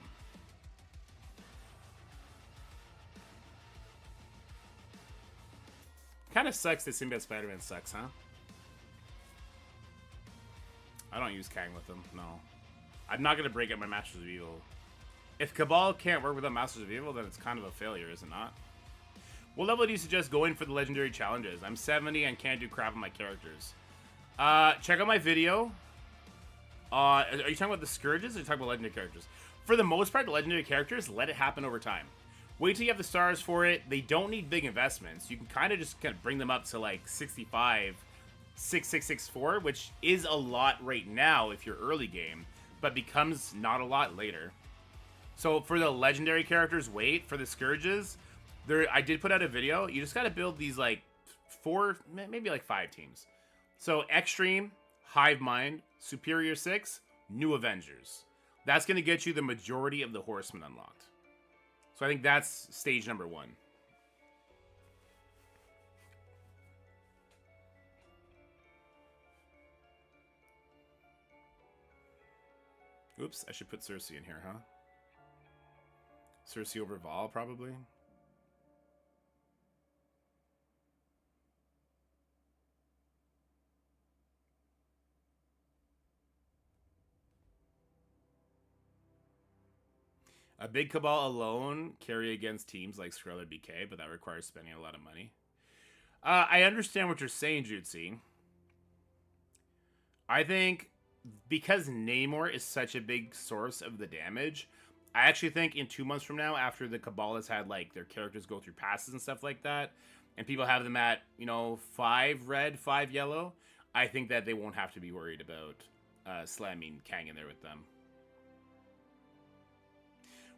Kind of sucks that Symbiote Spider-Man sucks, huh? I don't use Kang with them, no. I'm not going to break up my Masters of Evil. If Cabal can't work without Masters of Evil, then it's kind of a failure, is it not? What level do you suggest going for the Legendary Challenges? I'm 70 and can't do crap on my characters. Check out my video. Are you talking about the Scourges or are you talking about Legendary characters? For the most part, the Legendary characters, let it happen over time. Wait till you have the stars for it. They don't need big investments. You can kind of just bring them up to like 65, 6664, which is a lot right now if you're early game, but becomes not a lot later. So for the Legendary characters, wait. For the Scourges, I did put out a video. You just got to build these like 4, maybe like 5 teams. So Extreme, Hive Mind, Superior 6, New Avengers. That's going to get you the majority of the Horsemen unlocked. So I think that's stage number 1. Oops, I should put Cersei in here, huh? Cersei over Vol, probably. A big Cabal alone carry against teams like Skrull or BK, but that requires spending a lot of money. I understand what you're saying, Jutsi. I think because Namor is such a big source of the damage, I actually think in 2 months from now, after the Cabal has had like their characters go through passes and stuff like that, and people have them at, you know, 5 red, 5 yellow, I think that they won't have to be worried about slamming Kang in there with them.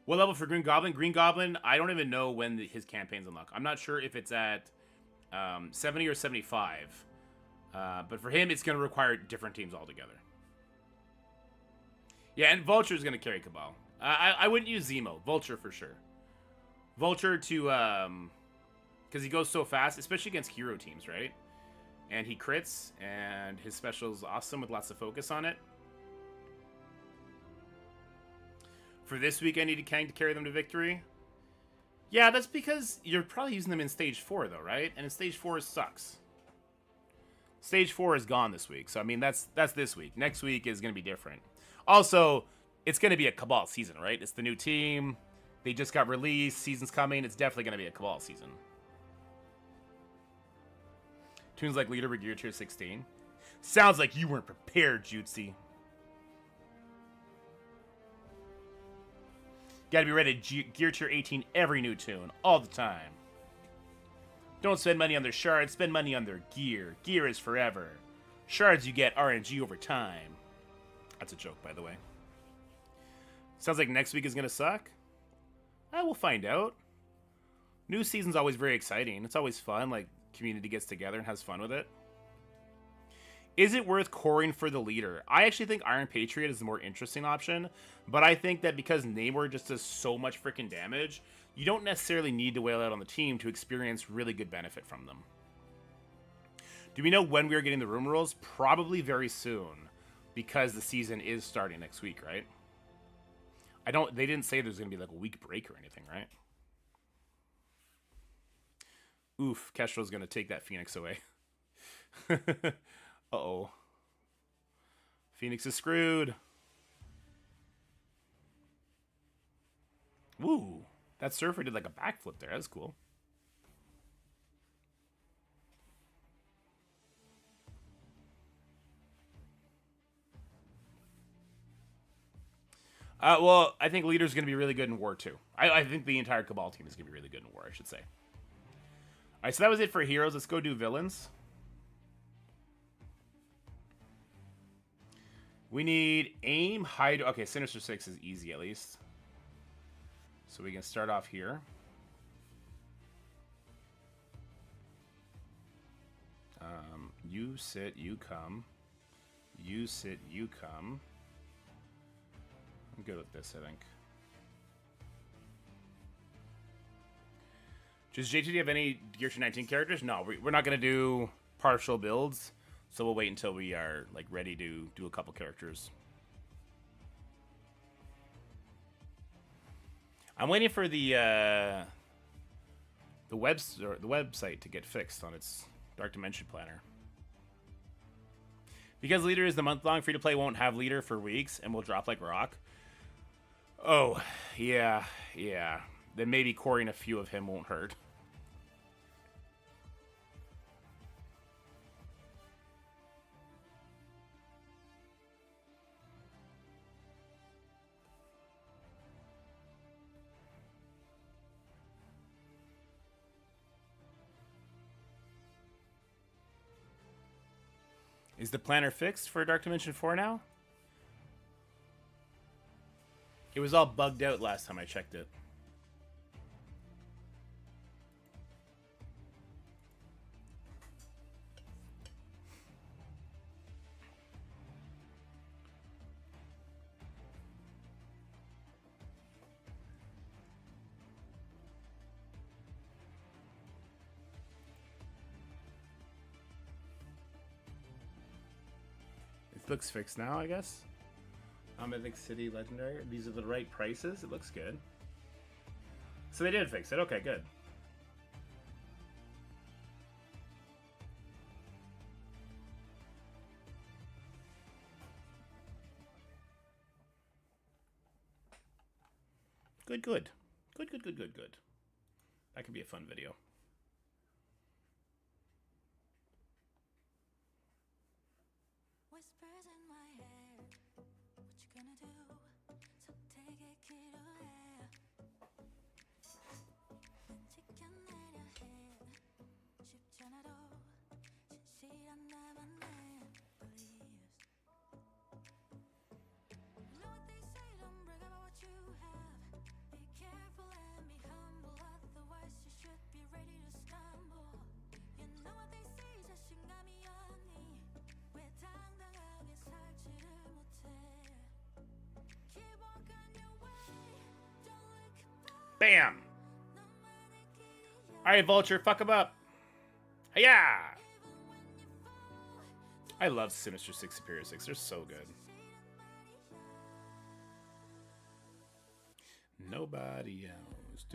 What level for Green Goblin? Green Goblin, I don't even know when his campaign's unlock. I'm not sure if it's at 70 or 75. But for him, it's going to require different teams altogether. Yeah, and Vulture is going to carry Cabal. I wouldn't use Zemo. Vulture for sure. Vulture to... because he goes so fast, especially against hero teams, right? And he crits, and his special's awesome with lots of focus on it. For this week, I needed Kang to carry them to victory. Yeah, that's because you're probably using them in Stage 4, though, right? And in Stage 4, it sucks. Stage 4 is gone this week, so, I mean, that's this week. Next week is going to be different. Also, it's going to be a Cabal season, right? It's the new team. They just got released. Season's coming. It's definitely going to be a Cabal season. Tunes like Leader with Gear Tier 16. Sounds like you weren't prepared, Jutsi. Gotta be ready to Gear Tier 18 every new tune, all the time. Don't spend money on their shards, spend money on their gear. Gear is forever. Shards you get RNG over time. That's a joke, by the way. Sounds like next week is gonna suck? We'll find out. New season's always very exciting. It's always fun, like, community gets together and has fun with it. Is it worth coring for the leader? I actually think Iron Patriot is the more interesting option, but I think that because Namor just does so much freaking damage, you don't necessarily need to wail out on the team to experience really good benefit from them. Do we know when we are getting the room rules? Probably very soon, because the season is starting next week, right? They didn't say there's going to be like a week break or anything, right? Oof, Kestrel's going to take that Phoenix away. Uh-oh. Phoenix is screwed. Woo! That surfer did like a backflip there. That's cool. Well, I think Leader's going to be really good in War too. I think the entire Cabal team is going to be really good in War, I should say. Alright, so that was it for heroes. Let's go do villains. We need aim, hide. Okay, Sinister 6 is easy at least. So we can start off here. You sit, you come. You sit, you come. I'm good with this, I think. Just JT, do you have any Gear 19 characters? No, we're not going to do partial builds. So we'll wait until we are like ready to do a couple characters. I'm waiting for the website to get fixed on its Dark Dimension planner. Because Leader is the month-long free-to-play, won't have Leader for weeks and will drop like rock. Oh, yeah. Then maybe coring a few of him won't hurt. Is the planner fixed for Dark Dimension 4 now? It was all bugged out last time I checked it. Looks fixed now, I guess. Mythic City Legendary. These are the right prices. It looks good. So they did fix it. Okay, good. Good. That could be a fun video. Bam! Alright, Vulture, fuck him up. Hiya! I love Sinister 6 Superior 6. They're so good. Nobody else.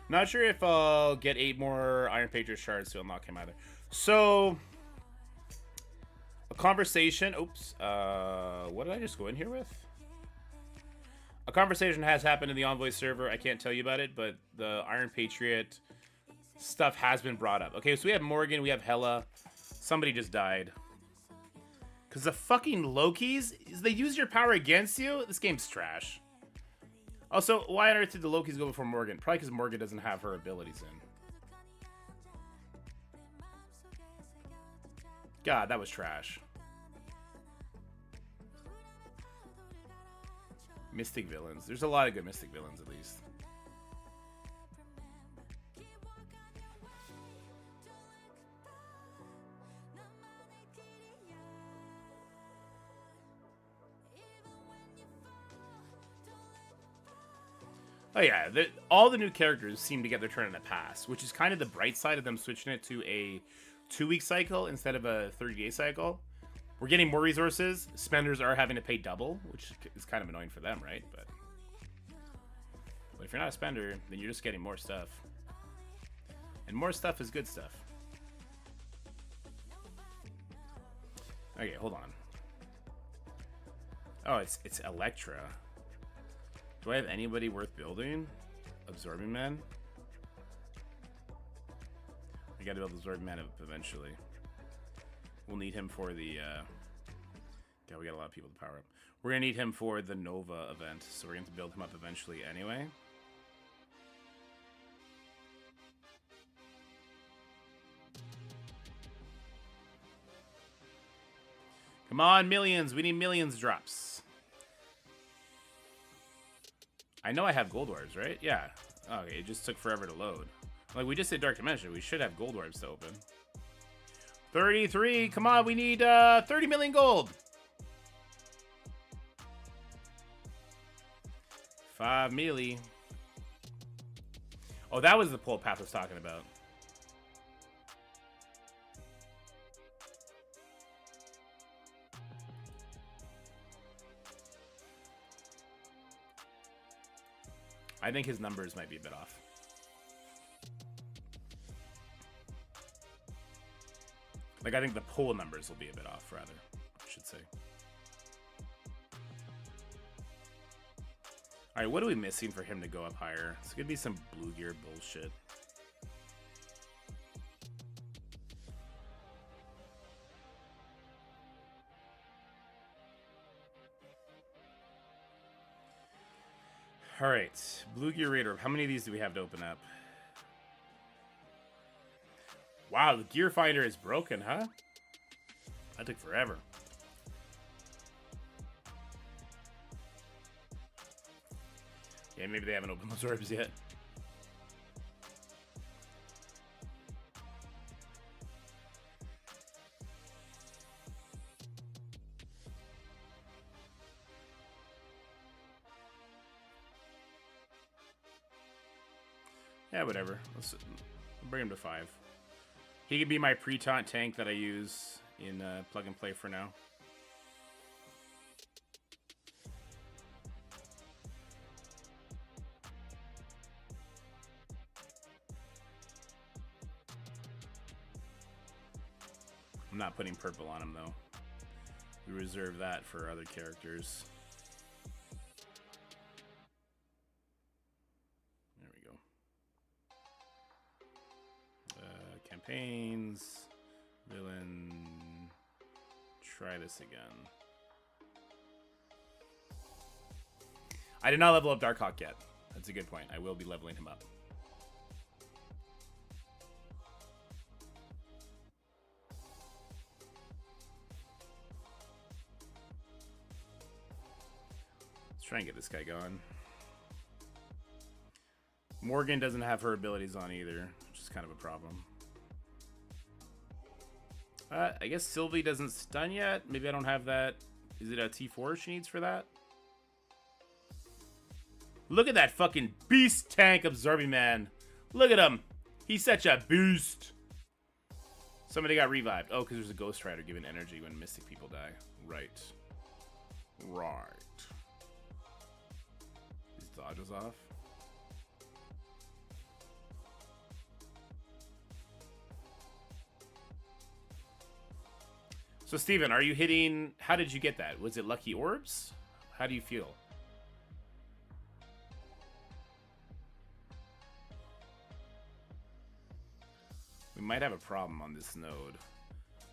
Not sure if I'll get 8 more Iron Patriot shards to unlock him either. So, a conversation. Oops. What did I just go in here with? A conversation has happened in the Envoy server. I can't tell you about it, but the Iron Patriot stuff has been brought up. Okay, so we have Morgan, we have Hela. Somebody just died. Because the fucking Lokis, they use your power against you? This game's trash. Also, why on earth did the Lokis go before Morgan? Probably because Morgan doesn't have her abilities in. God, that was trash. Mystic villains. There's a lot of good Mystic villains, at least. Oh yeah, all the new characters seem to get their turn in the pass, which is kind of the bright side of them switching it to a 2-week cycle instead of a 30-day cycle. We're getting more resources. Spenders are having to pay double, which is kind of annoying for them, right? But if you're not a spender, then you're just getting more stuff. And more stuff is good stuff. Okay, hold on. Oh, it's Electra. Do I have anybody worth building? Absorbing Man? I gotta build Absorbing Man eventually. We'll need him for the, yeah, we got a lot of people to power up. We're gonna need him for the Nova event, so we're going to build him up eventually anyway. Come on, millions! We need millions drops. I know I have gold orbs, right? Yeah. Okay, it just took forever to load. Like, we just did Dark Dimension. We should have gold orbs to open. 33! Come on, we need 30 million gold! 5 mealy. Oh, that was the pull path I was talking about. I think his numbers might be a bit off. Like, I think the pull numbers will be a bit off, rather, I should say. Alright, what are we missing for him to go up higher? It's gonna be some blue gear bullshit. Alright, blue gear radar. How many of these do we have to open up? Wow, the gear finder is broken, huh? That took forever. Yeah, maybe they haven't opened those orbs yet. Yeah, whatever. Let's bring him to 5. He could be my pre-taunt tank that I use in plug and play for now. I'm not putting purple on him though. We reserve that for other characters. There we go. Campaigns, villain. Try this again. I did not level up Darkhawk yet. That's a good point. I will be leveling him up. Let's try and get this guy going. Morgan doesn't have her abilities on either, which is kind of a problem. I guess Sylvie doesn't stun yet. Maybe I don't have that. Is it a T4 she needs for that? Look at that fucking beast tank Absorbing Man. Look at him. He's such a beast. Somebody got revived. Oh, because there's a Ghost Rider giving energy when Mystic people die. Right. Right. His dodge is off. So, Steven, are you hitting... How did you get that? Was it lucky orbs? How do you feel? We might have a problem on this node.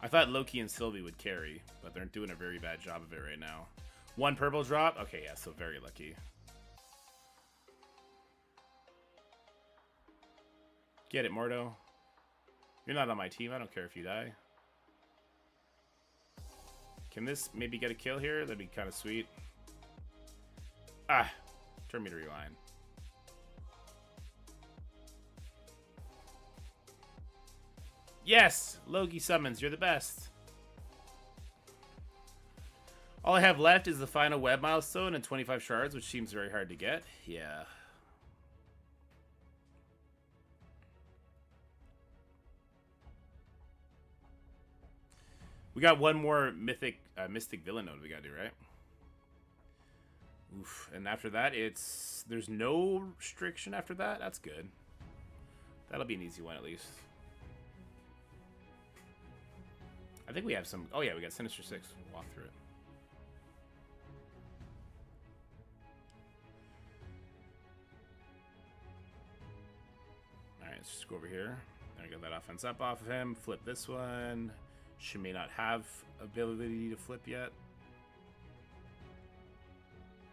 I thought Loki and Sylvie would carry, but they're doing a very bad job of it right now. 1 purple drop? Okay, yeah, so very lucky. Get it, Mordo. You're not on my team. I don't care if you die. Can this maybe get a kill here? That'd be kind of sweet. Ah, turn me to rewind. Yes, Loki summons. You're the best. All I have left is the final web milestone and 25 shards, which seems very hard to get. Yeah. We got one more mystic villain node we gotta do, right? Oof. And after that, there's no restriction after that. That's good. That'll be an easy one at least. I think we have some. Oh yeah, we got Sinister 6. We'll walk through it. let's just go over here. There we go, that offense up off of him. Flip this one. She may not have ability to flip yet.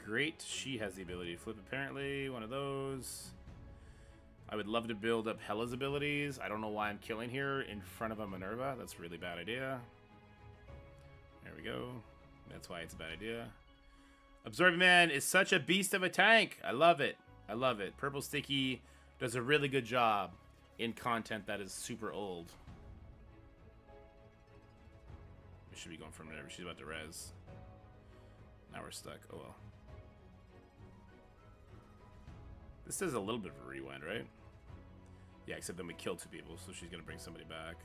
Great, she has the ability to flip apparently. One of those. I would love to build up Hela's abilities. I don't know why I'm killing here in front of a Minerva. That's a really bad idea. There we go. That's why it's a bad idea. Absorbing Man is such a beast of a tank. I love it. I love it. Purple Sticky does a really good job in content that is super old. We should be going for Minerva. She's about to res. Now we're stuck. Oh well. This does a little bit of a rewind, right? Yeah, except then we kill 2 people, so she's gonna bring somebody back.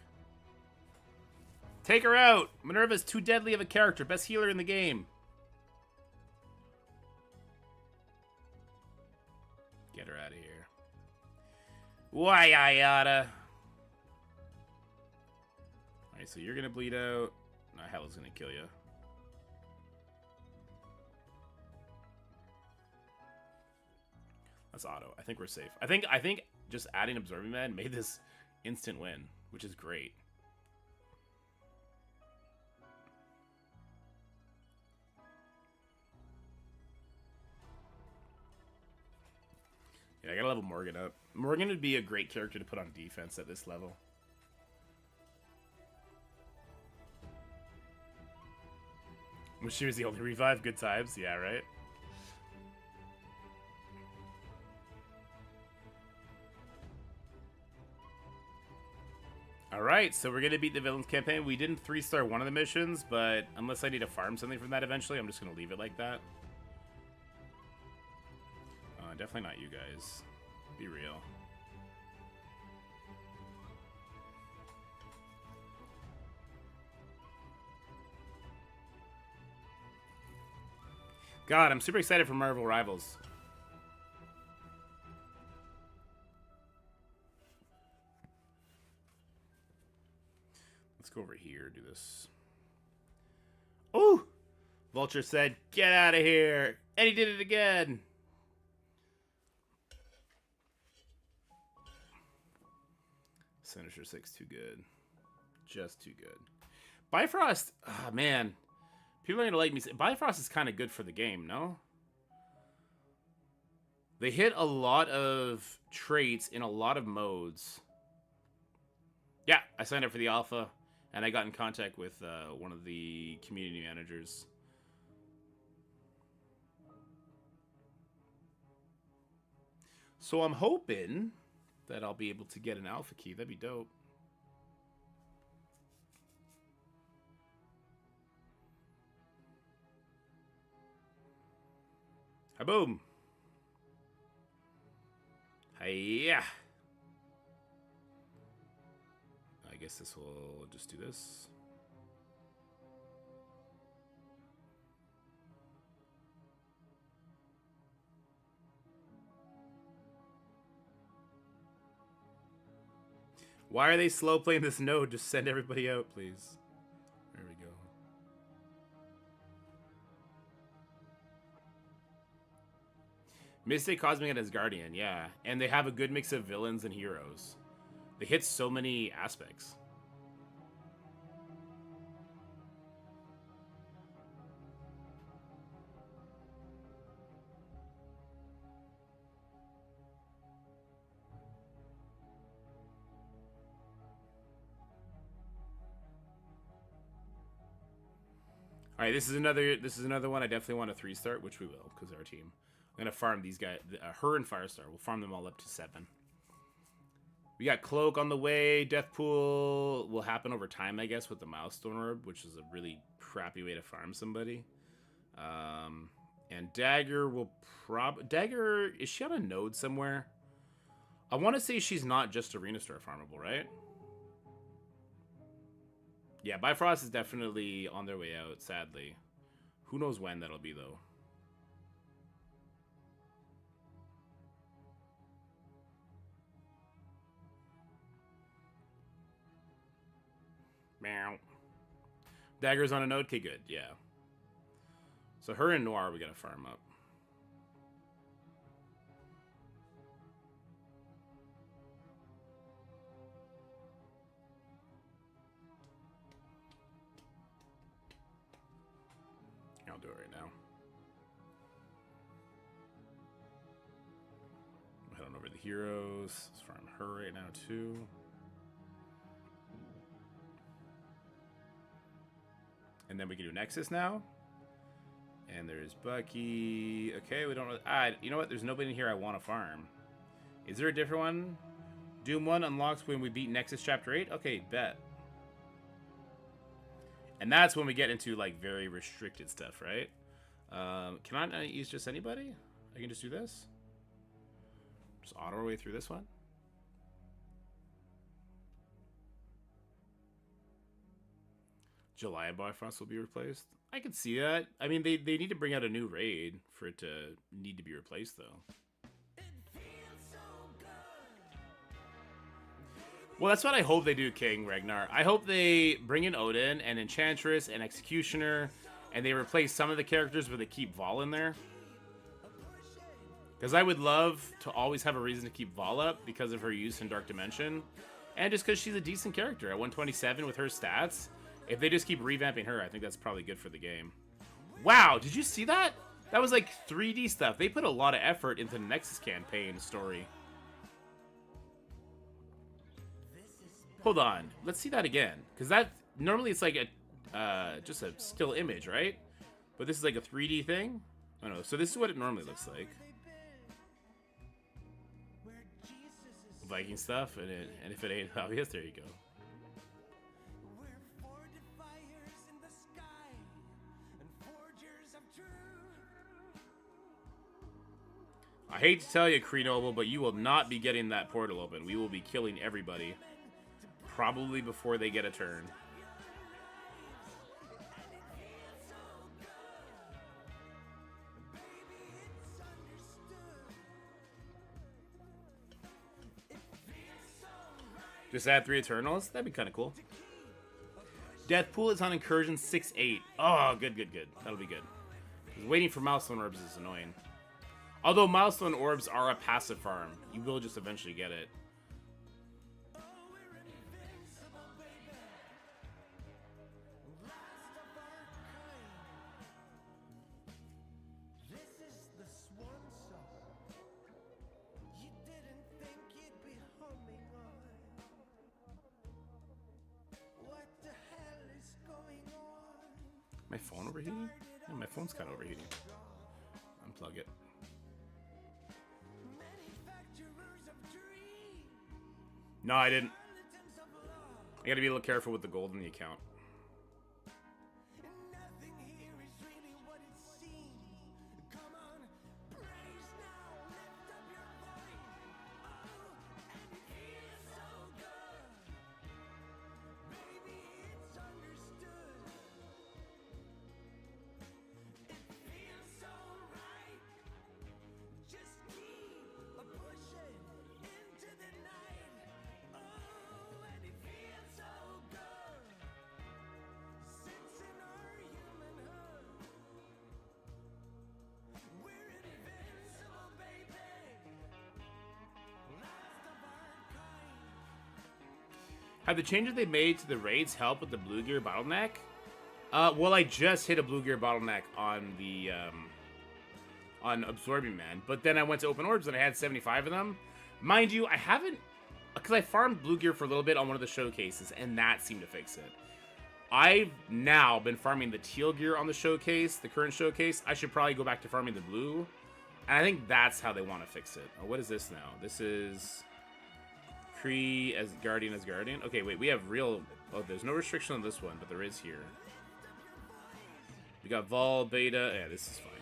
Take her out! Minerva's too deadly of a character. Best healer in the game. Get her out of here. Why I oughta. Alright, so you're gonna bleed out. No, Hela's gonna kill you. That's auto. I think we're safe. I think just adding Absorbing Man made this instant win, which is great. Yeah, I gotta level Morgan up. Morgan would be a great character to put on defense at this level. When she was the only revive, good times. Yeah, right? Alright, so we're going to beat the Villains campaign. We didn't 3-star one of the missions, but unless I need to farm something from that eventually, I'm just going to leave it like that. Definitely not you guys. Be real. God, I'm super excited for Marvel Rivals. Let's go over here, do this. Oh! Vulture said, get out of here! And he did it again! Sinister 6, too good. Just too good. Bifrost, ah, man. People are going to like me say, Bifrost is kind of good for the game, no? They hit a lot of traits in a lot of modes. Yeah, I signed up for the alpha, and I got in contact with one of the community managers. So I'm hoping that I'll be able to get an alpha key. That'd be dope. Ha-boom. Hi-ya. I guess this will just do this. Why are they slow playing this node? Just send everybody out, please. There we go. Mystic, Cosmic, and Asgardian, yeah. And they have a good mix of villains and heroes. They hit so many aspects. All right, this is another one I definitely want a 3-star, which we will, because our team. I'm gonna farm these guys, her and Firestar. We'll farm them all up to 7. We got Cloak on the way. Death Pool will happen over time, I guess, with the Milestone Orb, which is a really crappy way to farm somebody. And Dagger will Dagger, is she on a node somewhere? I want to say she's not just Arena Star farmable, right? Yeah, Bifrost is definitely on their way out, sadly. Who knows when that'll be, though. Meow. Dagger's on a node? Okay, good, yeah. So her and Noir we gotta farm up. I'll do it right now. Head on over to the heroes. Let's farm her right now too. And then we can do Nexus now. And there's Bucky. Okay, we don't really... you know what? There's nobody in here I want to farm. Is there a different one? Doom 1 unlocks when we beat Nexus Chapter 8? Okay, bet. And that's when we get into, like, very restricted stuff, right? Can I not use just anybody? I can just do this? Just auto our way through this one? July Bifrost will be replaced. I could see that. I mean, they need to bring out a new raid for it to need to be replaced, though. Well, that's what I hope they do, King Ragnar. I hope they bring in Odin and Enchantress and Executioner, and they replace some of the characters, but they keep Vol in there. Because I would love to always have a reason to keep Vol up because of her use in Dark Dimension, and just because she's a decent character at 127 with her stats. If they just keep revamping her, I think that's probably good for the game. Wow, did you see that? That was like 3D stuff. They put a lot of effort into the Nexus campaign story. Hold on, let's see that again. Because that, normally it's like a, just a still image, right? But this is like a 3D thing? I don't know, so this is what it normally looks like. Viking stuff, and if it ain't obvious, there you go. I hate to tell you, Kree Noble, but you will not be getting that portal open. We will be killing everybody. Probably before they get a turn. Just add 3 Eternals? That'd be kind of cool. Deathpool is on Incursion 6-8. Oh, good, good, good. That'll be good. Waiting for Milestone Orbs is annoying. Although Milestone Orbs are a passive farm. You will just eventually get it. My phone overheating? Yeah, my phone's kind of overheating. Unplug it. No, I didn't. I gotta be a little careful with the gold in the account. Have the changes they made to the raids help with the blue gear bottleneck? Well, I just hit a blue gear bottleneck on the on Absorbing Man, but then I went to open orbs and I had 75 of them. Mind you, I haven't, because I farmed blue gear for a little bit on one of the showcases, and that seemed to fix it. I've now been farming the teal gear on the showcase, the current showcase. I should probably go back to farming the blue, and I think that's how they want to fix it. Oh, what is this now? This is Kree as Guardian. Okay, wait, we have real... Oh, there's no restriction on this one, but there is here. We got Vol, Beta. Yeah, this is fine.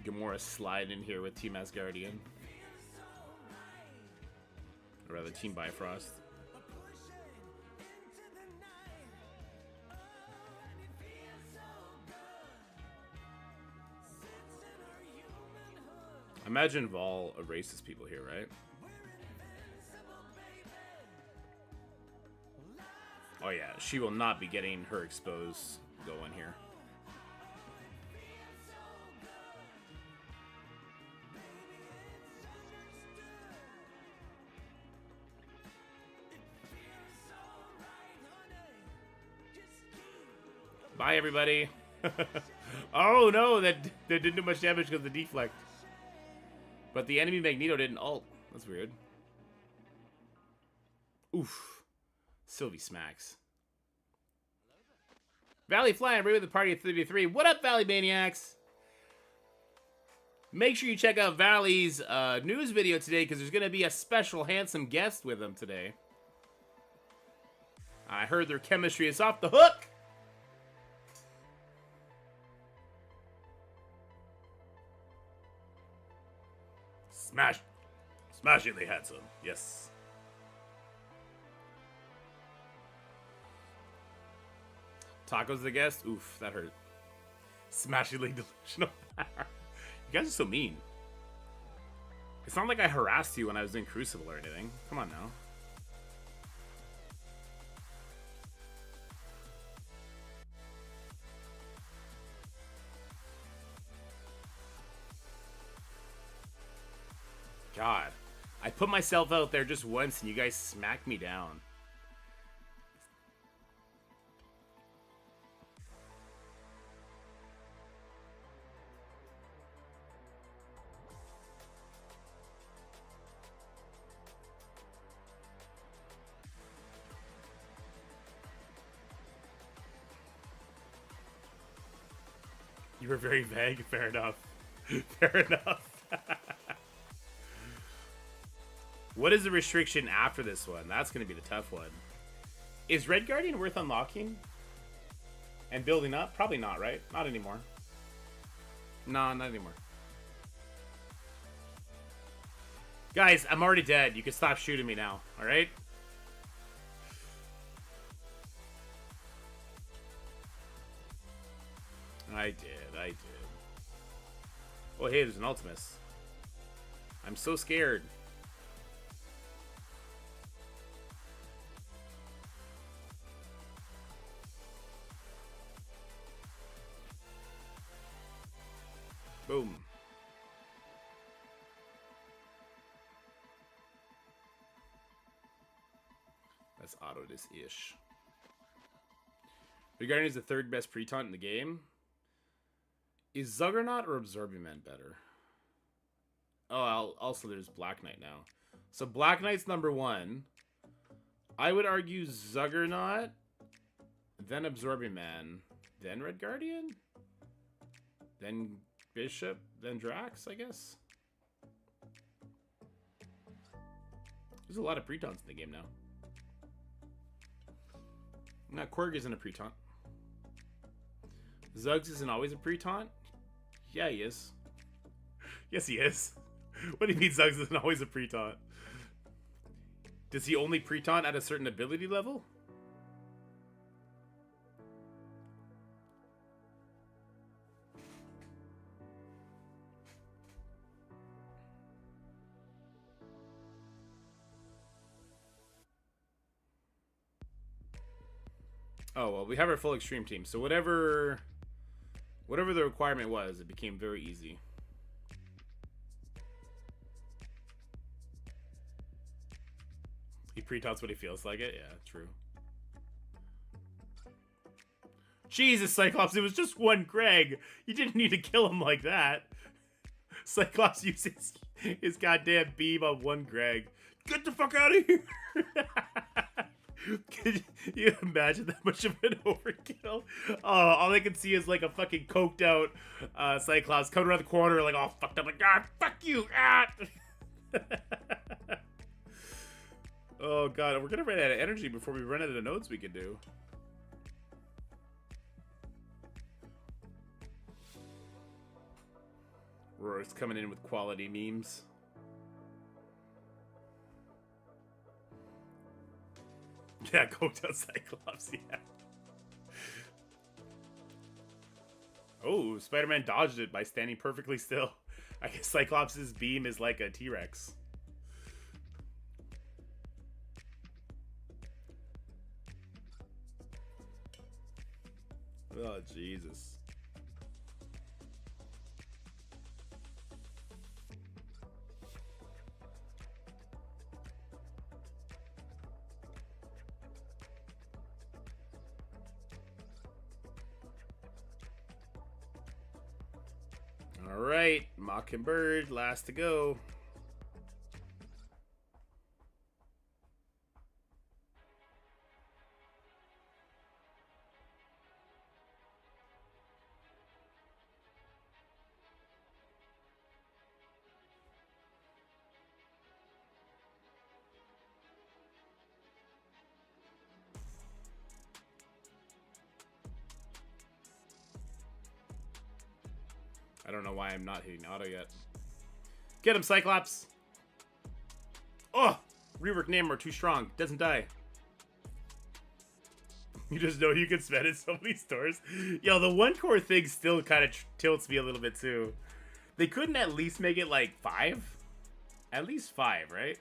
Gamora slide in here with Team Asgardian. Or rather, Team Bifrost. Imagine Vol erases people here, right? Oh yeah, she will not be getting her expose going here. Bye, everybody. Oh, no, that didn't do much damage because of the deflect. But the enemy Magneto didn't ult. That's weird. Oof. Sylvie smacks. Valley flying right with the party at 33. What up, Valley Maniacs? Make sure you check out Valley's news video today because there's going to be a special handsome guest with him today. I heard their chemistry is off the hook. Smashingly handsome. Yes. Taco's the guest? Oof, that hurt. Smashingly delusional. You guys are so mean. It's not like I harassed you when I was in Crucible or anything. Come on now. God. I put myself out there just once and you guys smacked me down. You were very vague. Fair enough. Fair enough. What is the restriction after this one? That's going to be the tough one. Is Red Guardian worth unlocking? And building up? Probably not, right? Not anymore. No, not anymore. Guys, I'm already dead. You can stop shooting me now, alright? I did. Oh, hey, there's an Ultimus. I'm so scared. Boom. Let's auto this ish. Regarding is the third best pre-taunt in the game. Is Zuggernaut or Absorbing Man better? Oh, also there's Black Knight now. So Black Knight's number one. I would argue Zuggernaut, then Absorbing Man, then Red Guardian, then Bishop, then Drax, I guess. There's a lot of pre-taunts in the game now. Now, Korg isn't a pre-taunt. Zuggs isn't always a pre-taunt? Yeah, he is. Yes, he is. What do you mean Zuggs isn't always a pre-taunt? Does he only pre-taunt at a certain ability level? Oh, well, we have our full extreme team. So whatever the requirement was, it became very easy. He pre-taunts when he feels like it? Yeah, true. Jesus, Cyclops, it was just one Greg. You didn't need to kill him like that. Cyclops uses his goddamn beam on one Greg. Get the fuck out of here! Can you imagine that much of an overkill? Oh, all I can see is like a fucking coked out Cyclops coming around the corner like all fucked up like, ah, fuck you! Ah! Oh god, we're gonna run out of energy before we run out of the nodes we can do. Roar's coming in with quality memes. Yeah, coked out Cyclops, yeah. Oh, Spider-Man dodged it by standing perfectly still. I guess Cyclops' beam is like a T-Rex. Oh, Jesus. All right, Mockingbird, last to go. I don't know why I'm not hitting auto yet. Get him, Cyclops! Oh! Rework Namor, too strong. Doesn't die. You just know you can spend in so many stores. Yo, the one core thing still kind of tilts me a little bit too. They couldn't at least make it like 5? At least 5, right?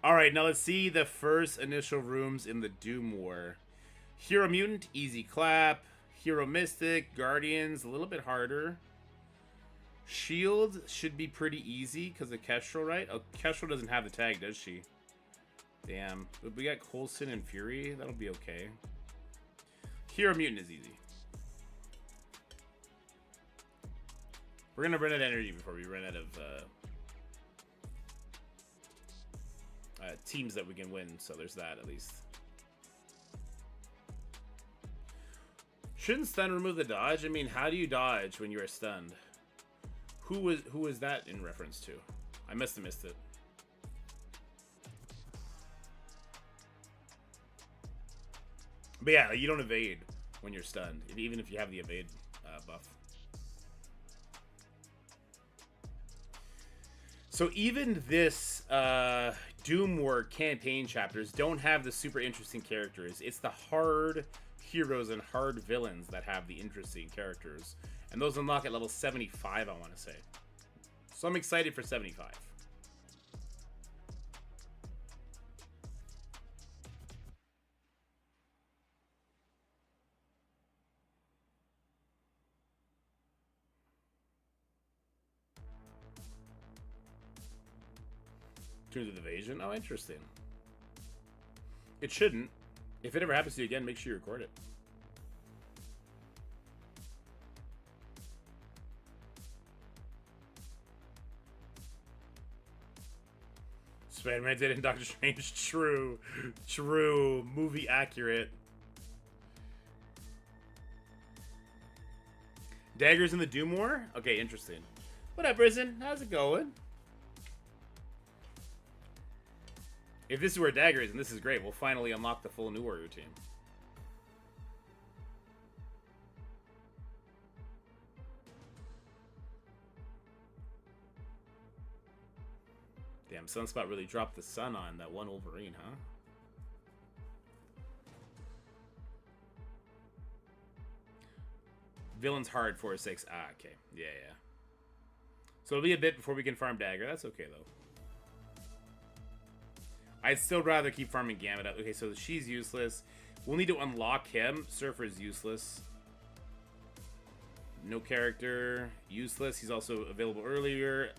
Alright, now let's see the first initial rooms in the Doom War. Hero Mutant, easy clap. Hero Mystic, Guardians, a little bit harder. Shield should be pretty easy because of Kestrel, right? Oh, Kestrel doesn't have the tag, does she? Damn. But we got Coulson and Fury. That'll be okay. Hero Mutant is easy. We're going to run out of energy before we run out of teams that we can win, so there's that at least. Shouldn't stun remove the dodge? I mean, how do you dodge when you are stunned? Who was that in reference to? I must have missed it. But yeah, you don't evade when you're stunned, even if you have the evade buff. So even this Doom War campaign chapters don't have the super interesting characters. It's the hard heroes and hard villains that have the interesting characters. And those unlock at level 75, I want to say. So I'm excited for 75. Tunes with evasion? Oh, interesting. It shouldn't. If it ever happens to you again, make sure you record it. Spider-Man did in Doctor Strange. True. True. Movie accurate. Daggers in the Doom War? Okay, interesting. What up, Risen? How's it going? If this is where Dagger is, and this is great, we'll finally unlock the full New Warrior team. Damn, Sunspot really dropped the sun on that one Wolverine, huh? Villain's hard 4-6. Ah, okay. Yeah, yeah. So it'll be a bit before we can farm Dagger. That's okay, though. I'd still rather keep farming Gambit up. Okay, so she's useless. We'll need to unlock him. Surfer's useless. No character. Useless. He's also available earlier.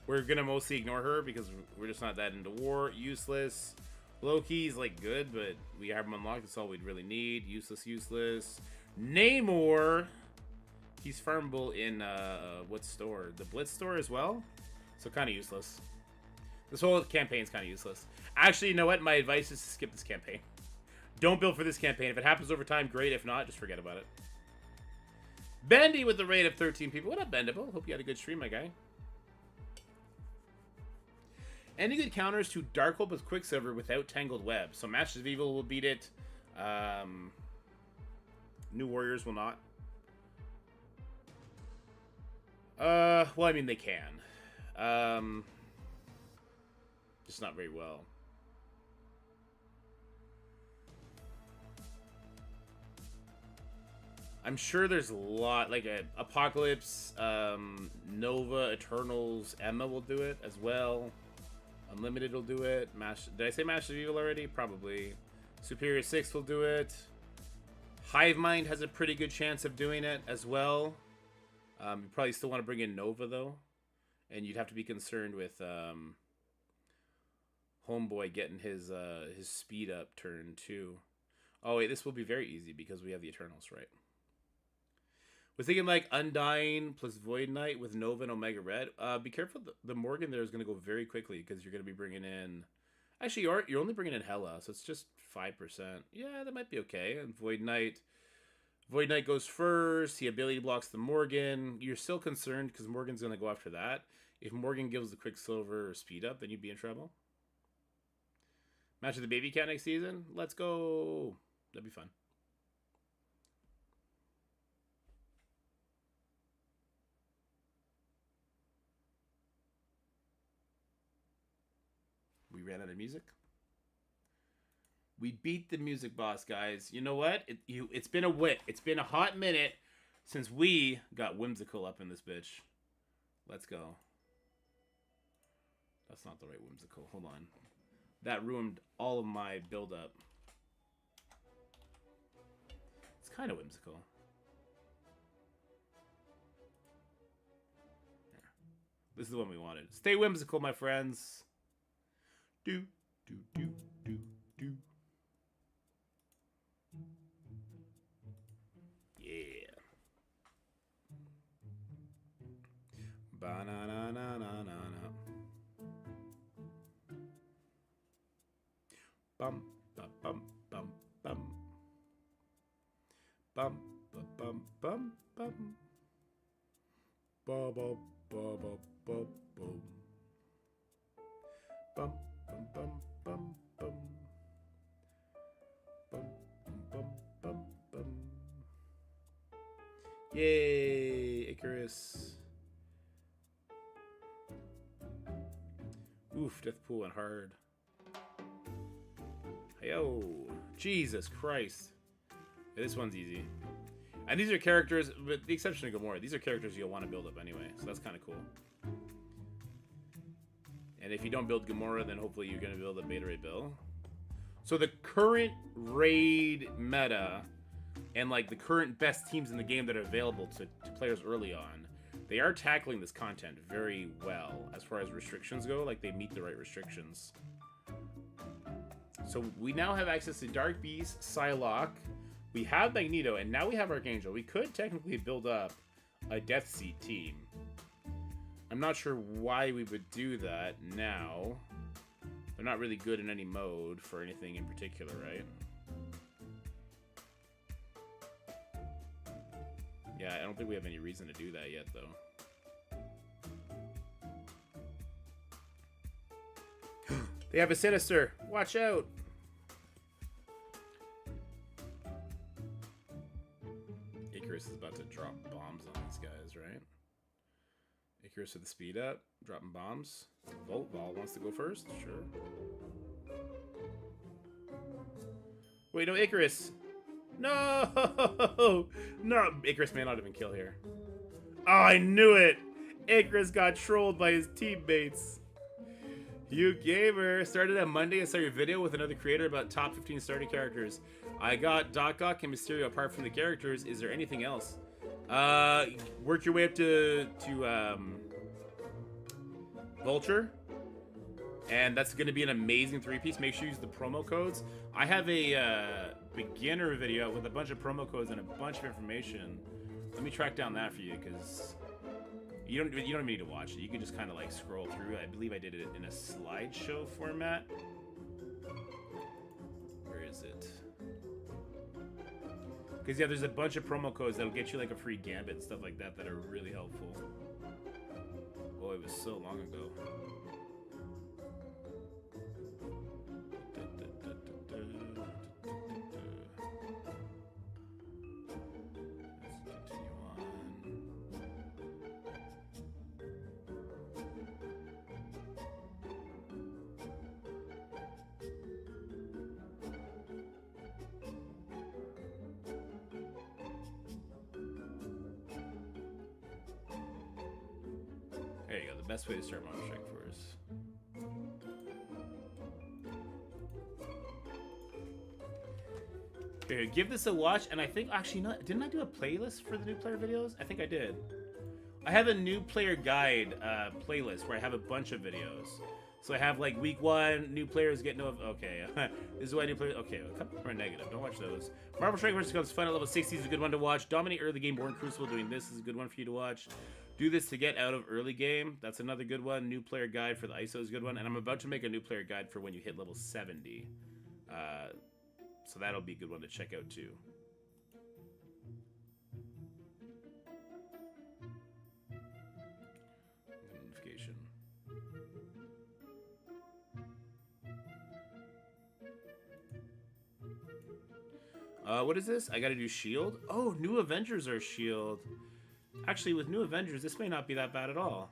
We're going to mostly ignore her because we're just not that into war. Useless. Loki's, like, good, but we have him unlocked. That's all we'd really need. Useless, useless. Namor. He's farmable in, what store? The Blitz store as well? So kind of useless. This whole campaign's kind of useless. Actually, you know what? My advice is to skip this campaign. Don't build for this campaign. If it happens over time, great. If not, just forget about it. Bendy with the rate of 13 people. What up, Bendable? Hope you had a good stream, my guy. Any good counters to Darkhold with Quicksilver without Tangled Web? So Masters of Evil will beat it. New Warriors will not. Well, I mean, they can. Just not very well. I'm sure there's a lot, like Apocalypse, Nova, Eternals, Emma will do it as well. Unlimited will do it. Did I say Master of Evil already? Probably. Superior 6 will do it. Hive Mind has a pretty good chance of doing it as well. You probably still want to bring in Nova, though. And you'd have to be concerned with... Homeboy getting his speed up turn 2. Oh wait, this will be very easy because we have the Eternals, right? We're thinking like Undying plus Void Knight with Nova and Omega Red. Be careful. The Morgan there is going to go very quickly because you're going to be bringing in... Actually, you're only bringing in Hela, so it's just 5%. Yeah, that might be okay. And Void Knight goes first. He ability blocks the Morgan. You're still concerned because Morgan's going to go after that. If Morgan gives the Quicksilver or speed up, then you'd be in trouble. Match of the Baby Cat next season? Let's go. That'd be fun. We ran out of music. We beat the music boss, guys. You know what? It's been a hot minute since we got Whimsical up in this bitch. Let's go. That's not the right Whimsical. Hold on. That ruined all of my build-up. It's kind of whimsical. There. This is the one we wanted. Stay whimsical, my friends. Do, do, do, do, do. Yeah. Ba-na-na-na-na-na-na. Bum, bum, bum, bum, bum. Bum, bum, bum, bum, bum. Ba, ba, ba, ba, ba, bum. Bum, bum, bum, bum, bum. Bum, bum, bum, bum. Yay, Icarus. Oof, Death Pool went hard. Yo, Jesus Christ. Yeah, this one's easy. And these are characters, with the exception of Gamora, these are characters you'll want to build up anyway, so that's kind of cool. And if you don't build Gamora, then hopefully you're going to build a Beta Ray Bill. So the current raid meta, and like the current best teams in the game that are available to players early on, they are tackling this content very well as far as restrictions go. Like, they meet the right restrictions. So we now have access to Dark Beast, Psylocke, we have Magneto, and now we have Archangel. We could technically build up a Death Seat team. I'm not sure why we would do that now. They're not really good in any mode for anything in particular, right? Yeah, I don't think we have any reason to do that yet, though. They have a Sinister! Watch out! Icarus is about to drop bombs on these guys, right? Icarus with the speed up, dropping bombs. Volt Ball wants to go first? Sure. Wait, no, Icarus! No! No! Icarus may not even kill here. Oh, I knew it! Icarus got trolled by his teammates. You gamer! Started on Monday and saw your video with another creator about top 15 starting characters. I got Doc Ock and Mysterio apart from the characters. Is there anything else? Work your way up to Vulture. And that's going to be an amazing 3-piece. Make sure you use the promo codes. I have a beginner video with a bunch of promo codes and a bunch of information. Let me track down that for you, because you don't even need to watch it. You can just kind of like scroll through. I believe I did it in a slideshow format. Where is it? Because yeah, there's a bunch of promo codes that'll get you like a free Gambit and stuff like that that are really helpful. Oh, it was so long ago. There you go, the best way to start Motor Strike Force. Okay, give this a watch, and I think, actually, no, didn't I do a playlist for the new player videos? I think I did. I have a new player guide playlist where I have a bunch of videos. So I have like week 1, new players get no. Okay, this is why new players. Okay, a couple are negative. Don't watch those. Marvel Strike vs. Cubs fun at level 60 is a good one to watch. Dominate early game. Born Crucible doing this is a good one for you to watch. Do this to get out of early game. That's another good one. New player guide for the ISO is a good one. And I'm about to make a new player guide for when you hit level 70. So that'll be a good one to check out too. Notification. What is this? I gotta do shield? Oh, new Avengers are shield. Actually, with new Avengers, this may not be that bad at all.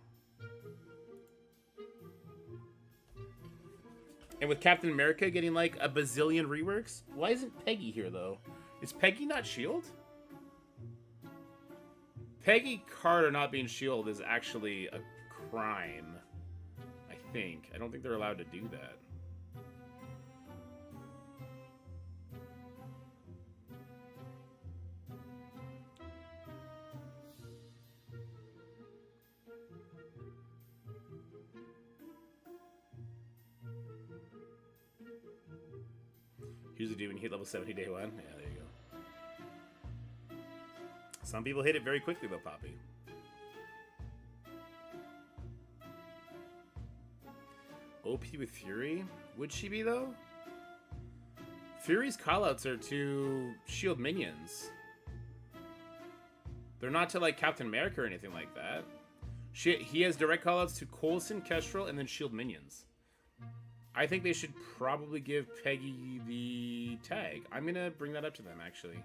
And with Captain America getting like a bazillion reworks? Why isn't Peggy here, though? Is Peggy not shield? Peggy Carter not being shield is actually a crime, I think. I don't think they're allowed to do that. Here's the dude when you hit level 70 day 1. Yeah, there you go. Some people hit it very quickly though, Poppy. OP with Fury? Would she be though? Fury's callouts are to shield minions. They're not to like Captain America or anything like that. He has direct callouts to Coulson, Kestrel, and then shield minions. I think they should probably give Peggy the tag. I'm going to bring that up to them, actually.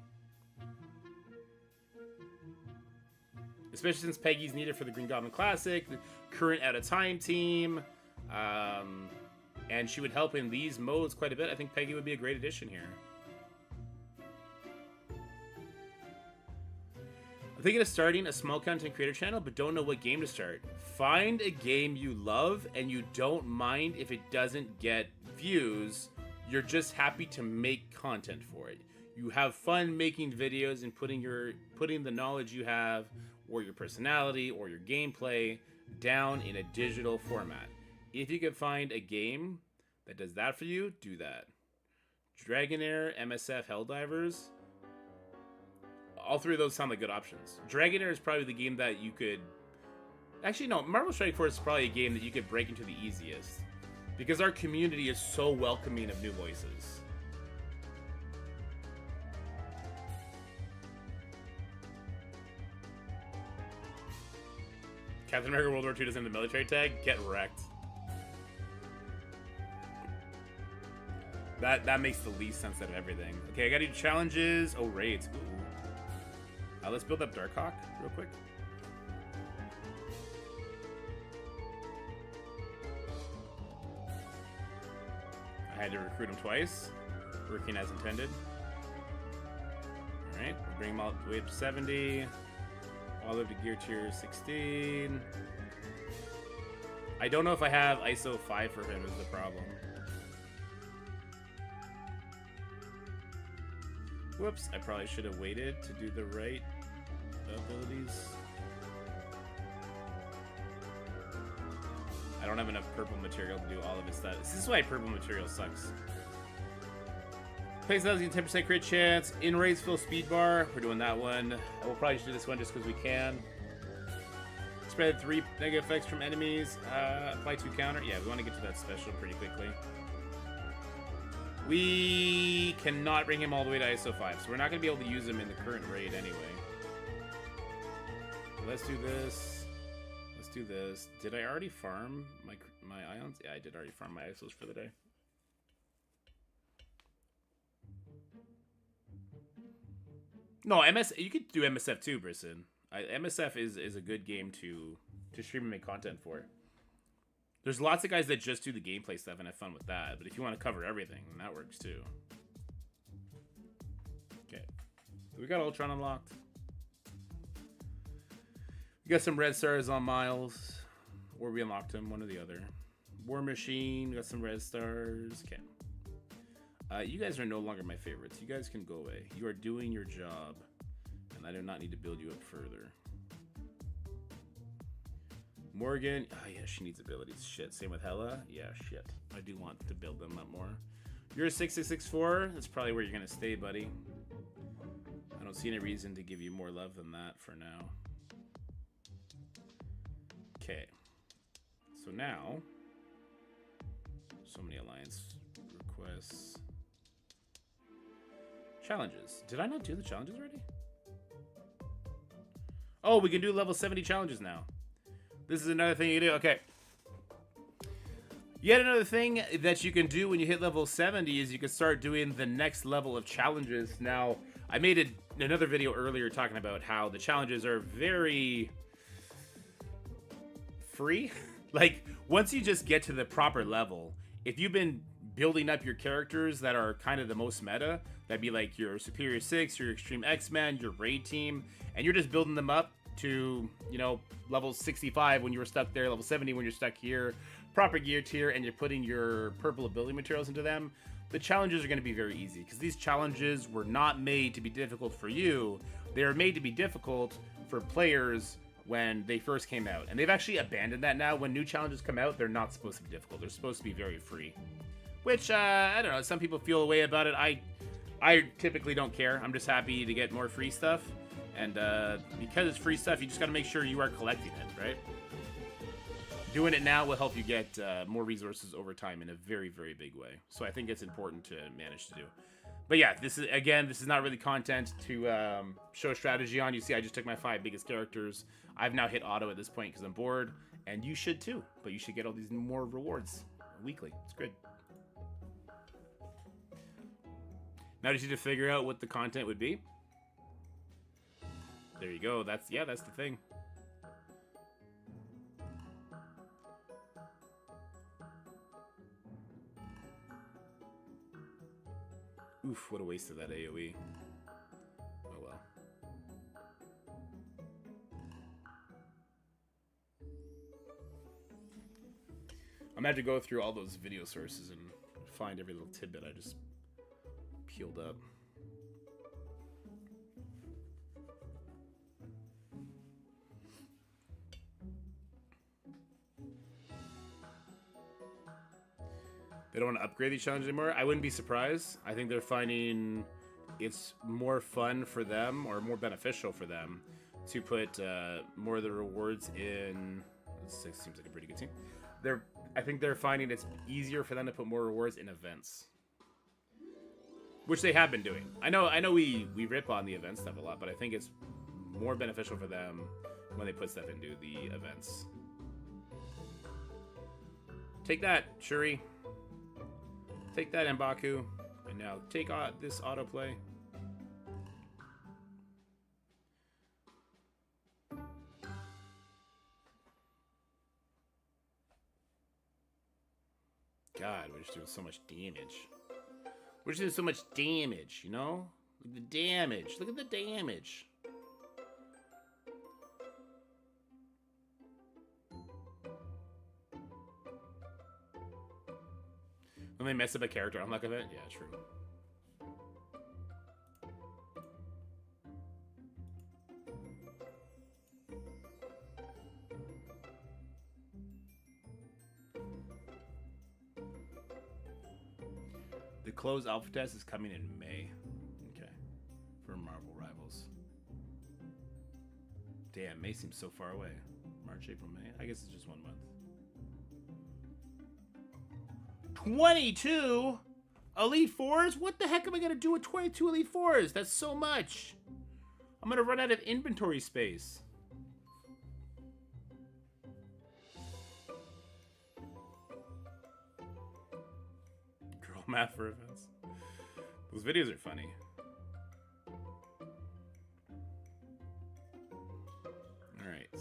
Especially since Peggy's needed for the Green Goblin Classic, the current out-of-time team, and she would help in these modes quite a bit. I think Peggy would be a great addition here. I'm thinking of starting a small content creator channel, but don't know what game to start. Find a game you love and you don't mind if it doesn't get views. You're just happy to make content for it. You have fun making videos and putting the knowledge you have, or your personality, or your gameplay down in a digital format. If you can find a game that does that for you, do that. Dragonair, MSF, Helldivers. All three of those sound like good options. Dragonair is probably the game that you could... Actually, no. Marvel Strike Force is probably a game that you could break into the easiest. Because our community is so welcoming of new voices. Captain America World War II doesn't have the military tag? Get wrecked. That makes the least sense out of everything. Okay, I gotta do challenges. Oh, raids. Ooh. Let's build up Darkhawk real quick. I had to recruit him twice, working as intended. Alright, we'll bring him all the way up to 70, all the way up to gear tier 16. I don't know if I have ISO 5 for him is the problem. Whoops, I probably should have waited to do the right abilities. I don't have enough purple material to do all of his stuff. This is why purple material sucks. Plays 10% crit chance. In raids full speed bar. We're doing that one. We'll probably just do this one just because we can. Spread 3 negative effects from enemies. Apply 2 counter. Yeah, we want to get to that special pretty quickly. We cannot bring him all the way to ISO 5, so we're not going to be able to use him in the current raid anyway. So let's do this. Let's do this. Did I already farm my ions? Yeah, I did already farm my ISOs for the day. No, you could do MSF too, Brisson. MSF is a good game to stream and make content for. There's lots of guys that just do the gameplay stuff and have fun with that, but if you want to cover everything, then that works too. Okay. So we got Ultron unlocked. We got some red stars on Miles. Or we unlocked him, one or the other. War Machine, got some red stars. Okay. You guys are no longer my favorites. You guys can go away. You are doing your job, and I do not need to build you up further. Morgan. Oh, yeah, she needs abilities. Shit. Same with Hella. Yeah, shit. I do want to build them up more. You're a 6664. That's probably where you're going to stay, buddy. I don't see any reason to give you more love than that for now. Okay. So now, so many alliance requests. Challenges. Did I not do the challenges already? Oh, we can do level 70 challenges now. This is another thing you do. Okay. Yet another thing that you can do when you hit level 70 is you can start doing the next level of challenges. Now, I made another video earlier talking about how the challenges are very free. Like, once you just get to the proper level, if you've been building up your characters that are kind of the most meta, that'd be like your Superior 6, your Extreme X-Men, your Raid team, and you're just building them up to, you know, level 65 when you were stuck there, level 70 when you're stuck here, proper gear tier, and you're putting your purple ability materials into them, the challenges are going to be very easy, because these challenges were not made to be difficult for you. They are made to be difficult for players when they first came out, and they've actually abandoned that now. When new challenges come out, they're not supposed to be difficult. They're supposed to be very free, which I don't know, some people feel a way about it. I typically don't care. I'm just happy to get more free stuff, and because it's free stuff, you just got to make sure you are collecting it, right? Doing it now will help you get more resources over time in a very, very big way. So I think it's important to manage to do. But yeah, this is not really content to show strategy on. You see, I just took my 5 biggest characters. I've now hit auto at this point because I'm bored, and you should too. But you should get all these more rewards weekly. It's good. Now just need to figure out what the content would be. There you go. That's the thing. Oof, what a waste of that AoE. Oh well. I'm gonna have to go through all those video sources and find every little tidbit I just peeled up. They don't want to upgrade these challenges anymore. I wouldn't be surprised. I think they're finding it's more fun for them, or more beneficial for them, to put more of the rewards in. This seems like a pretty good team. I think they're finding it's easier for them to put more rewards in events, which they have been doing. I know we rip on the event stuff a lot, but I think it's more beneficial for them when they put stuff into the events. Take that, Shuri. Take that, M'Baku. And now take this autoplay. God, we're just doing so much damage. We're just doing so much damage, you know? Look at the damage. Look at the damage. When they mess up a character unlock event? Yeah, true. The closed alpha test is coming in May. Okay. For Marvel Rivals. Damn, May seems so far away. March, April, May. I guess it's just 1 month. 22 Elite Fours? What the heck am I going to do with 22 Elite Fours? That's so much. I'm going to run out of inventory space. Girl math for events. Those videos are funny. Alright.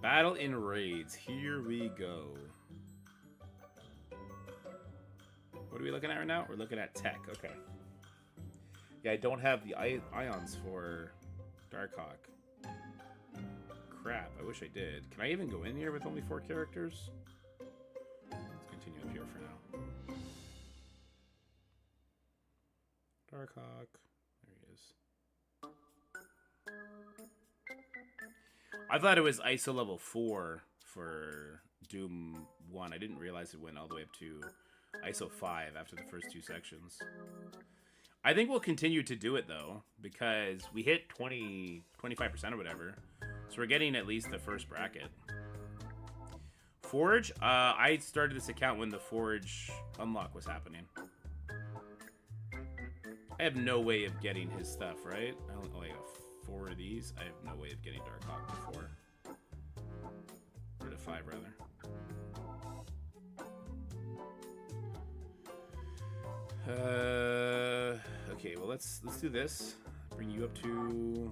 Battle in raids. Here we go. What are we looking at right now? We're looking at tech. Okay. Yeah, I don't have the ions for Darkhawk. Crap, I wish I did. Can I even go in here with only 4 characters? Let's continue up here for now. Darkhawk. There he is. I thought it was ISO level 4 for Doom 1. I didn't realize it went all the way up to ISO 5 after the first 2 sections. I think we'll continue to do it, though, because we hit 25% or whatever. So we're getting at least the first bracket. Forge? I started this account when the Forge unlock was happening. I have no way of getting his stuff, right? I have 4 of these. I have no way of getting Darkhawk before. Or to 5, rather. Okay, well let's do this. Bring you up to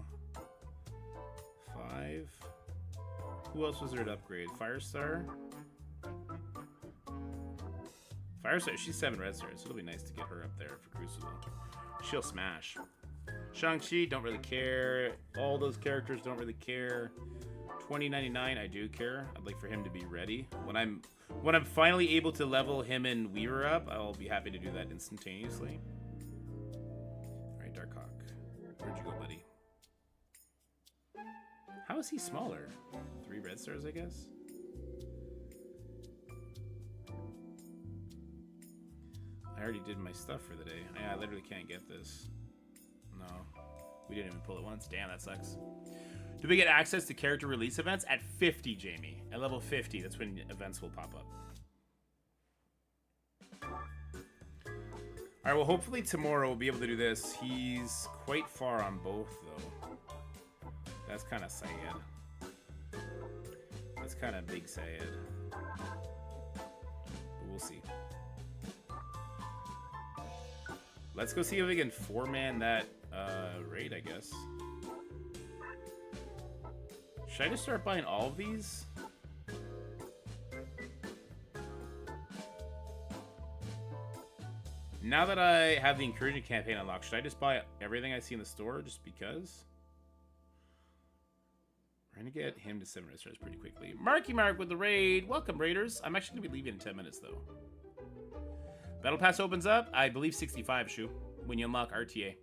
5. Who else was there to upgrade? Firestar? Firestar, she's 7 red stars, so it'll be nice to get her up there for Crucible. She'll smash. Shang-Chi, don't really care. All those characters don't really care. 2099, I do care. I'd like for him to be ready. When I'm finally able to level him and Weaver up, I'll be happy to do that instantaneously. Alright, Darkhawk. Where'd you go, buddy? How is he smaller? 3 red stars, I guess? I already did my stuff for the day. I literally can't get this. No. We didn't even pull it once. Damn, that sucks. Do we get access to character release events? At 50, Jamie. At level 50, that's when events will pop up. Alright, well, hopefully tomorrow we'll be able to do this. He's quite far on both, though. That's kind of sad. That's kind of big sad. But we'll see. Let's go see if we can 4-man that raid, I guess. Should I just start buying all of these? Now that I have the Incursion campaign unlocked, should I just buy everything I see in the store just because? We're going to get him to 7 red stars pretty quickly. Marky Mark with the raid. Welcome, Raiders. I'm actually going to be leaving in 10 minutes, though. Battle Pass opens up, I believe 65, Shu, when you unlock RTA.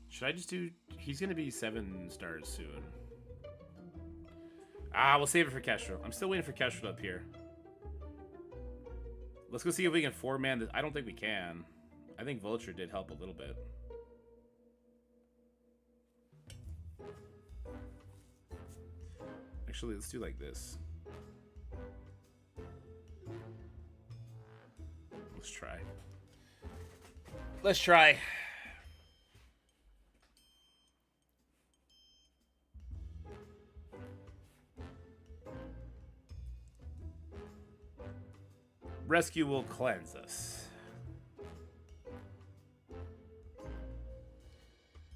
Should I just do... He's going to be 7 stars soon. We'll save it for Kestrel. I'm still waiting for Kestrel up here. Let's go see if we can 4-man this. I don't think we can. I think Vulture did help a little bit. Actually, let's do like this. Let's try. Let's try. Rescue will cleanse us.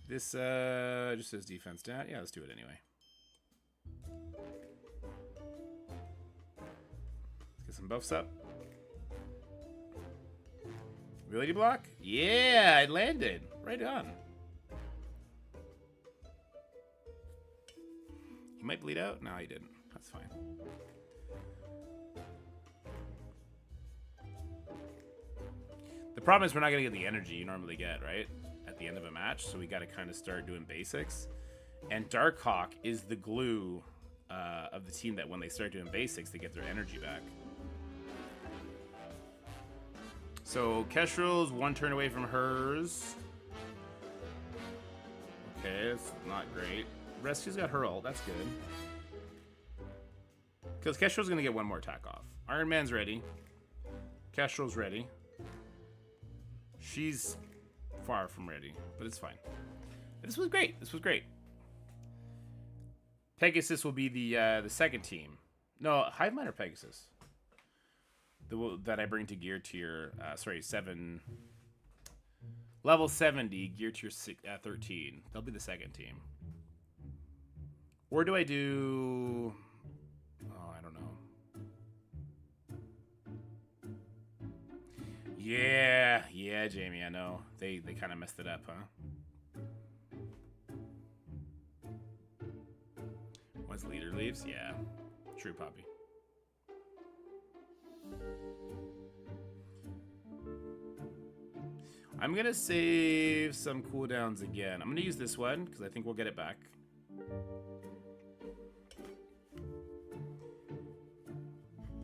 This just says defense down. Yeah, let's do it anyway. Let's get some buffs up. Ability block? Yeah, it landed. Right on. He might bleed out. No, he didn't. That's fine. The problem is we're not going to get the energy you normally get, right? At the end of a match, so we got to kind of start doing basics. And Darkhawk is the glue of the team that when they start doing basics, they get their energy back. So Kestrel's 1 turn away from hers. Okay, it's not great. Rescue's got her ult, that's good. Because Kestrel's going to get 1 more attack off. Iron Man's ready. Kestrel's ready. She's far from ready, but it's fine. This was great. This was great. Pegasus will be the second team. No, Hive Mind or Pegasus? That I bring to gear tier, 7. Level 70, gear tier 13. They'll be the second team. Or do I do... Oh, I don't know. Yeah, Jamie, I know. They kind of messed it up, huh? Once leader leaves? Yeah. True, Poppy. I'm gonna save some cooldowns again. I'm gonna use this one because I think we'll get it back.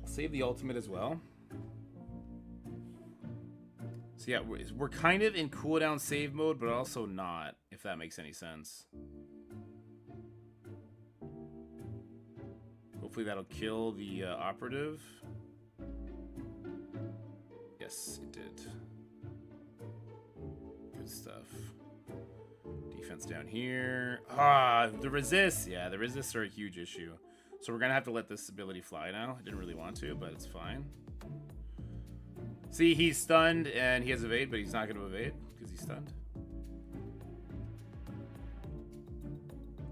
I'll save the ultimate as well. So yeah, we're kind of in cooldown save mode, but also not, if that makes any sense. Hopefully that'll kill the operative. Yes, it did. Good stuff. Defense down here. Ah, the resists. Yeah, the resists are a huge issue. So we're going to have to let this ability fly now. I didn't really want to, but it's fine. See, he's stunned and he has evade, but he's not going to evade because he's stunned.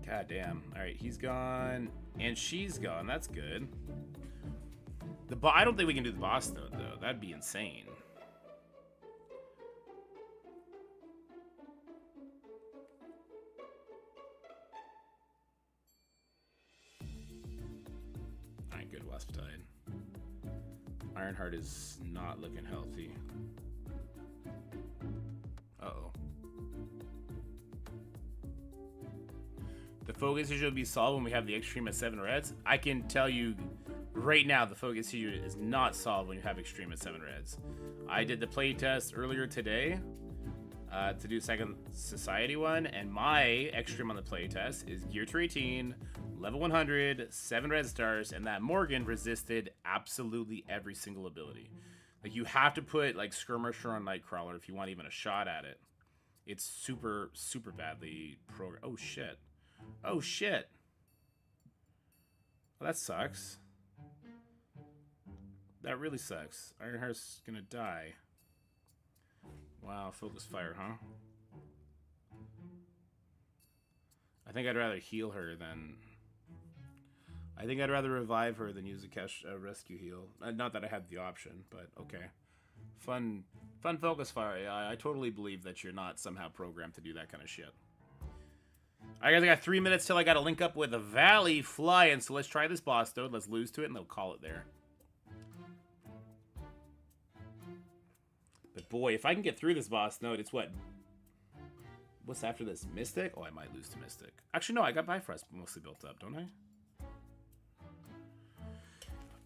God damn. All right, he's gone and she's gone. That's good. I don't think we can do the boss though. That'd be insane. All right, good Wasp Tide. Ironheart is not looking healthy. Uh-oh. The focus issue will be solved when we have the extreme at 7 reds. I can tell you right now the focus issue is not solved when you have extreme at 7 reds. I did the play test earlier today to do second society one, and my extreme on the play test is gear to 18, level 100, 7 red stars, and that Morgan resisted absolutely every single ability. Like, you have to put like Skirmisher on Nightcrawler if you want even a shot at it. It's super, super badly programmed. Oh shit. Oh shit. Well, that sucks. That really sucks. Ironheart's gonna die. Wow, focus fire, huh? I think I'd rather heal her than... I think I'd rather revive her than use a rescue heal. Not that I had the option, but okay. Fun focus fire. I totally believe that you're not somehow programmed to do that kind of shit. Alright guys, I got 3 minutes till I gotta link up with a Valley flying, so let's try this boss node. Let's lose to it and they'll call it there. But boy, if I can get through this boss node, it's what? What's after this? Mystic? Oh, I might lose to Mystic. Actually, no, I got Bifrost mostly built up, don't I?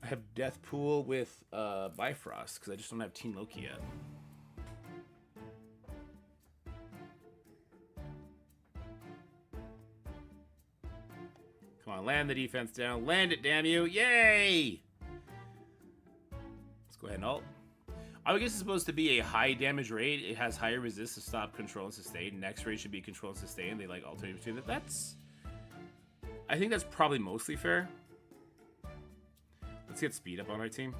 I have Death Pool with Bifrost, because I just don't have Teen Loki yet. Come on, land the defense down. Land it, damn you. Yay! Let's go ahead and ult. I guess it's supposed to be a high damage rate. It has higher resist to stop, control, and sustain. Next rate should be control and sustain. They like alternate between that. I think that's probably mostly fair. Let's get speed up on our team.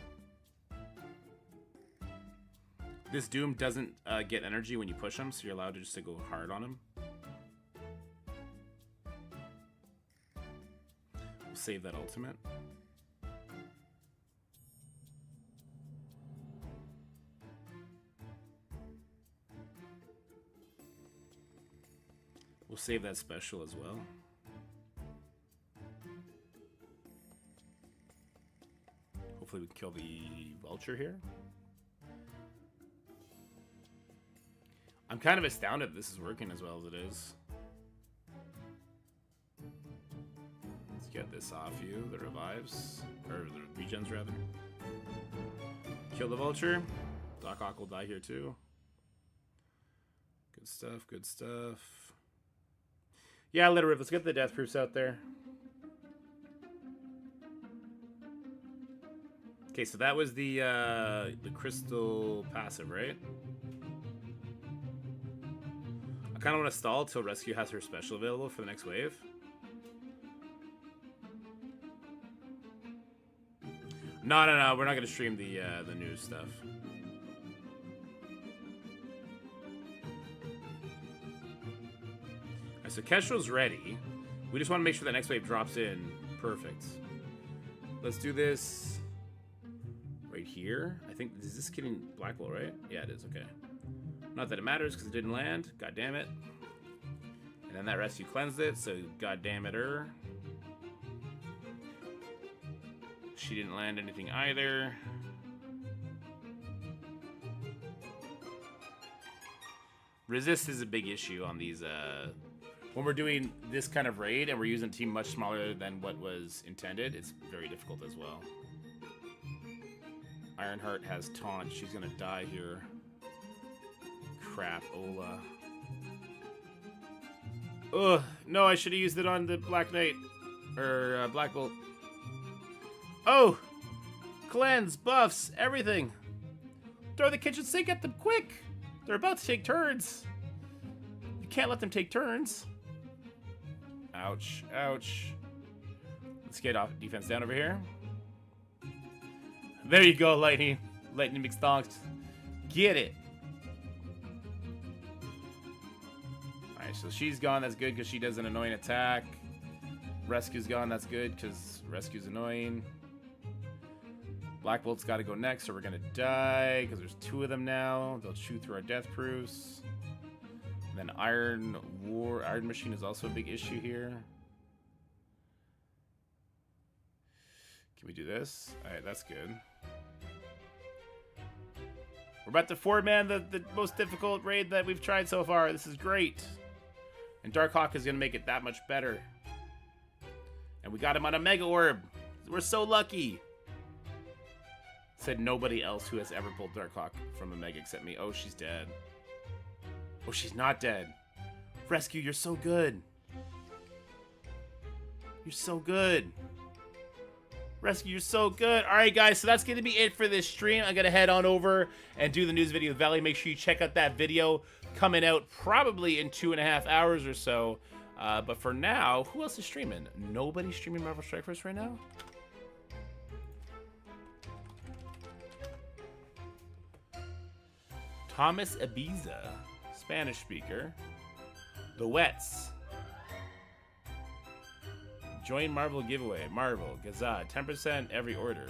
This Doom doesn't get energy when you push him, so you're allowed to just to go hard on him. We'll save that ultimate. We'll save that special as well. Hopefully we can kill the Vulture here. I'm kind of astounded this is working as well as it is. Let's get this off you, the revives. Or the regens, rather. Kill the Vulture. Doc Ock will die here too. Good stuff, good stuff. Yeah, literally, let's get the death proofs out there. Okay, so that was the crystal passive, right? I kind of want to stall till Rescue has her special available for the next wave. No, we're not gonna stream the new stuff. So Kestrel's ready. We just want to make sure that next wave drops in. Perfect. Let's do this right here. I think, is this getting Blackwell, right? Yeah, it is. Okay. Not that it matters because it didn't land. God damn it. And then that rescue cleansed it, so god damn it her. She didn't land anything either. Resist is a big issue on these, when we're doing this kind of raid and we're using a team much smaller than what was intended, it's very difficult as well. Ironheart has taunt. She's gonna die here. Crap, Ola. Ugh, no, I should have used it on the Black Knight. Or, Black Bolt. Oh! Cleanse, buffs, everything. Throw the kitchen sink at them, quick! They're about to take turns. You can't let them take turns. Ouch, ouch. Let's get off defense down over here. There you go, Lightning. Lightning McStonks. Get it. Alright, so she's gone. That's good because she does an annoying attack. Rescue's gone. That's good because Rescue's annoying. Black Bolt's got to go next, so we're going to die because there's 2 of them now. They'll shoot through our death proofs. And then Iron Machine is also a big issue here. Can we do this? Alright, that's good. We're about to 4-man the most difficult raid that we've tried so far. This is great. And Darkhawk is going to make it that much better. And we got him on a Mega Orb. We're so lucky. Said nobody else who has ever pulled Darkhawk from a Mega except me. Oh, she's dead. Oh, she's not dead. Rescue, you're so good. You're so good. Rescue, you're so good. All right, guys, so that's going to be it for this stream. I'm going to head on over and do the news video with Valley. Make sure you check out that video coming out probably in 2.5 hours or so. But for now, who else is streaming? Nobody's streaming Marvel Strike Force right now? Thomas Ibiza, Spanish speaker. The Wets. Join Marvel giveaway. Marvel, Gazad, 10% every order.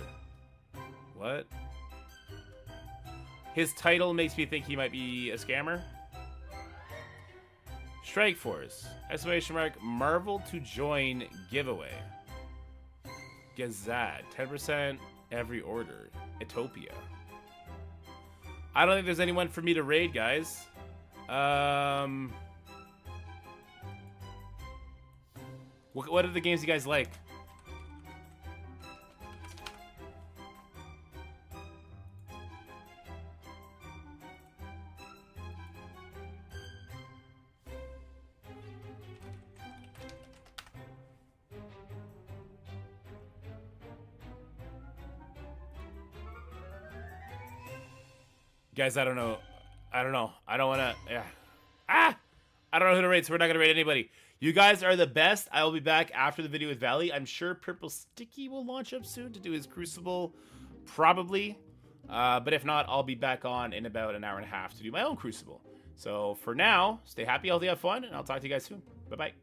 What? His title makes me think he might be a scammer. Strike Force, exclamation mark, Marvel to join giveaway. Gazad, 10% every order. Etopia. I don't think there's anyone for me to raid, guys. What are the games you guys like? Guys, I don't know. I don't want to... Yeah. I don't know who to raid, so we're not going to raid anybody. You guys are the best. I will be back after the video with Valley. I'm sure Purple Sticky will launch up soon to do his Crucible. Probably. But if not, I'll be back on in about 1.5 hours to do my own Crucible. So for now, stay happy, healthy, have fun, and I'll talk to you guys soon. Bye-bye.